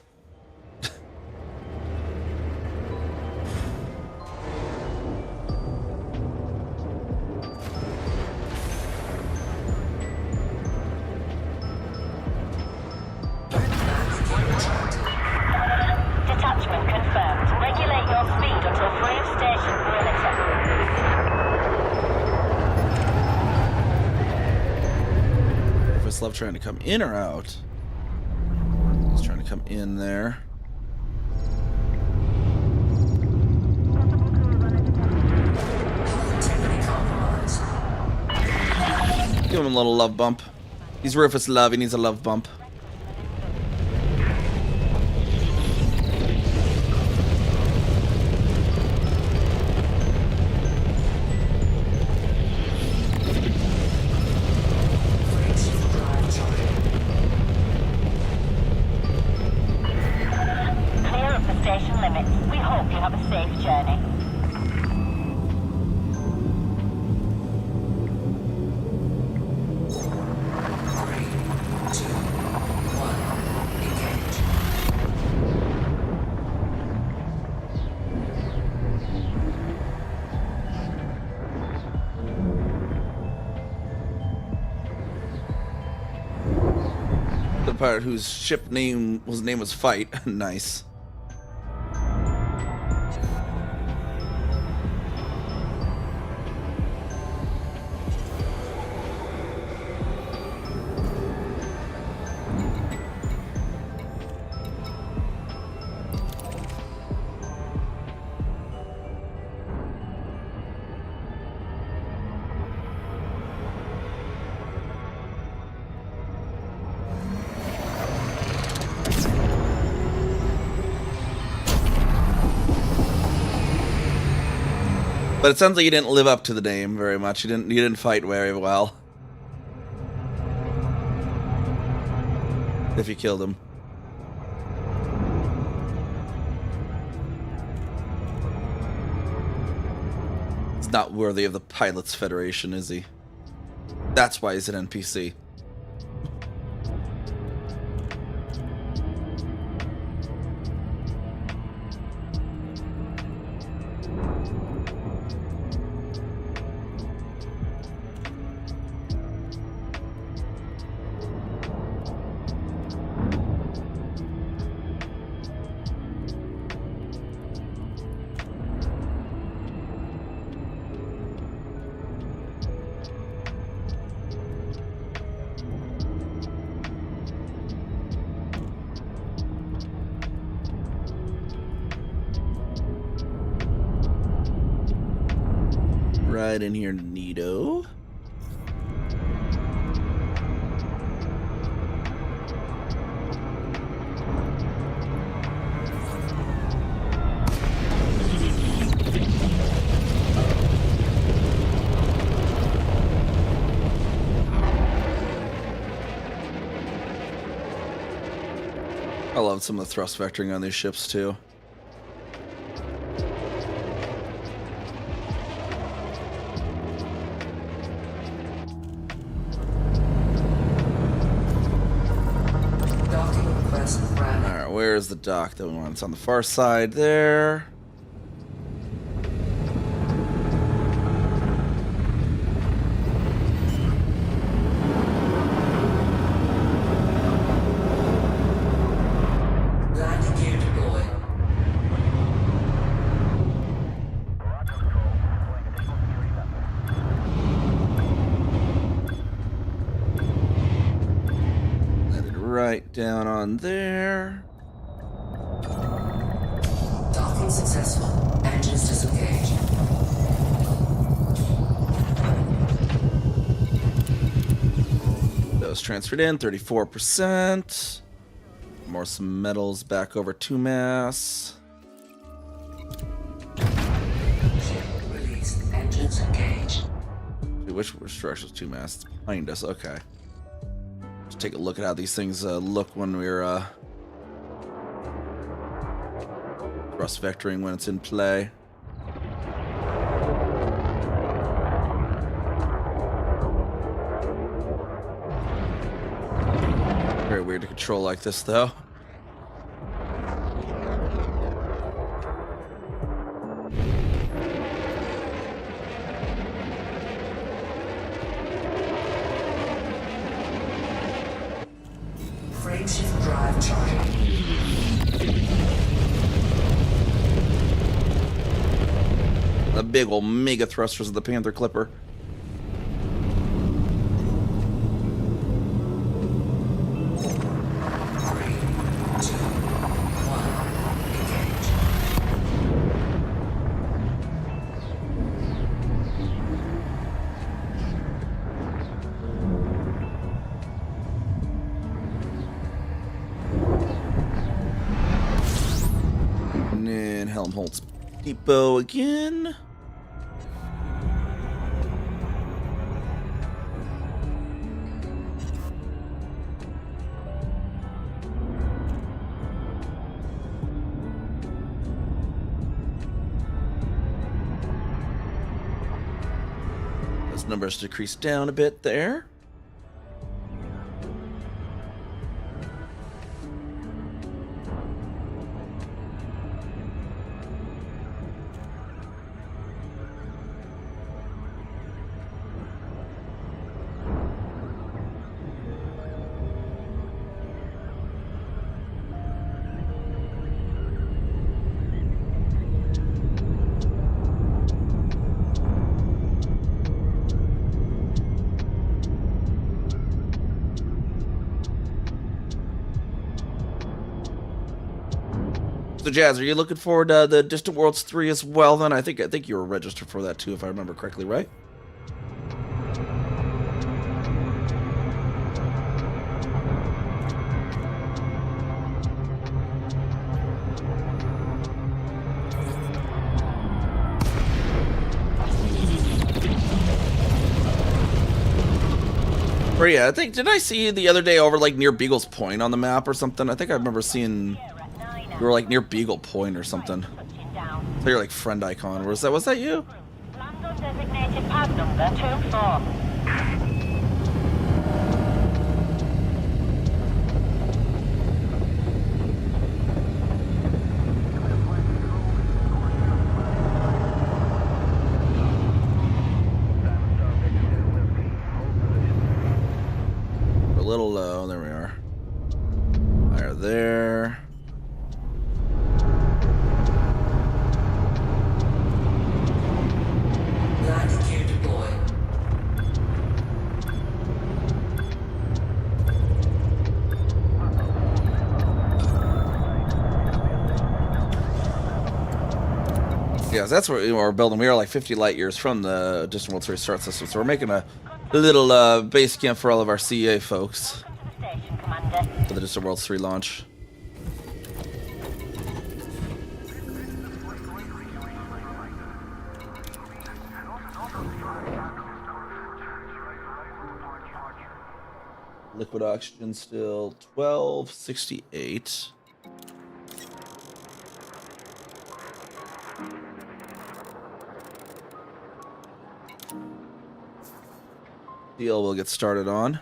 Detachment confirmed. Regulate your speed until free of station perimeter. Rufus Love trying to come in or out? He's trying to come in there. Give him a little love bump. He's Rufus Love, he needs a love bump. Clear of the station limits. We hope you have a safe journey. The pirate whose ship name was Fight. Nice. But it sounds like you didn't live up to the name very much. You didn't fight very well. If you killed him. It's not worthy of the Pilots Federation, is he? That's why he's an NPC. Right in here, neato. I love some of the thrust vectoring on these ships too. Alright, where's the dock that we want? It's on the far side there. Landing gear deployed. Landed right down on there. Docking successful. Engines disengaged. Those transferred in, 34%. More some metals back over to mass. Ship released. Engines engaged. Which direction's to mass? It's behind us. Okay. Let's take a look at how these things look when we're thrust vectoring when it's in play. Very weird to control like this, though. Frameshift drive charging. The big old mega thrusters of the Panther Clipper. And then Helmholtz Depot again. Those numbers decrease down a bit there. So Jazz, are you looking forward to the Distant Worlds 3 as well then? I think you were registered for that too, if I remember correctly, right? Or yeah, I think, did I see you the other day over like near Beagle's Point on the map or something? I think I remember seeing you were like near Beagle Point or something. So you're like friend icon. Was that you? Land on designated pad number 24. A little low. There we are. There. Landing gear deploy. Yeah, that's where we're building. We are like 50 light years from the Distant World Series start system, so we're making a little base camp for all of our CEA folks Station Commander. for the Distant World 3 launch. Liquid oxygen still 1268. Deal will get started on.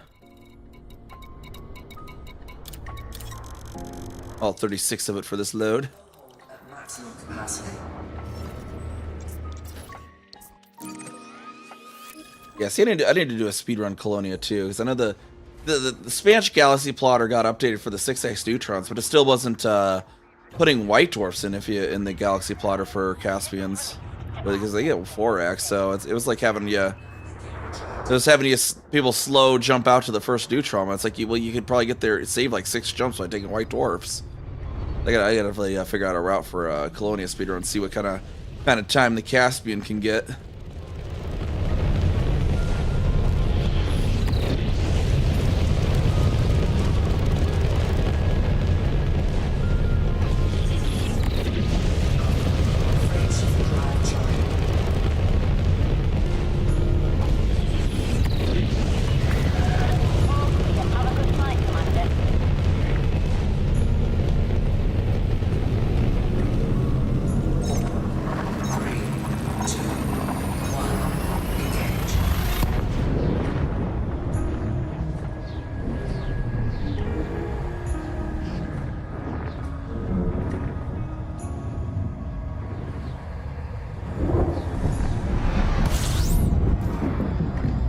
All 36 of it for this load. At maximum capacity. Yeah, see, I need to do a speedrun Colonia too, because I know the Spanish Galaxy plotter got updated for the 6x neutrons, but it still wasn't putting white dwarfs in in the Galaxy plotter for Caspians, because they get 4x. So it was like having people slow jump out to the first neutron. It's like you could probably get there, save like 6 jumps by taking white dwarfs. I gotta really figure out a route for Colonia speedrun and see what kind of time the Caspian can get. Have a good flight, Commander.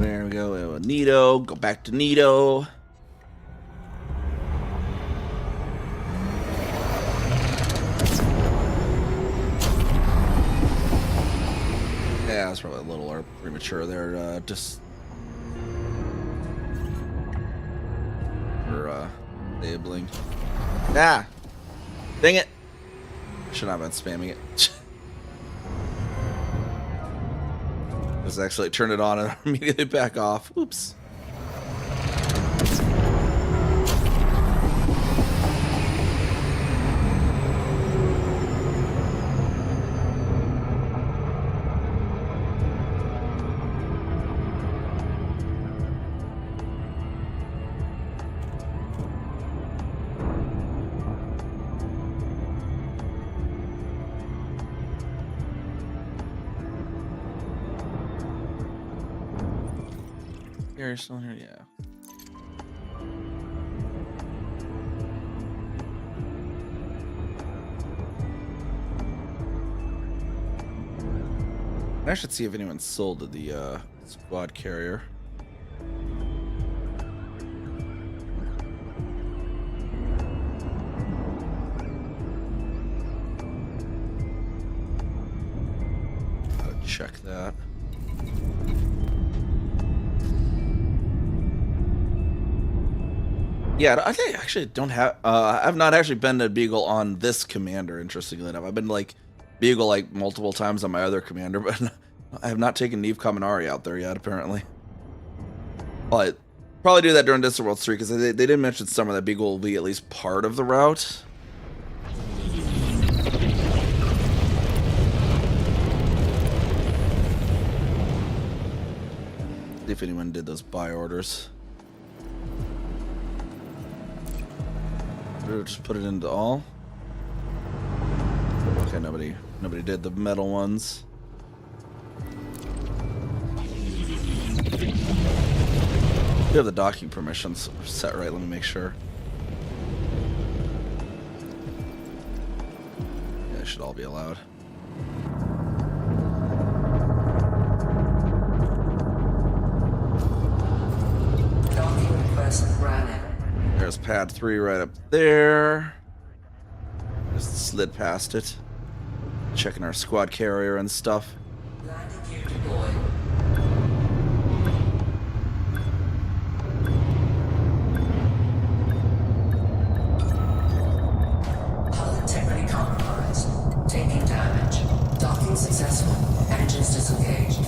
There we go. Nito. Go back to Nito. Yeah, that's probably a little premature there. Just for enabling. Ah, dang it! Should not have been spamming it. Just actually turn it on and immediately back off. Oops. You're still here, yeah. I should see if anyone sold the squad carrier. Gotta check that. Yeah, I think I actually don't have. I've not actually been to Beagle on this commander. Interestingly enough, I've been like Beagle like multiple times on my other commander, but I have not taken NiamhKami out there yet. Apparently, but probably do that during Distant World 3 because they did mention somewhere that Beagle will be at least part of the route. See if anyone did those buy orders. Just put it into all. Okay, nobody did the metal ones. You have the docking permissions set right. Let me make sure. Yeah, they should all be allowed. Docking request granted. There's pad 3 right up there. Just slid past it. Checking our squad carrier and stuff. Landing gear deployed. Hull integrity compromised. Taking damage. Docking successful. Engines disengaged.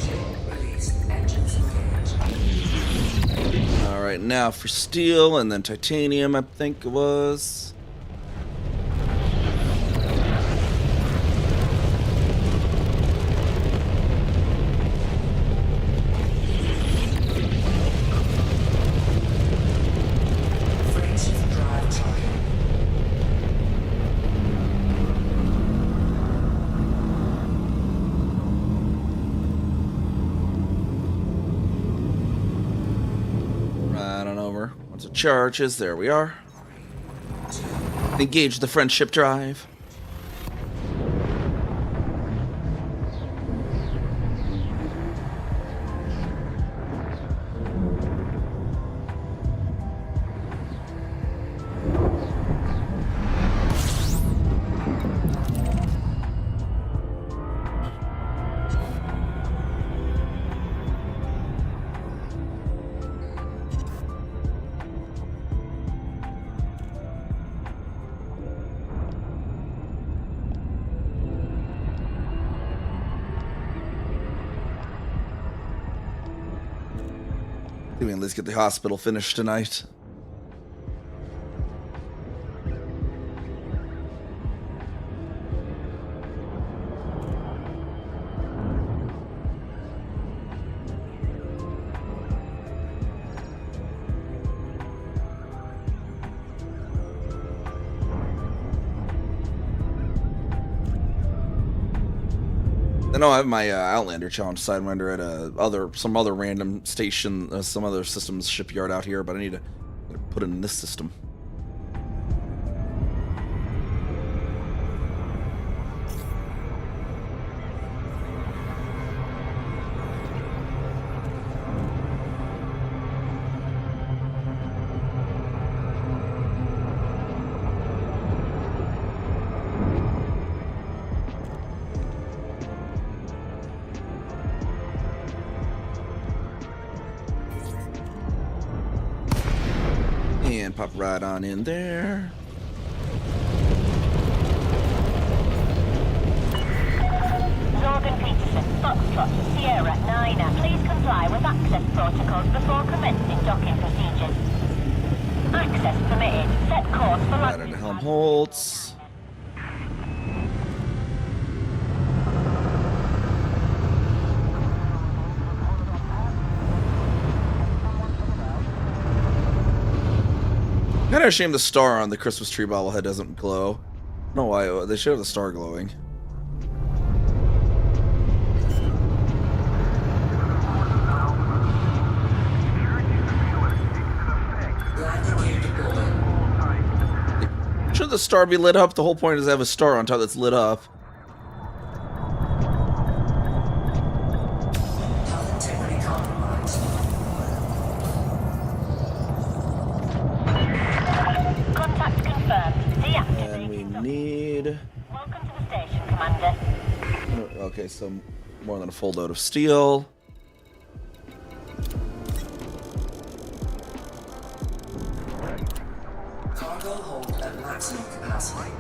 Shield released. Engines engaged. Alright, now for steel and then titanium, I think it was. Frameshift drive charging. Right on over. Once it charges, there we are. Engage the friendship drive. We can at least get the hospital finished tonight. I know I have my Outlander challenge Sidewinder at some other random station, some other systems shipyard out here, but I need to put it in this system. And pop right on in there. Zorgan Peterson, Foxtrot, Sierra, Nina, please comply with access protocols before commencing docking procedures. Access permitted. Set course for Right landing. into Helmholtz. Kind of a shame the star on the Christmas tree bobblehead doesn't glow. I don't know why. They should have the star glowing. Landing gear deployed. Should the star be lit up? The whole point is to have a star on top that's lit up. Hull integrity compromised. Contact confirmed. And we Deactivating. need... Welcome to the station, Commander. Okay, so more than a full load of steel. Cargo hold at maximum capacity.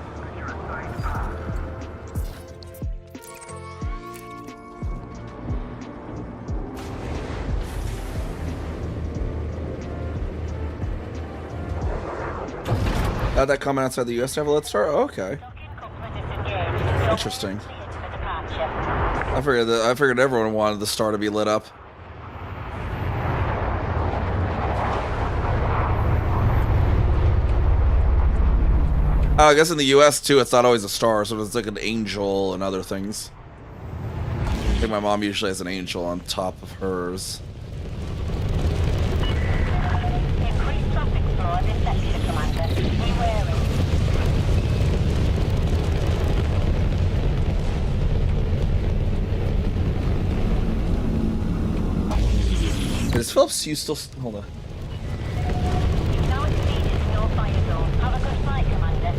That comment outside the U.S. to have a let's start? Oh, okay. Docking coupler disengaged. Interesting. Cleared for departure. I figured everyone wanted the star to be lit up. I guess in the U.S. too, it's not always a star, so it's like an angel and other things. I think my mom usually has an angel on top of hers. Increased traffic flow in this section, Commander. Be wary. Is Phillips Hue still? Hold on. You've now exceeded no fire zone. Have a good flight, Commander.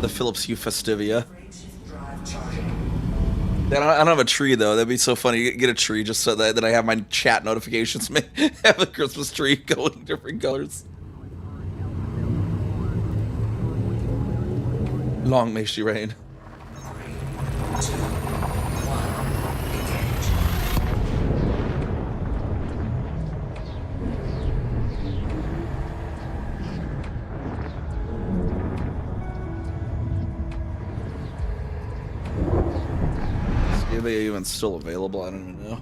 The Phillips Hue Festivia. Shift drive charging. I don't have a tree though. That'd be so funny. Get a tree just so that I have my chat notifications have the Christmas tree going different colors. Long may she reign. 3, 2, 1, engage. Are they even still available? I don't even know.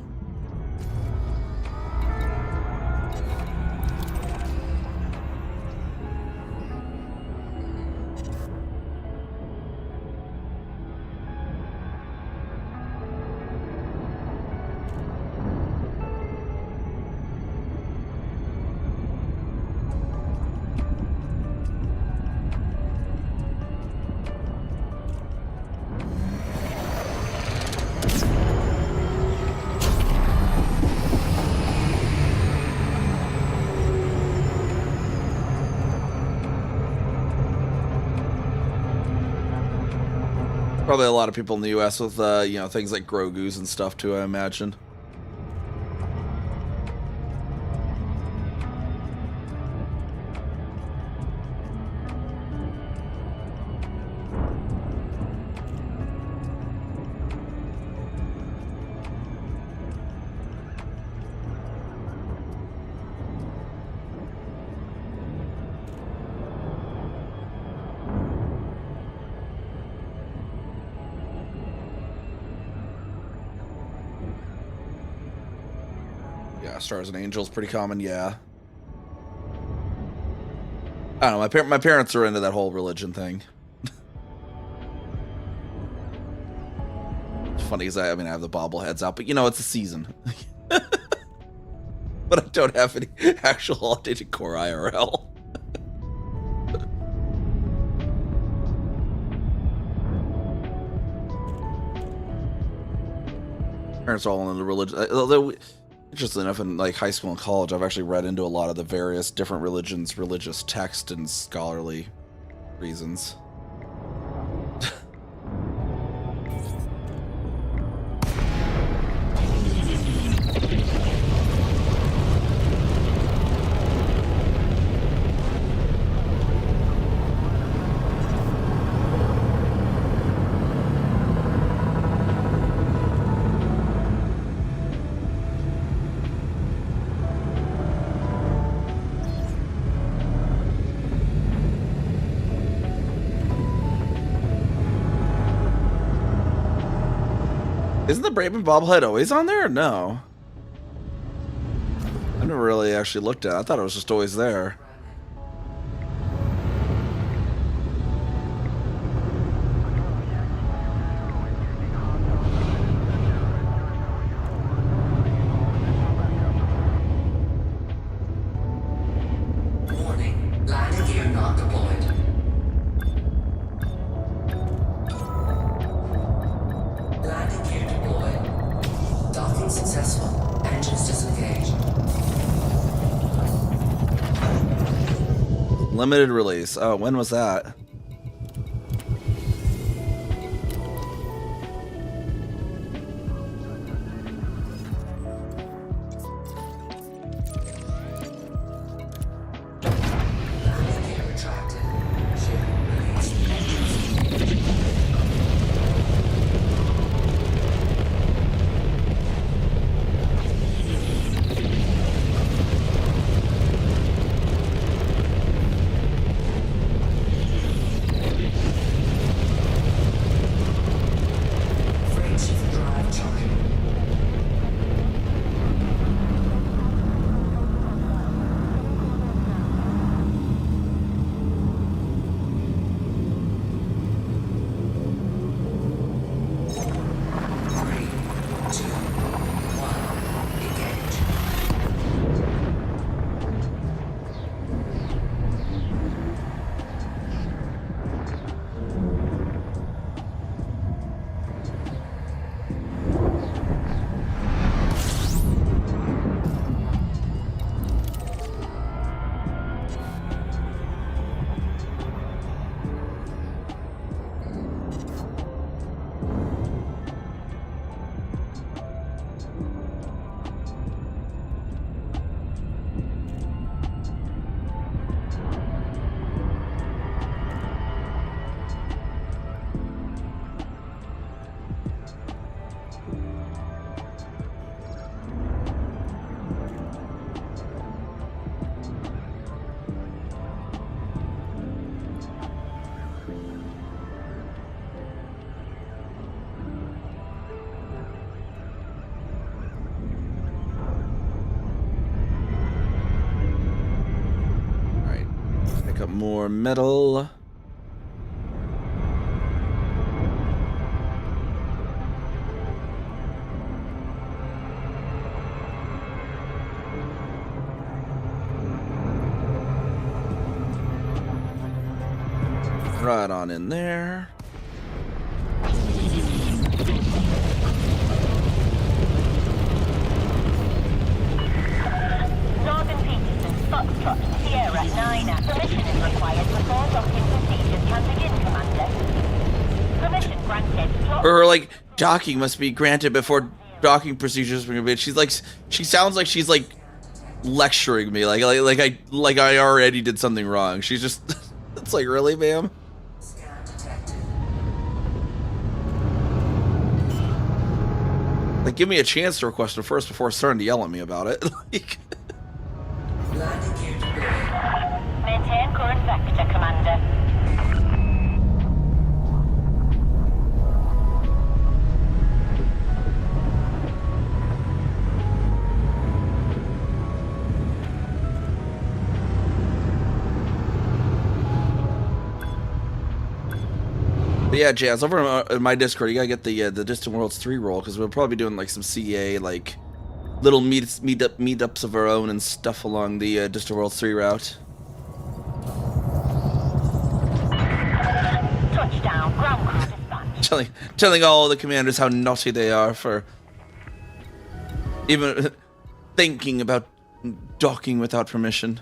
Probably a lot of people in the U.S. with, you know, things like Grogu's and stuff too, I imagine. Stars and angels, pretty common, yeah. I don't know, my parents are into that whole religion thing. It's funny because I mean, I have the bobbleheads out, but you know, it's a season. But I don't have any actual holiday decor IRL. Parents are all into religion. Although, interesting enough, in like high school and college, I've actually read into a lot of the various different religions, religious text and scholarly reasons. Isn't the Braven bobblehead always on there? Or no. I never really actually looked at it. I thought it was just always there. Warning, landing gear not deployed. Landing gear deployed. Docking successful. Engines disengaged. Limited release. Oh, when was that? Landing gear retracted. Ship released. Engines. Pick up more metal. Right on in there. Northern Peterson, Foxtrot, Sierra, 9. Permission is required before docking procedures can begin, Commander. Permission granted. Or like docking must be granted before docking procedures can begin. She's like, she sounds like she's like lecturing me, like I already did something wrong. She's just, it's like, really, ma'am? Scan detected. Like, give me a chance to request it first before starting to yell at me about it. Like, Landing gear deployed. Maintain current vector, Commander. but yeah, Jazz, over in my Discord, you gotta get the Distant Worlds 3 roll, because we'll probably be doing like some CEA, like little meetups of our own and stuff along the Distant Worlds 3 route. Touchdown, ground crew dispatch. Telling all the commanders how naughty they are for even thinking about docking without permission.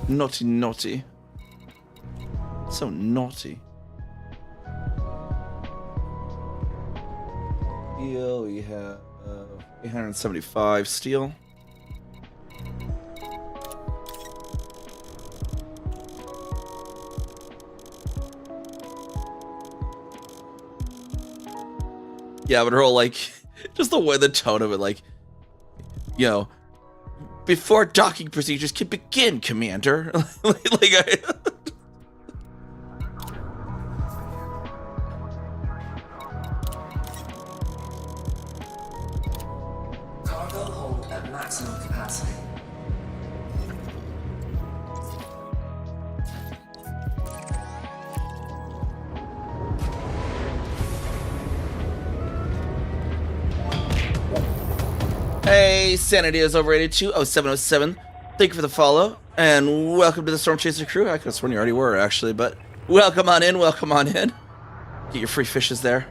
Naughty, naughty. So naughty. Steel, we have 875 steel. Yeah, but her whole, like, just the way, the tone of it, like, you know, before docking procedures can begin, Commander. Cargo hold at maximum capacity. Hey, Sanity is overrated 20707. Thank you for the follow, and welcome to the Storm Chaser crew. I could have sworn you already were, actually, but welcome on in, welcome on in. Get your free fishes there.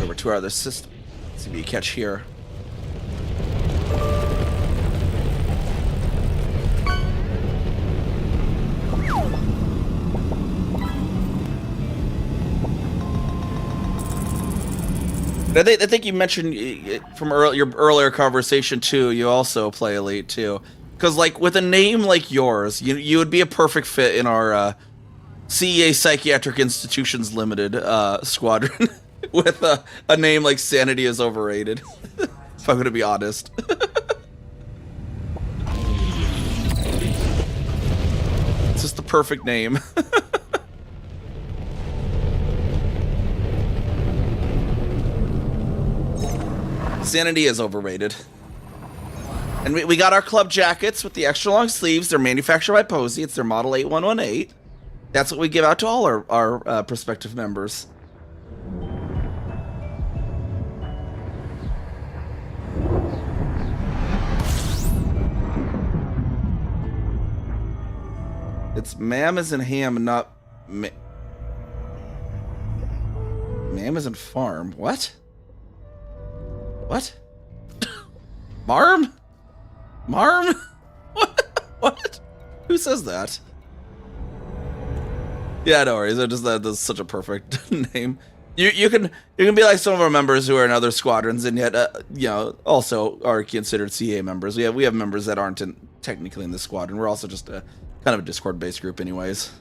Over to our other system. Let's see what you catch here. I think you mentioned from your earlier conversation too. You also play Elite too, because like with a name like yours, you would be a perfect fit in our CEA Psychiatric Institutions Limited squadron. With a name like Sanity is overrated. If I'm gonna be honest. It's just the perfect name. Sanity is overrated. And we got our club jackets with the extra long sleeves. They're manufactured by Posey. It's their model 8118. That's what we give out to all our prospective members. It's ma'am as in ham, not ma'am as in farm. What? What? Marm? Marm? What? What? Who says that? Yeah, no worries. That's such a perfect name. You can be like some of our members who are in other squadrons and yet you know, also are considered CA members. We have members that aren't technically in the squadron. We're also just a kind of a Discord-based group, anyways.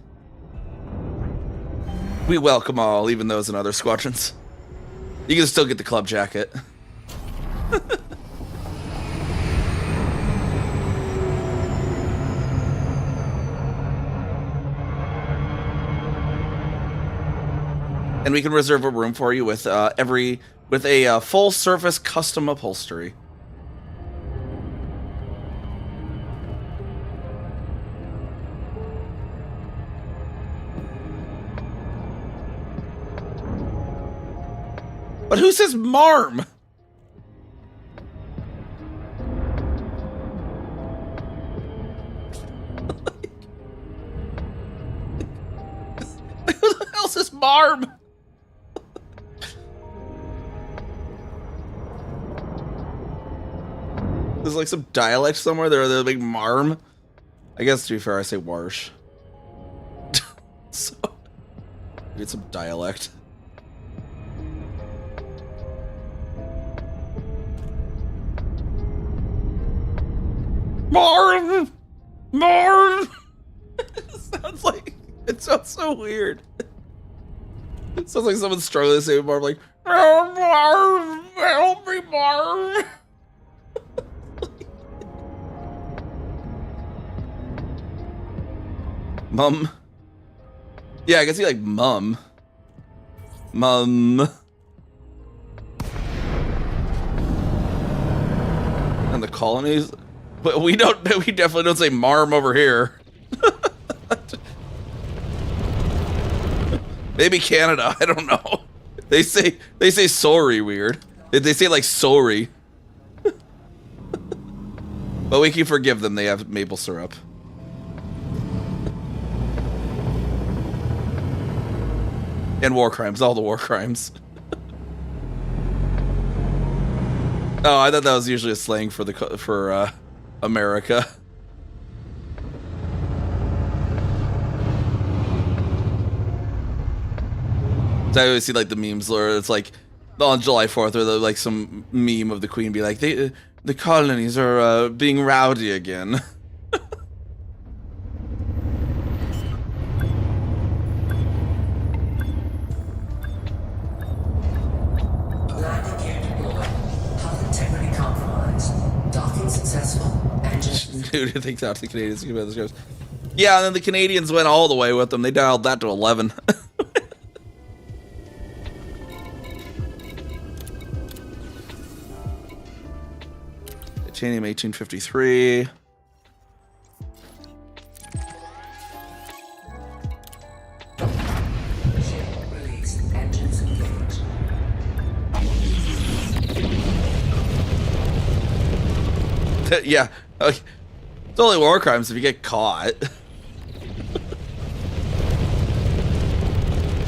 We welcome all, even those in other squadrons. You can still get the club jacket. And we can reserve a room for you with a full surface custom upholstery. But who says marm? Who the hell says marm? There's like some dialect somewhere. They're like marm. I guess to be fair, I say warsh. So, get some dialect. Marv! Marv! It sounds so weird. It sounds like someone's struggling to say Marv, like, oh, Marv! Help me, Marv! Mum. Yeah, I can see like mum. Mum. And the colonies. But we definitely don't say marm over here. Maybe Canada, I don't know. They say sorry weird. They say like sorry. But we can forgive them, they have maple syrup. And war crimes, all the war crimes. Oh, I thought that was usually a slang for America. So I always see like the memes where it's like on July 4th or like some meme of the Queen be like, the colonies are being rowdy again. Landing gear deployed. Hull integrity compromised. Docking successful. Engines. Dude, thinks out the Canadians about this goes. Yeah, and then the Canadians went all the way with them. They dialed that to 11. Titanium 1853. Release. Engines engaged. Yeah, it's only war crimes if you get caught.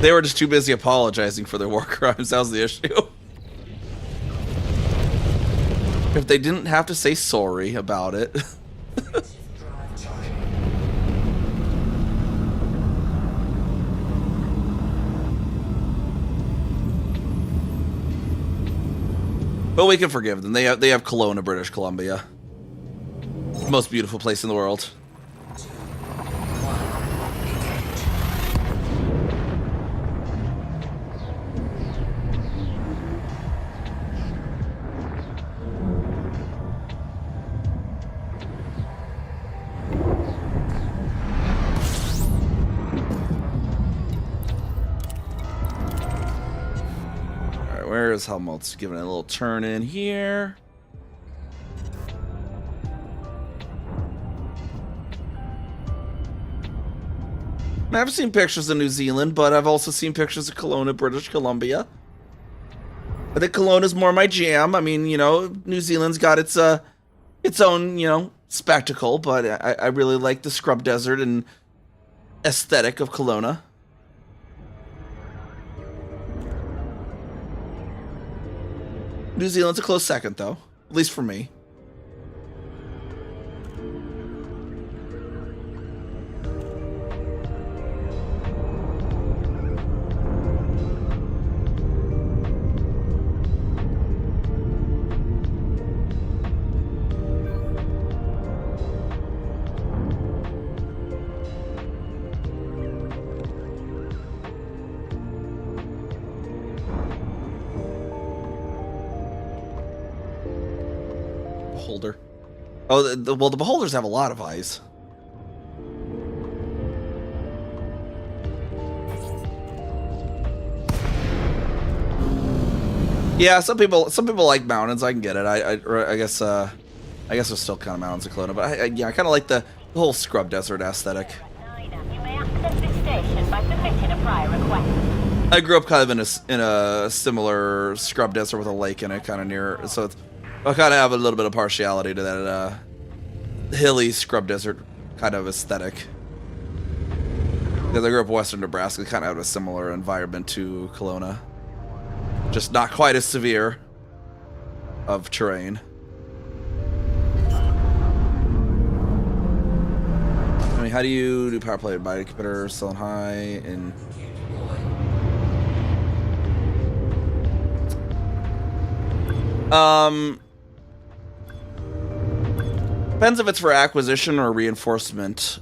They were just too busy apologizing for their war crimes. That was the issue. If they didn't have to say sorry about it. But we can forgive them. They have Kelowna, British Columbia. Most beautiful place in the world. Where's Helmholtz giving it a little turn in here? I've seen pictures of New Zealand, but I've also seen pictures of Kelowna, British Columbia. I think Kelowna's more my jam. I mean, you know, New Zealand's got its own, you know, spectacle, but I really like the scrub desert and aesthetic of Kelowna. New Zealand's a close second, though. At least for me. Beholder. Oh, well, the beholders have a lot of eyes. Yeah, some people like mountains. I can get it. I guess we're still kind of mountains in Kelowna, but I kind of like the whole scrub desert aesthetic. You may access this station by submitting a prior request. I grew up kind of in a similar scrub desert with a lake in it, kind of near. So I kind of have a little bit of partiality to that hilly scrub desert kind of aesthetic. Because I grew up in western Nebraska, kind of have a similar environment to Kelowna. Just not quite as severe of terrain. I mean, how do you do power play by computer still on high and depends if it's for acquisition or reinforcement.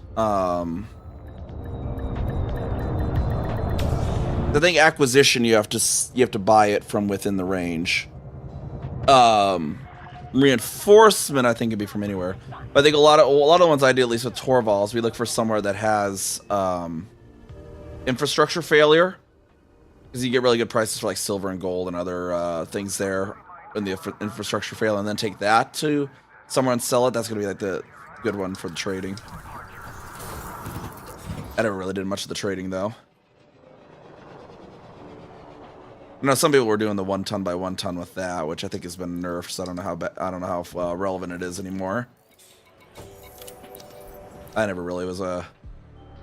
I think acquisition you have to buy it from within the range. Reinforcement I think could be from anywhere. But I think a lot of the ones I do, at least with Torvalds, we look for somewhere that has infrastructure failure, because you get really good prices for like silver and gold and other things there in the infrastructure failure, and then take that to somewhere and sell it. That's gonna be like the good one for the trading. I never really did much of the trading though. I know some people were doing the 1 ton by 1 ton with that, which I think has been nerfed. So I don't know how relevant it is anymore. I never really was a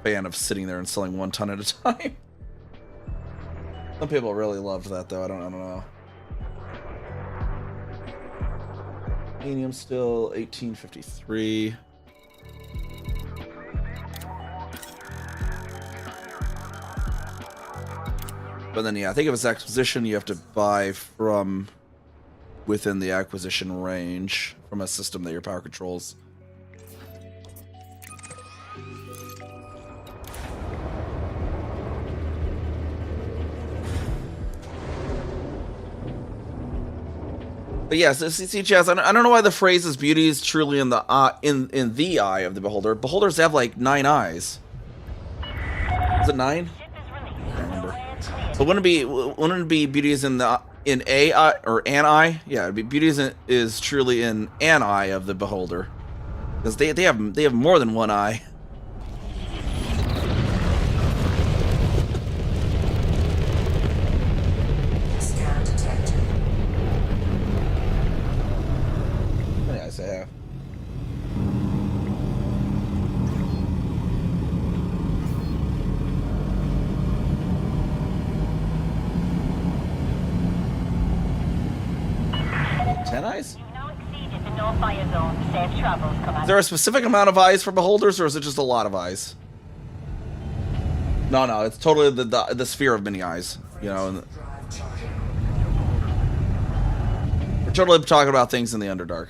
fan of sitting there and selling 1 ton at a time. Some people really loved that though. I don't know. Uranium still 1853. But then, yeah, I think if it's acquisition, you have to buy from within the acquisition range from a system that your power controls. But yes, see, Chaz, I don't know why the phrase is "beauty is truly in the in the eye of the beholder." Beholders have like 9 eyes. Is it 9? I don't remember. So wouldn't it be beauty is in a eye or an eye? Yeah, it'd be beauty is truly in an eye of the beholder, because they have more than 1 eye. Scan detected. How many eyes I have? Eyes? You've now exceeded the no fire zone. Safe travels, Commander. Is there a specific amount of eyes for beholders, or is it just a lot of eyes? No, it's totally the sphere of many eyes. You know, we're totally talking about things in the Underdark.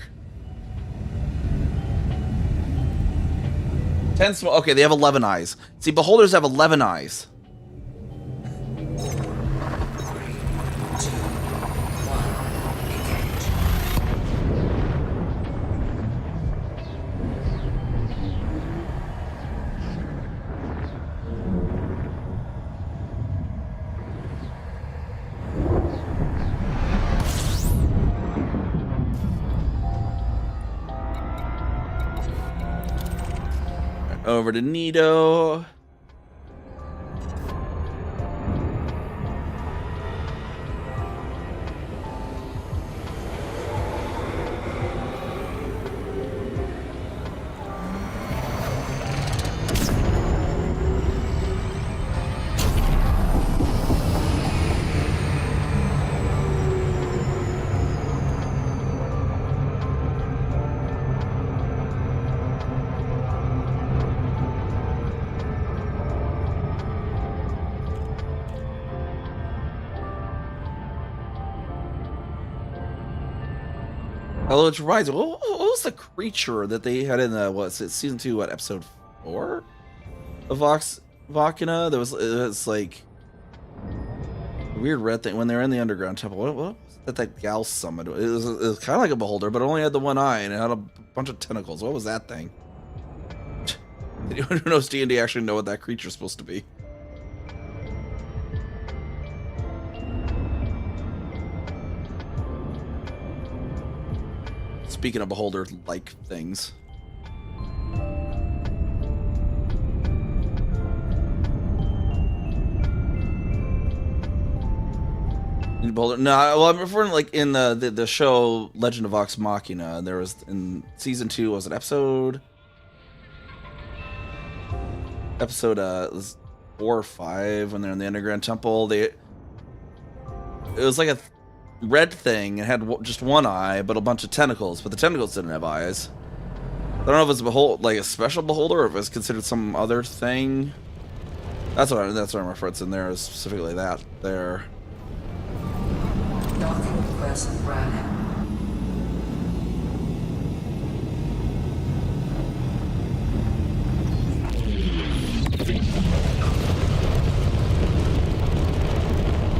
10 small. Okay, they have 11 eyes. See, beholders have 11 eyes. Over to Nito. Although it reminds me, what was the creature that they had in the, what's it, season 2, what, episode 4 of Vacina? It was like a weird red thing when they were in the underground temple. What was that gal summoned? It was kind of like a beholder, but it only had the 1 eye and it had a bunch of tentacles. What was that thing? Anyone who knows D&D actually know what that creature's supposed to be? speaking of beholder-like things. Beholder? No, well, I'm referring like in the show Legend of Vox Machina. There was in season 2, was it episode 4 or 5 when they're in the underground temple? It was like a red thing. It had just one eye, but a bunch of tentacles. But the tentacles didn't have eyes. I don't know if it's like a special beholder, or if it's considered some other thing. That's what I'm referencing there. Is specifically that there. Docking request granted.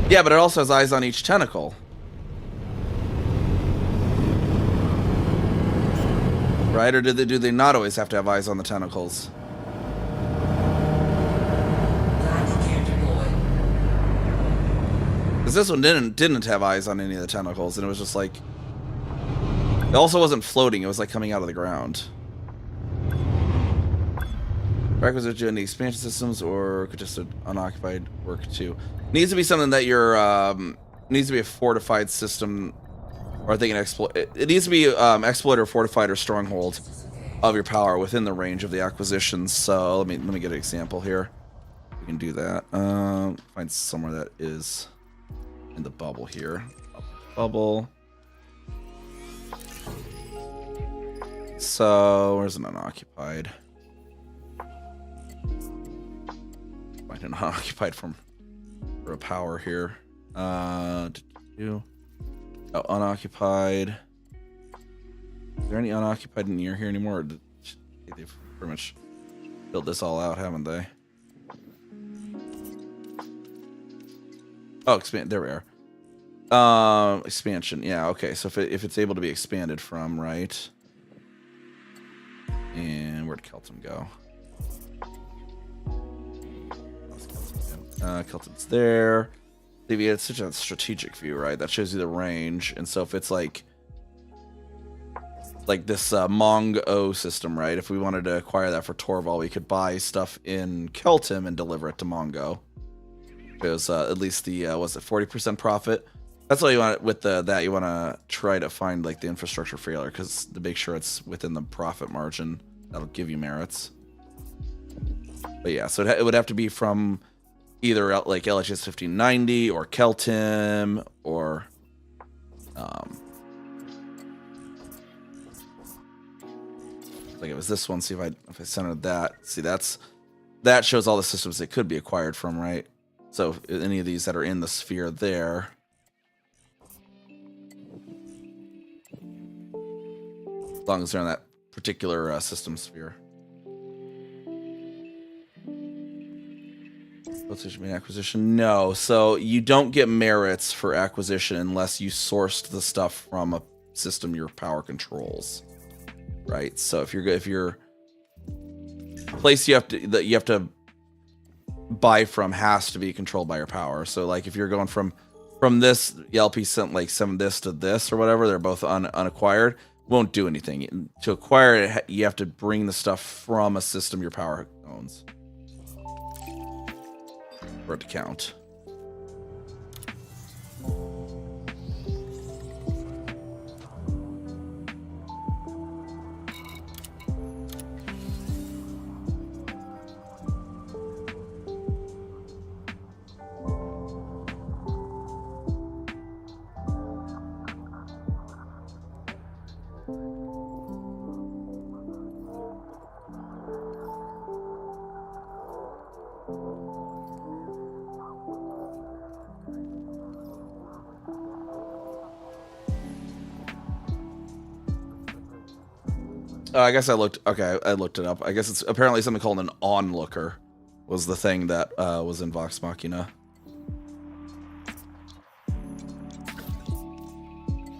Yeah, but it also has eyes on each tentacle. Right? Or do they not always have to have eyes on the tentacles? Because this one didn't have eyes on any of the tentacles, and it was just like... It also wasn't floating, it was like coming out of the ground. Requisite in the expansion systems, or could just unoccupied work too? Needs to be something that you're... needs to be a fortified system, or I think an exploit. It needs to be exploit or fortified or stronghold of your power within the range of the acquisitions. So let me get an example here. We can do that. Find somewhere that is in the bubble here. Bubble. So where's an unoccupied? Find an unoccupied for a power here. Oh, unoccupied. Is there any unoccupied near here anymore? Or they've pretty much built this all out, haven't they? Oh, expand. There we are. Expansion. Yeah. Okay. So if it's able to be expanded from, right? And where'd Kelton go? Kelton's there. It's such a strategic view, right? That shows you the range. And so if it's like this Mong-O system, right? If we wanted to acquire that for Torval, we could buy stuff in Kelton and deliver it to Mongo. Because at least the was it 40% profit? That's all you want with that. You want to try to find like the infrastructure failure, because to make sure it's within the profit margin, that'll give you merits. But yeah, so it would have to be from either like LHS 1590 or Keltim or like it was this one. See if I centered that. See, that shows all the systems it could be acquired from, right? So if any of these that are in the sphere there, as long as they're in that particular system sphere. Acquisition? No. So you don't get merits for acquisition unless you sourced the stuff from a system your power controls, right? So if you're place you have to buy from has to be controlled by your power. So like if you're going from this LP sent like some this to this or whatever, they're both unacquired, won't do anything. To acquire it, you have to bring the stuff from a system your power owns for it to count. I guess I looked it up. I guess it's apparently something called an onlooker was the thing that was in Vox Machina.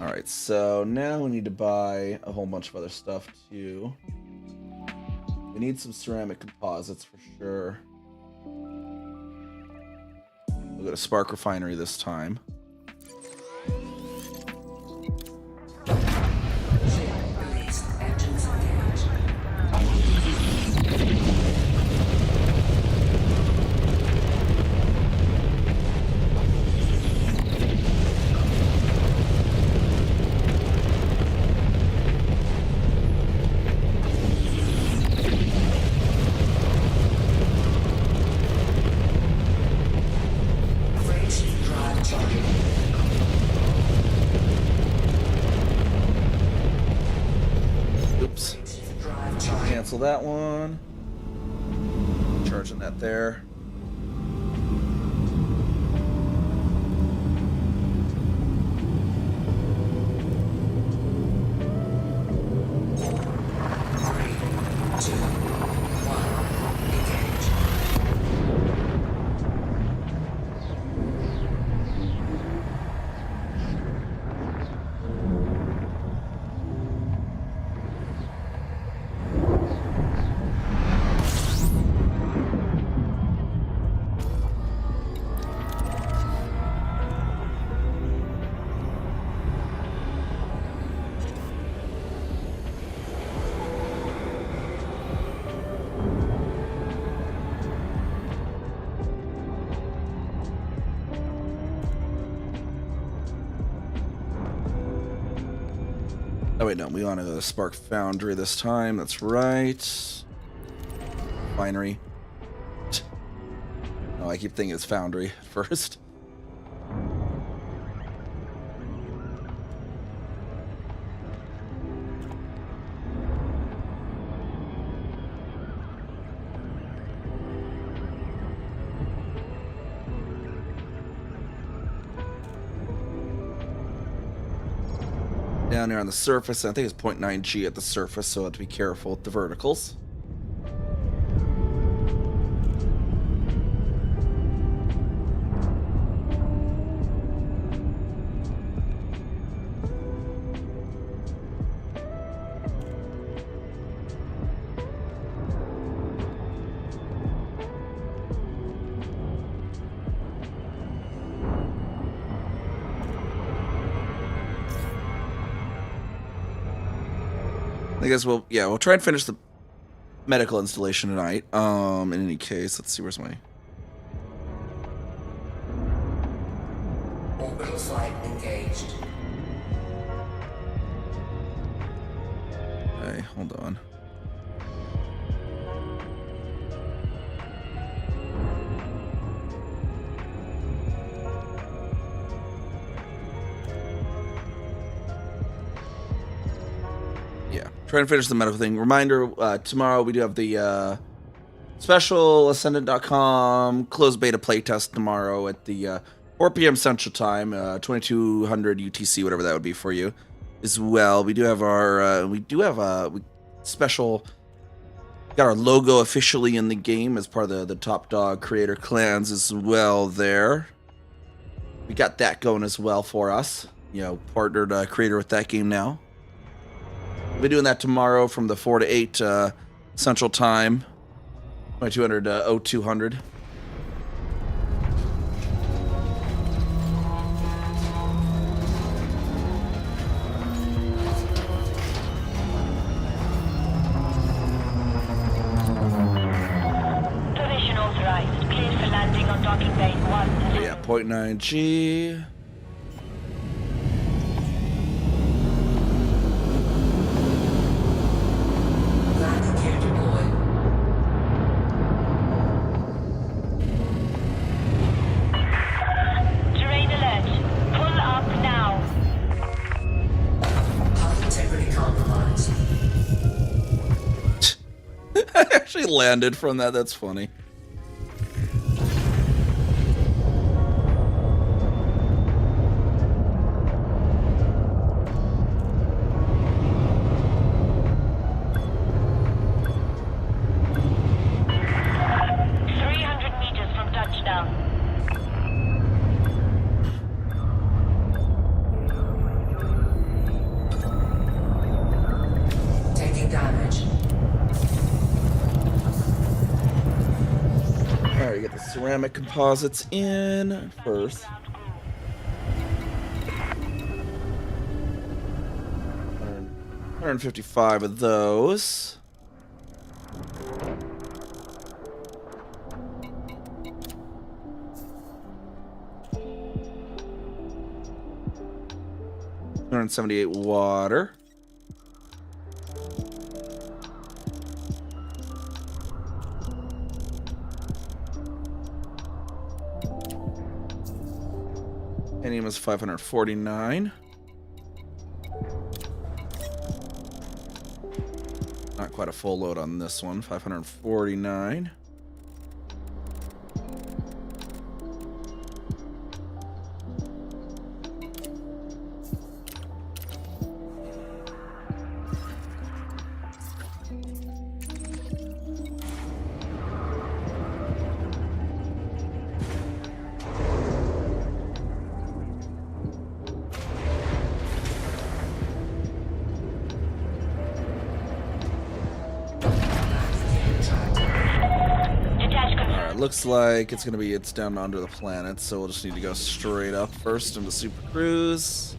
Alright, so now we need to buy a whole bunch of other stuff too. We need some ceramic composites for sure. We'll go to Spark Refinery this time. cancel that one. Charging that there. Oh wait, no, we want to go to Spark Foundry this time. That's right. Finery. Oh, I keep thinking it's Foundry first. Down here on the surface, I think it's 0.9 G at the surface, so I have to be careful with the verticals. I guess we'll try and finish the medical installation tonight. In any case, let's see, where's my... Orbital flight engaged. Okay, hold on. Yeah, try and finish the medical thing. Reminder, tomorrow we do have the special Ascendant.com closed beta playtest tomorrow at the 4 p.m. Central Time, 2200 UTC, whatever that would be for you, as well. We do have our special, got our logo officially in the game as part of the Top Dog creator clans as well there. We got that going as well for us. You know, partnered creator with that game now. We'll be doing that tomorrow from the 4 to 8 Central Time, 2200 0200. Position authorized. Cleared for landing on docking bay 1. Yeah, 0.9 G. Landing gear deployed. Terrain alert. Pull up now. Hull integrity compromised. I actually landed from that. That's funny. Taking damage. Alright, get the ceramic composites in first. 155 of those. $178 water. Titanium is 549. Not quite a full load on this one. 549. Looks like it's down under the planet, so we'll just need to go straight up first into Super Cruise.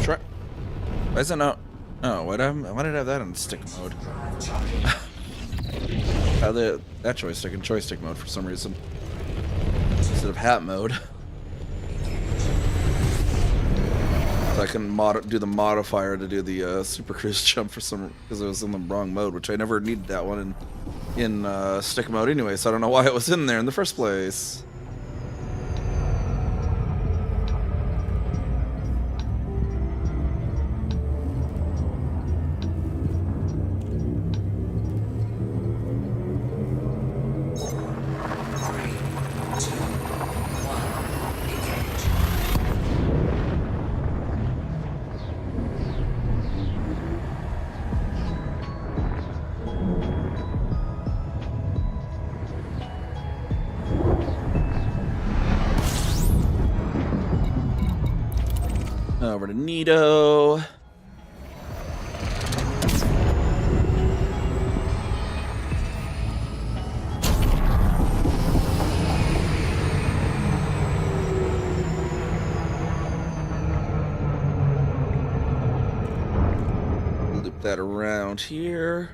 Try. Why is it not? Oh, why did I have that in stick mode? That joystick in joystick mode for some reason instead of hat mode. I can do the modifier to do the Super Cruise jump for some because it was in the wrong mode, which I never needed that one in stick mode anyway, so I don't know why it was in there in the first place. Over to Nito. Loop that around here.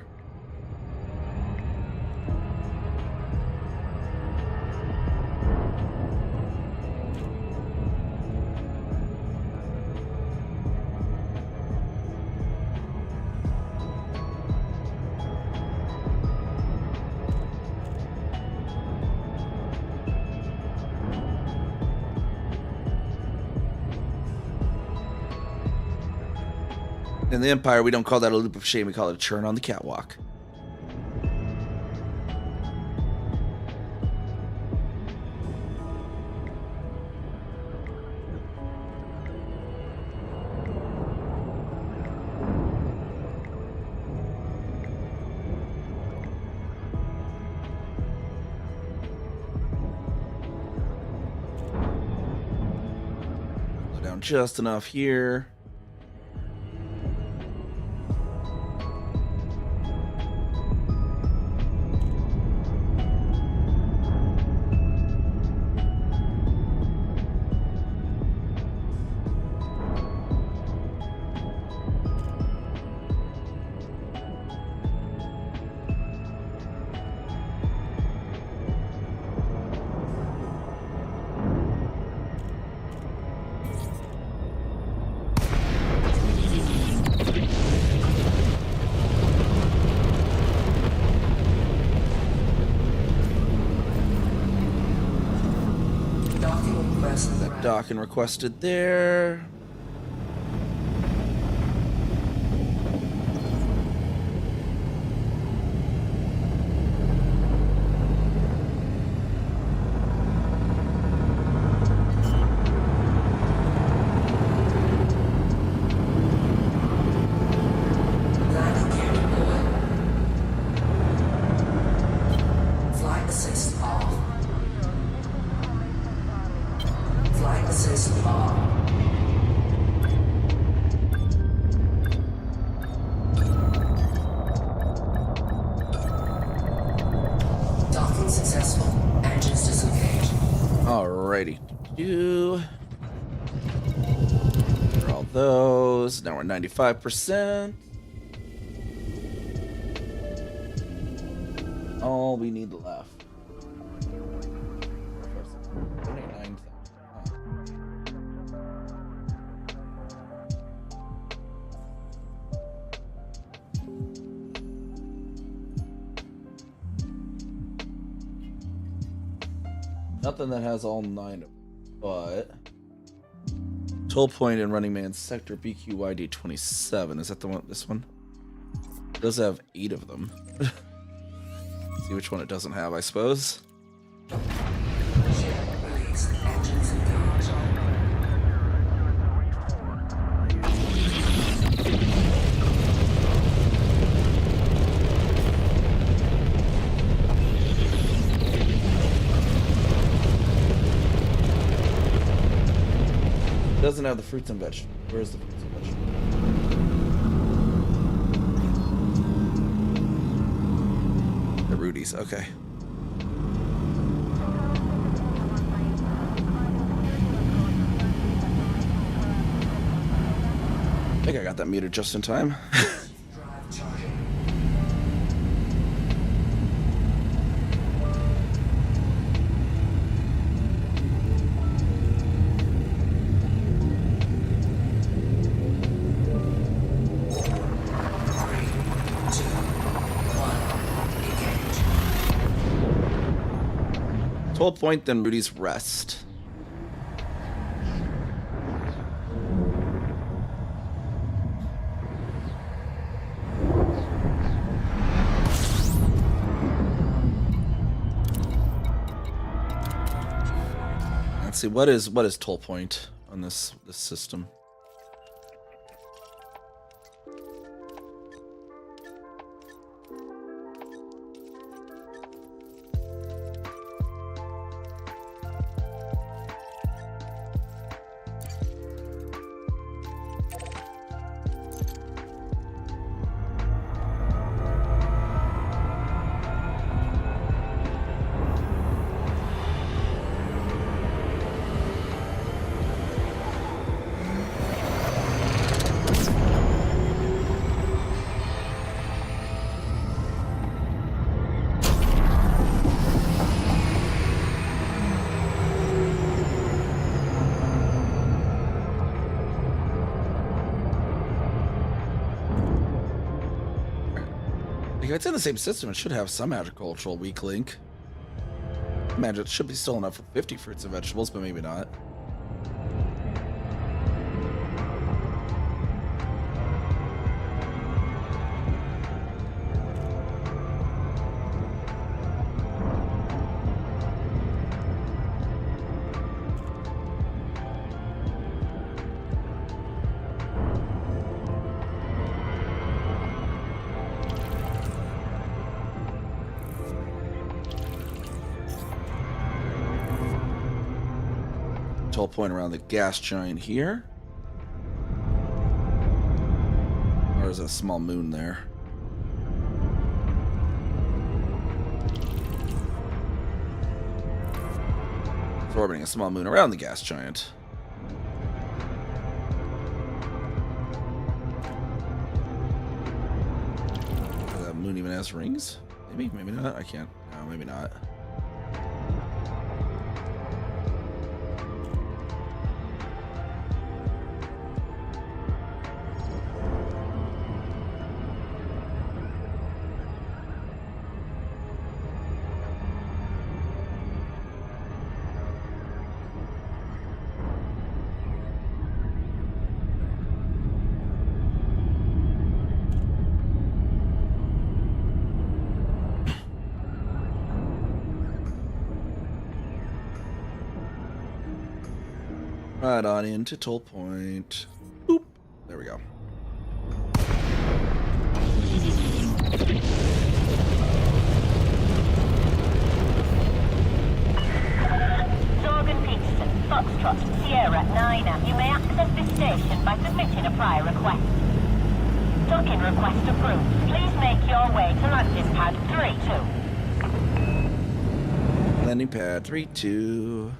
In the Empire, we don't call that a loop of shame, we call it a churn on the catwalk. Slow down just enough here. Docking requested there. Alrighty. For all those. Now we're 95%. All we need left. Nothing that has all 9 of them, but toll point in Running Man sector BQYD 27. Is that the one? This one? It does have 8 of them. See which one it doesn't have, I suppose. Release engines engaged. It doesn't have the fruits and vegetables. Where's the fruits and vegetables? The Rudy's, okay. I think I got that muted just in time. Drive charging. Toll point, then Rudy's Rest. Let's see, what is toll point on this system? If it's in the same system, it should have some agricultural weak link. Imagine it should be still enough for 50 fruits and vegetables, but maybe not. Toll point around the gas giant here. There's a small moon there. It's orbiting a small moon around the gas giant. That moon even has rings? Maybe, maybe not. I can't. No, maybe not. Right on into toll point. Boop. There we go. Dorgan Peterson, Foxtrot, Sierra, 9. You may access this station by submitting a prior request. Docking request approved. Please make your way to landing pad 3-2. Landing pad 3-2.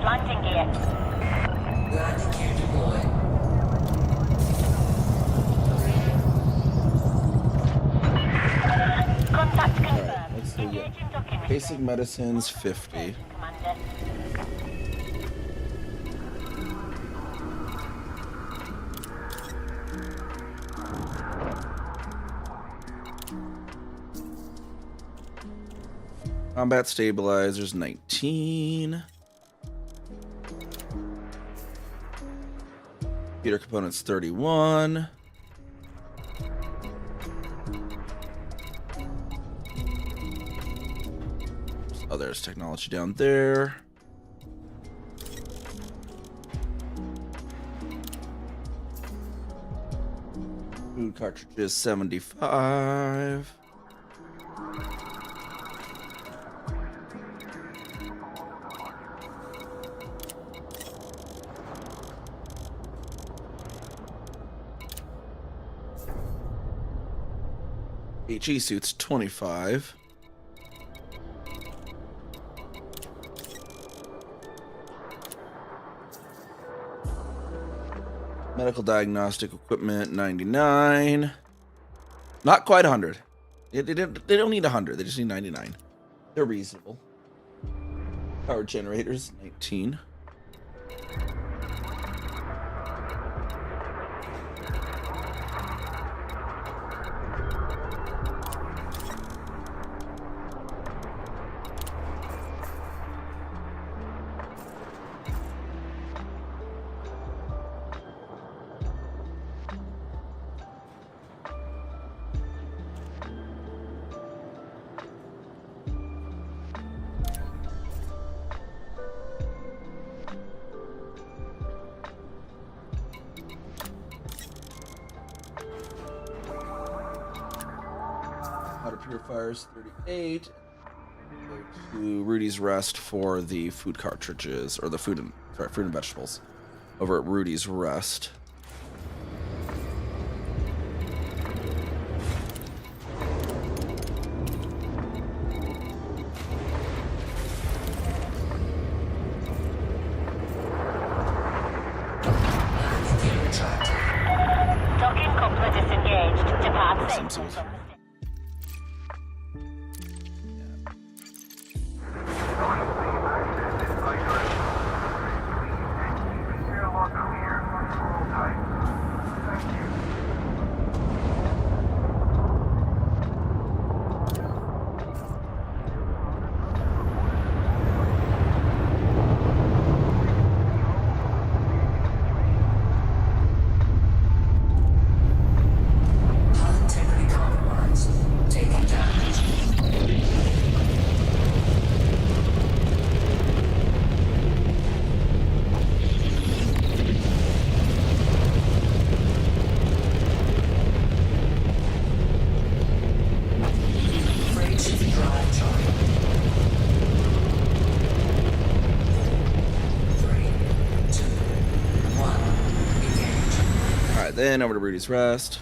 landing gear. Landing gear deployed. Contact confirmed. Alright, let's see. Engaging docking Basic medicines 50. Commander. Combat stabilizers 19. Computer components 31. Oh, there's technology down there. Food cartridges 75. HE suits 25. Medical diagnostic equipment 99. Not quite 100. They don't need 100. They just need 99. They're reasonable. Power generators 19. Water purifiers 38. Go to Rudy's Rest for the food cartridges, or the fruit and vegetables. Over at Rudy's Rest. Docking coupler disengaged. Depart Some safely sort. from the Hull integrity compromised. Taking damage. Freight ship drive charging. 3, 2, 1. Engage. Alright, then over to Rudy's Rest.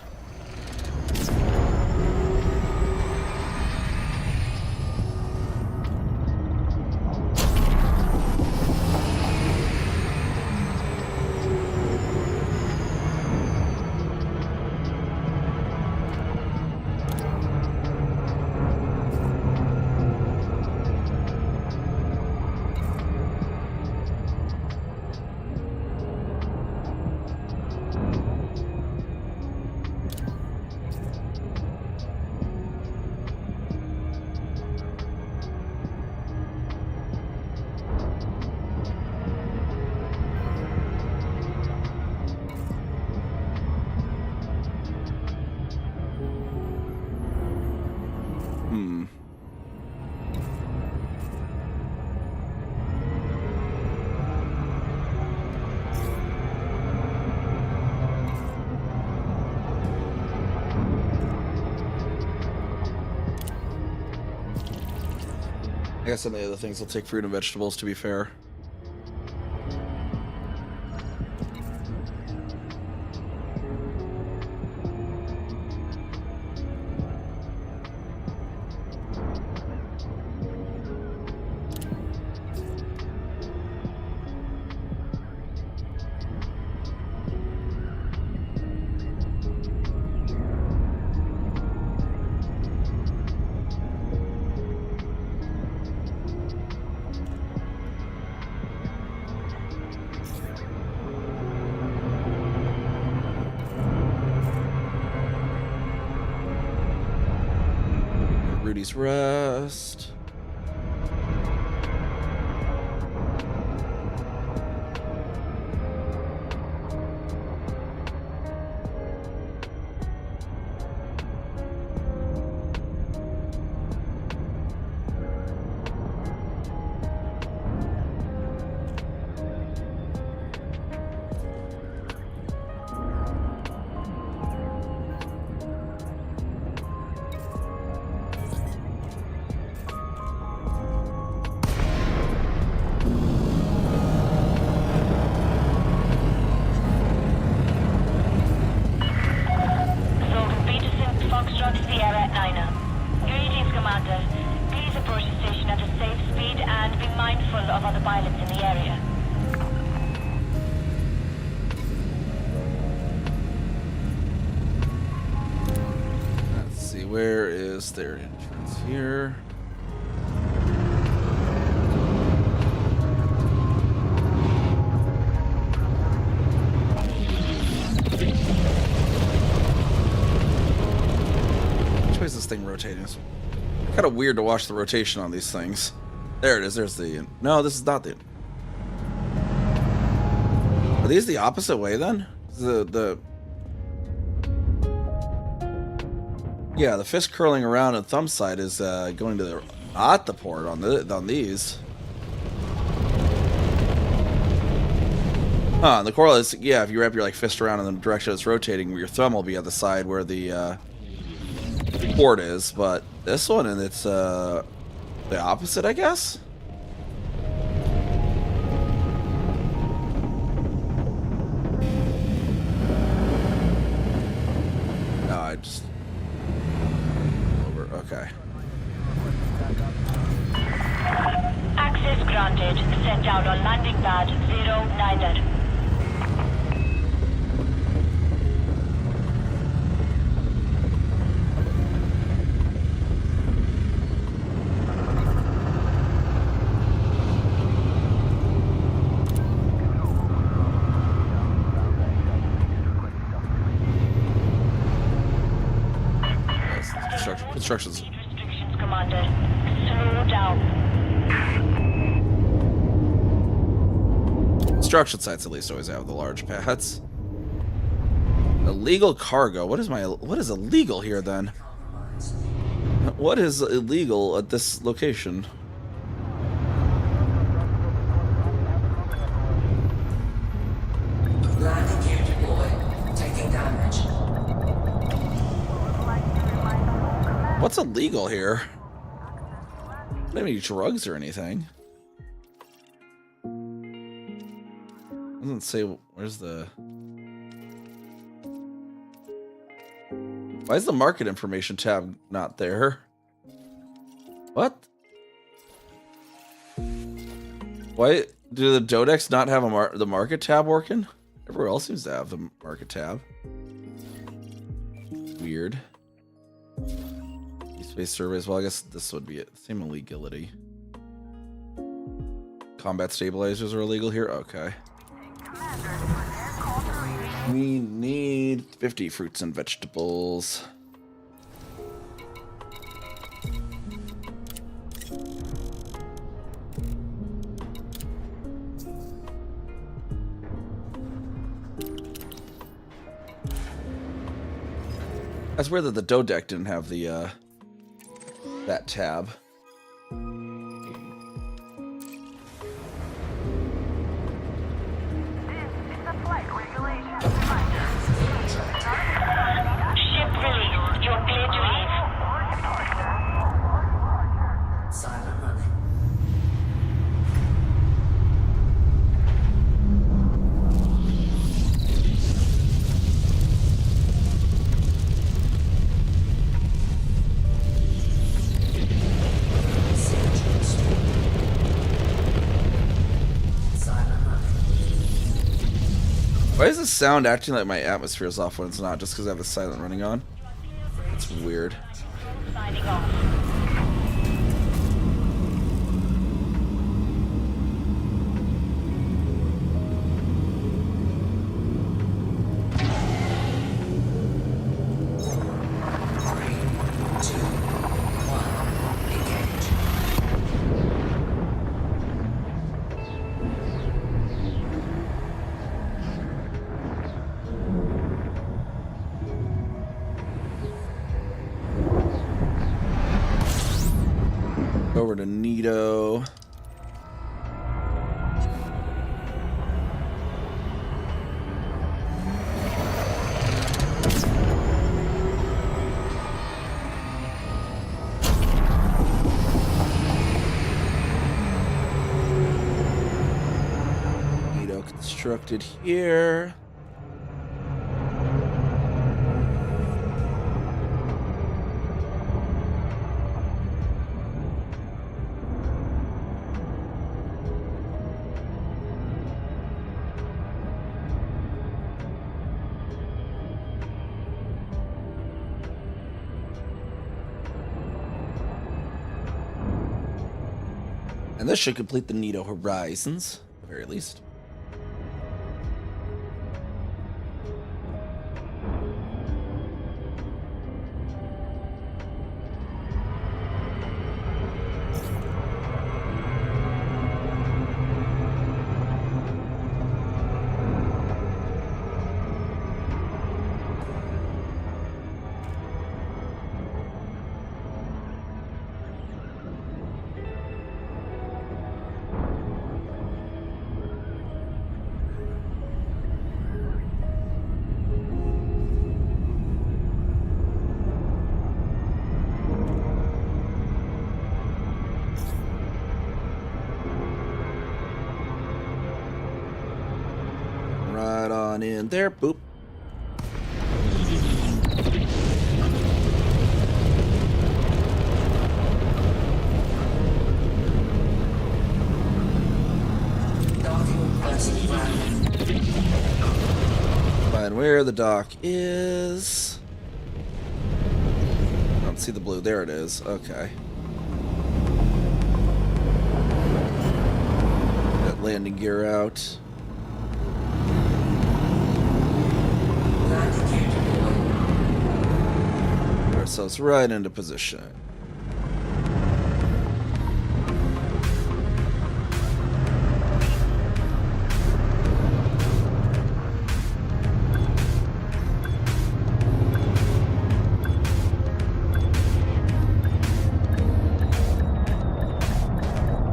I guess some of the other things will take fruit and vegetables, to be fair. Rudy's Rest. Foxtrot Sierra 9. Greetings, Commander. Please approach the station at a safe speed and be mindful of other pilots in the area. Let's see, where is their entrance here? Is this thing rotating? It's kind of weird to watch the rotation on these things. There it is. There's the... No, this is not the... Are these the opposite way then? Yeah, the fist curling around and thumb side is going to the port on these. And the correlate is, yeah, if you wrap your fist around in the direction it's rotating, your thumb will be at the side where the port is, but this one, and it's the opposite, I guess. No, I just over. Okay. Access granted. Set down on landing pad 09. Instructions. Restrictions, Commander. Slow down. Construction sites at least always have the large pads. Illegal cargo. What is illegal here then? What is illegal at this location? Landing gear deployed. Taking damage. What's illegal here? Not any drugs or anything. Doesn't say where's the... Why is the market information tab not there? What? Why do the Dodecs not have the market tab working? Everywhere else seems to have the market tab. Weird. Space surveys. Well, I guess this would be it. Same illegality. Combat stabilizers are illegal here. Okay. We need 50 fruits and vegetables. That's weird that the Dodec didn't have the that tab. Ship released. You're clear to leave. Silent running. Why is the sound acting like my atmosphere is off when it's not? Just because I have the silent running on? It's weird. Signing off. Three, two, one. to Nito. Nito constructed here. And this should complete the Nito Horizons, at the very least. Right on in there. Boop. Find where the dock is. I don't see the blue. There it is. Okay. Got landing gear out. Put ourselves right into position.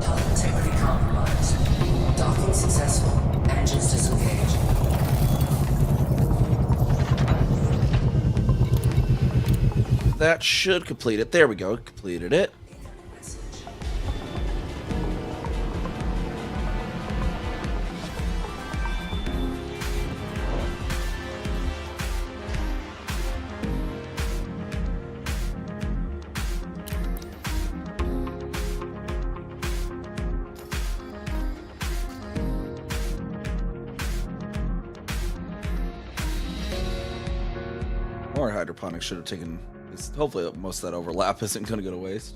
Hull integrity compromised. Docking successful. Engines disengaged. That should complete it. There we go. Completed it. More hydroponics should have taken. Hopefully, most of that overlap isn't going to go to waste.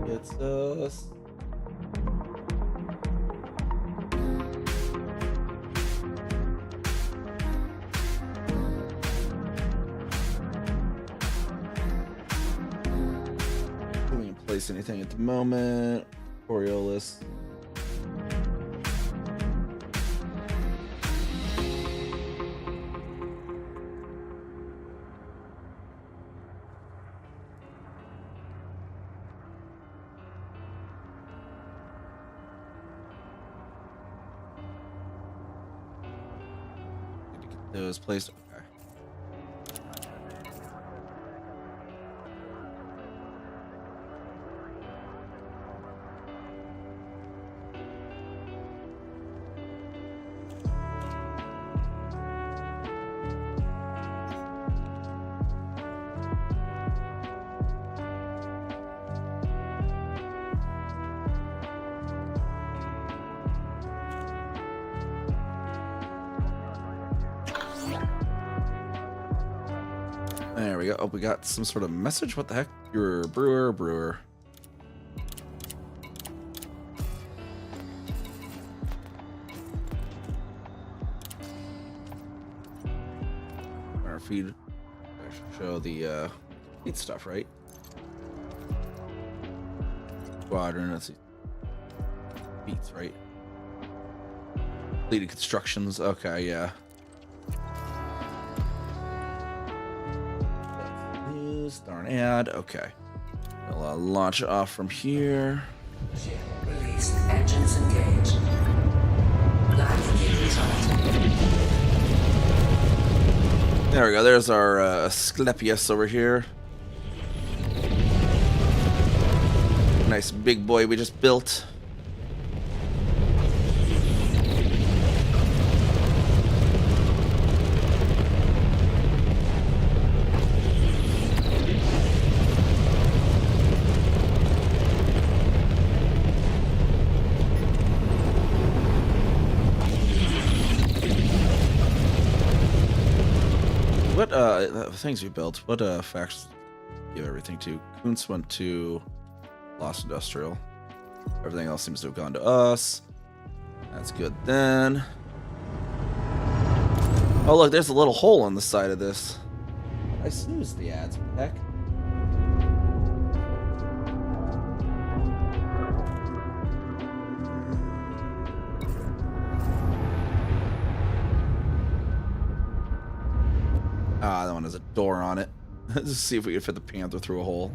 It's us. Place anything at the moment. Coriolis. Need to get those placed. Okay. There we go. Oh, we got some sort of message. What the heck? You're a brewer. feed. I should show the feed stuff, right? Squadron, let's see. Beats, right? Completed constructions. Okay, yeah. News, darn ad. Okay. We'll launch off from here. Ship released. Engines engaged. Landing gear retired. There we go. There's our Asclepius over here. Nice big boy we just built. What things we built? What facts give everything to? Kuntz went to Lost Industrial. Everything else seems to have gone to us. That's good then. Oh look, there's a little hole on the side of this. I snoozed the ads. What the heck? Ah, that one has a door on it. Let's see if we can fit the Panther through a hole.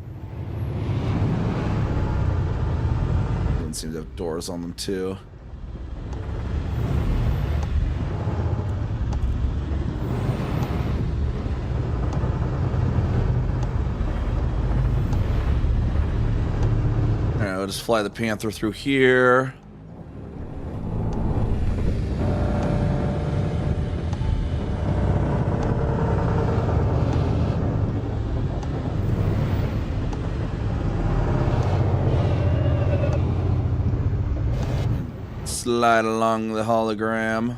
Doesn't seem to have doors on them too. Alright, we'll just fly the Panther through here. Slide along the hologram.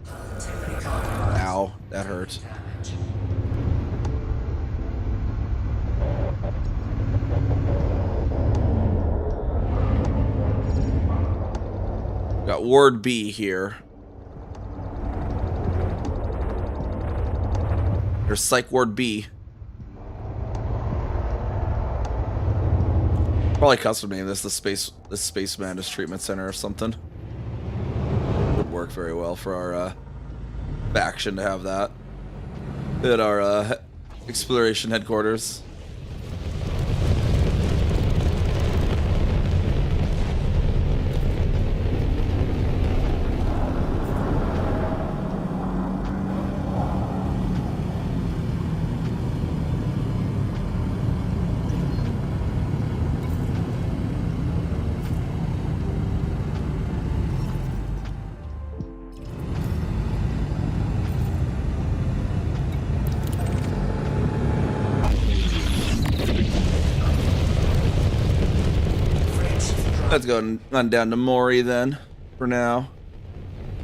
Ow, that hurt. Got Ward B here. There's Psych Ward B. Probably custom name this the Space Madness Treatment Center or something. Would work very well for our faction to have that at our exploration headquarters. Let's go on down to Mori then, for now.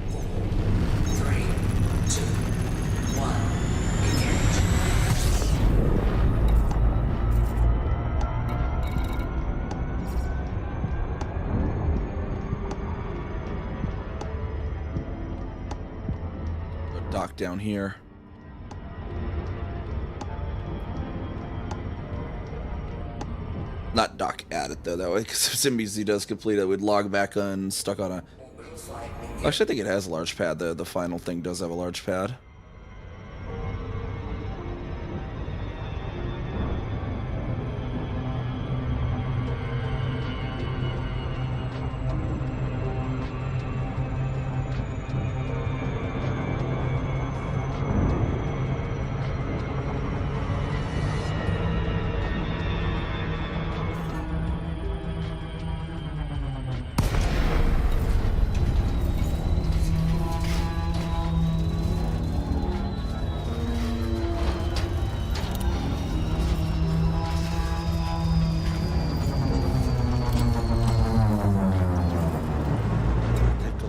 3, 2, 1. Engage. Go dock down here. Not dock at it though, that way, because if SimBZ does complete it, we'd log back on stuck on a. Actually, I think it has a large pad. The final thing does have a large pad.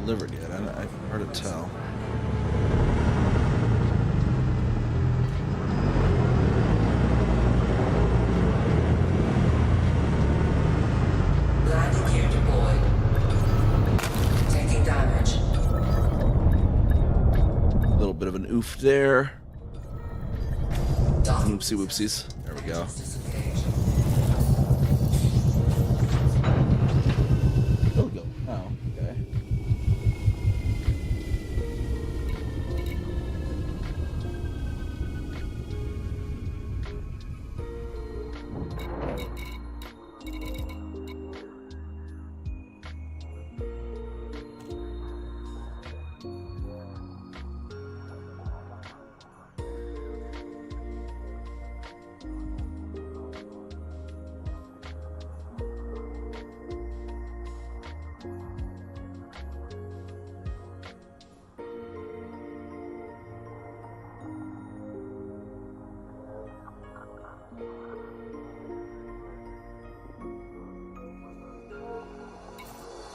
Delivered yet? I've hard to tell. Landing gear deployed. Taking damage. A little bit of an oof there. Docking Whoopsie whoopsies. There we go. disengaged. Still go. Oh, okay.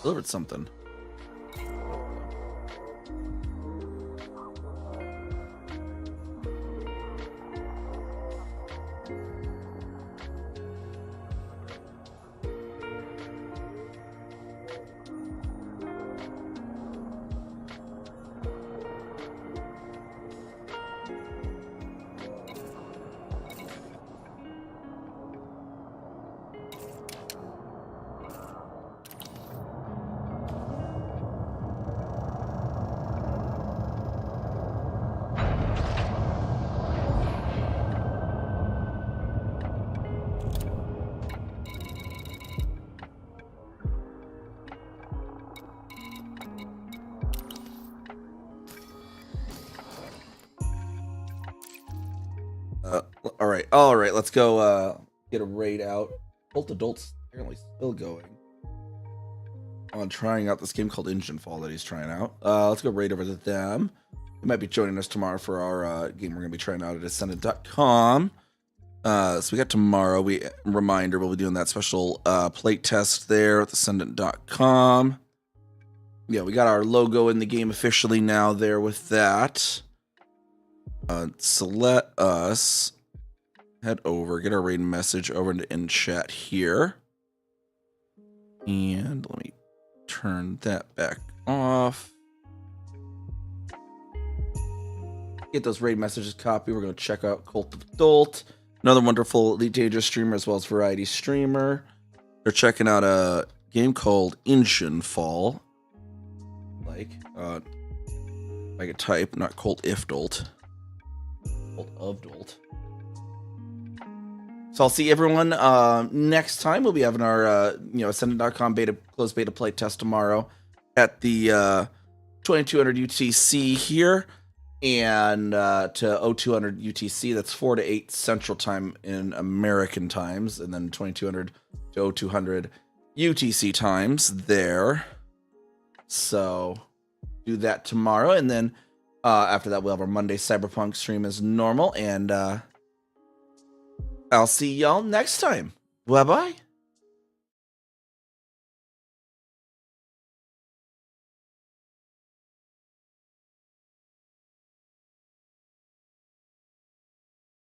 Delivered something. All right. Let's go get a raid out. Both adults apparently still going on trying out this game called Engine Fall that he's trying out. Let's go raid over to them. They might be joining us tomorrow for our game we're gonna be trying out at Ascendant.com. So we got tomorrow. Reminder, we'll be doing that special plate test there at Ascendant.com. Yeah, we got our logo in the game officially now there with that. So let us head over, get our raid message over in chat here. And let me turn that back off. Get those raid messages copied. We're going to check out Cult of Dolt, another wonderful Elite Dangerous streamer as well as variety streamer. They're checking out a game called Engine Fall. Like a type, not Cult if Dolt. Cult of Dolt. So I'll see everyone next time. We'll be having our Ascendant.com closed beta play test tomorrow at the 2200 UTC here, and to 0200 UTC. That's 4 to 8 Central Time in American times, and then 2200 to 0200 UTC times there. So do that tomorrow, and then after that we'll have our Monday Cyberpunk stream as normal, and I'll see y'all next time. Bye-bye.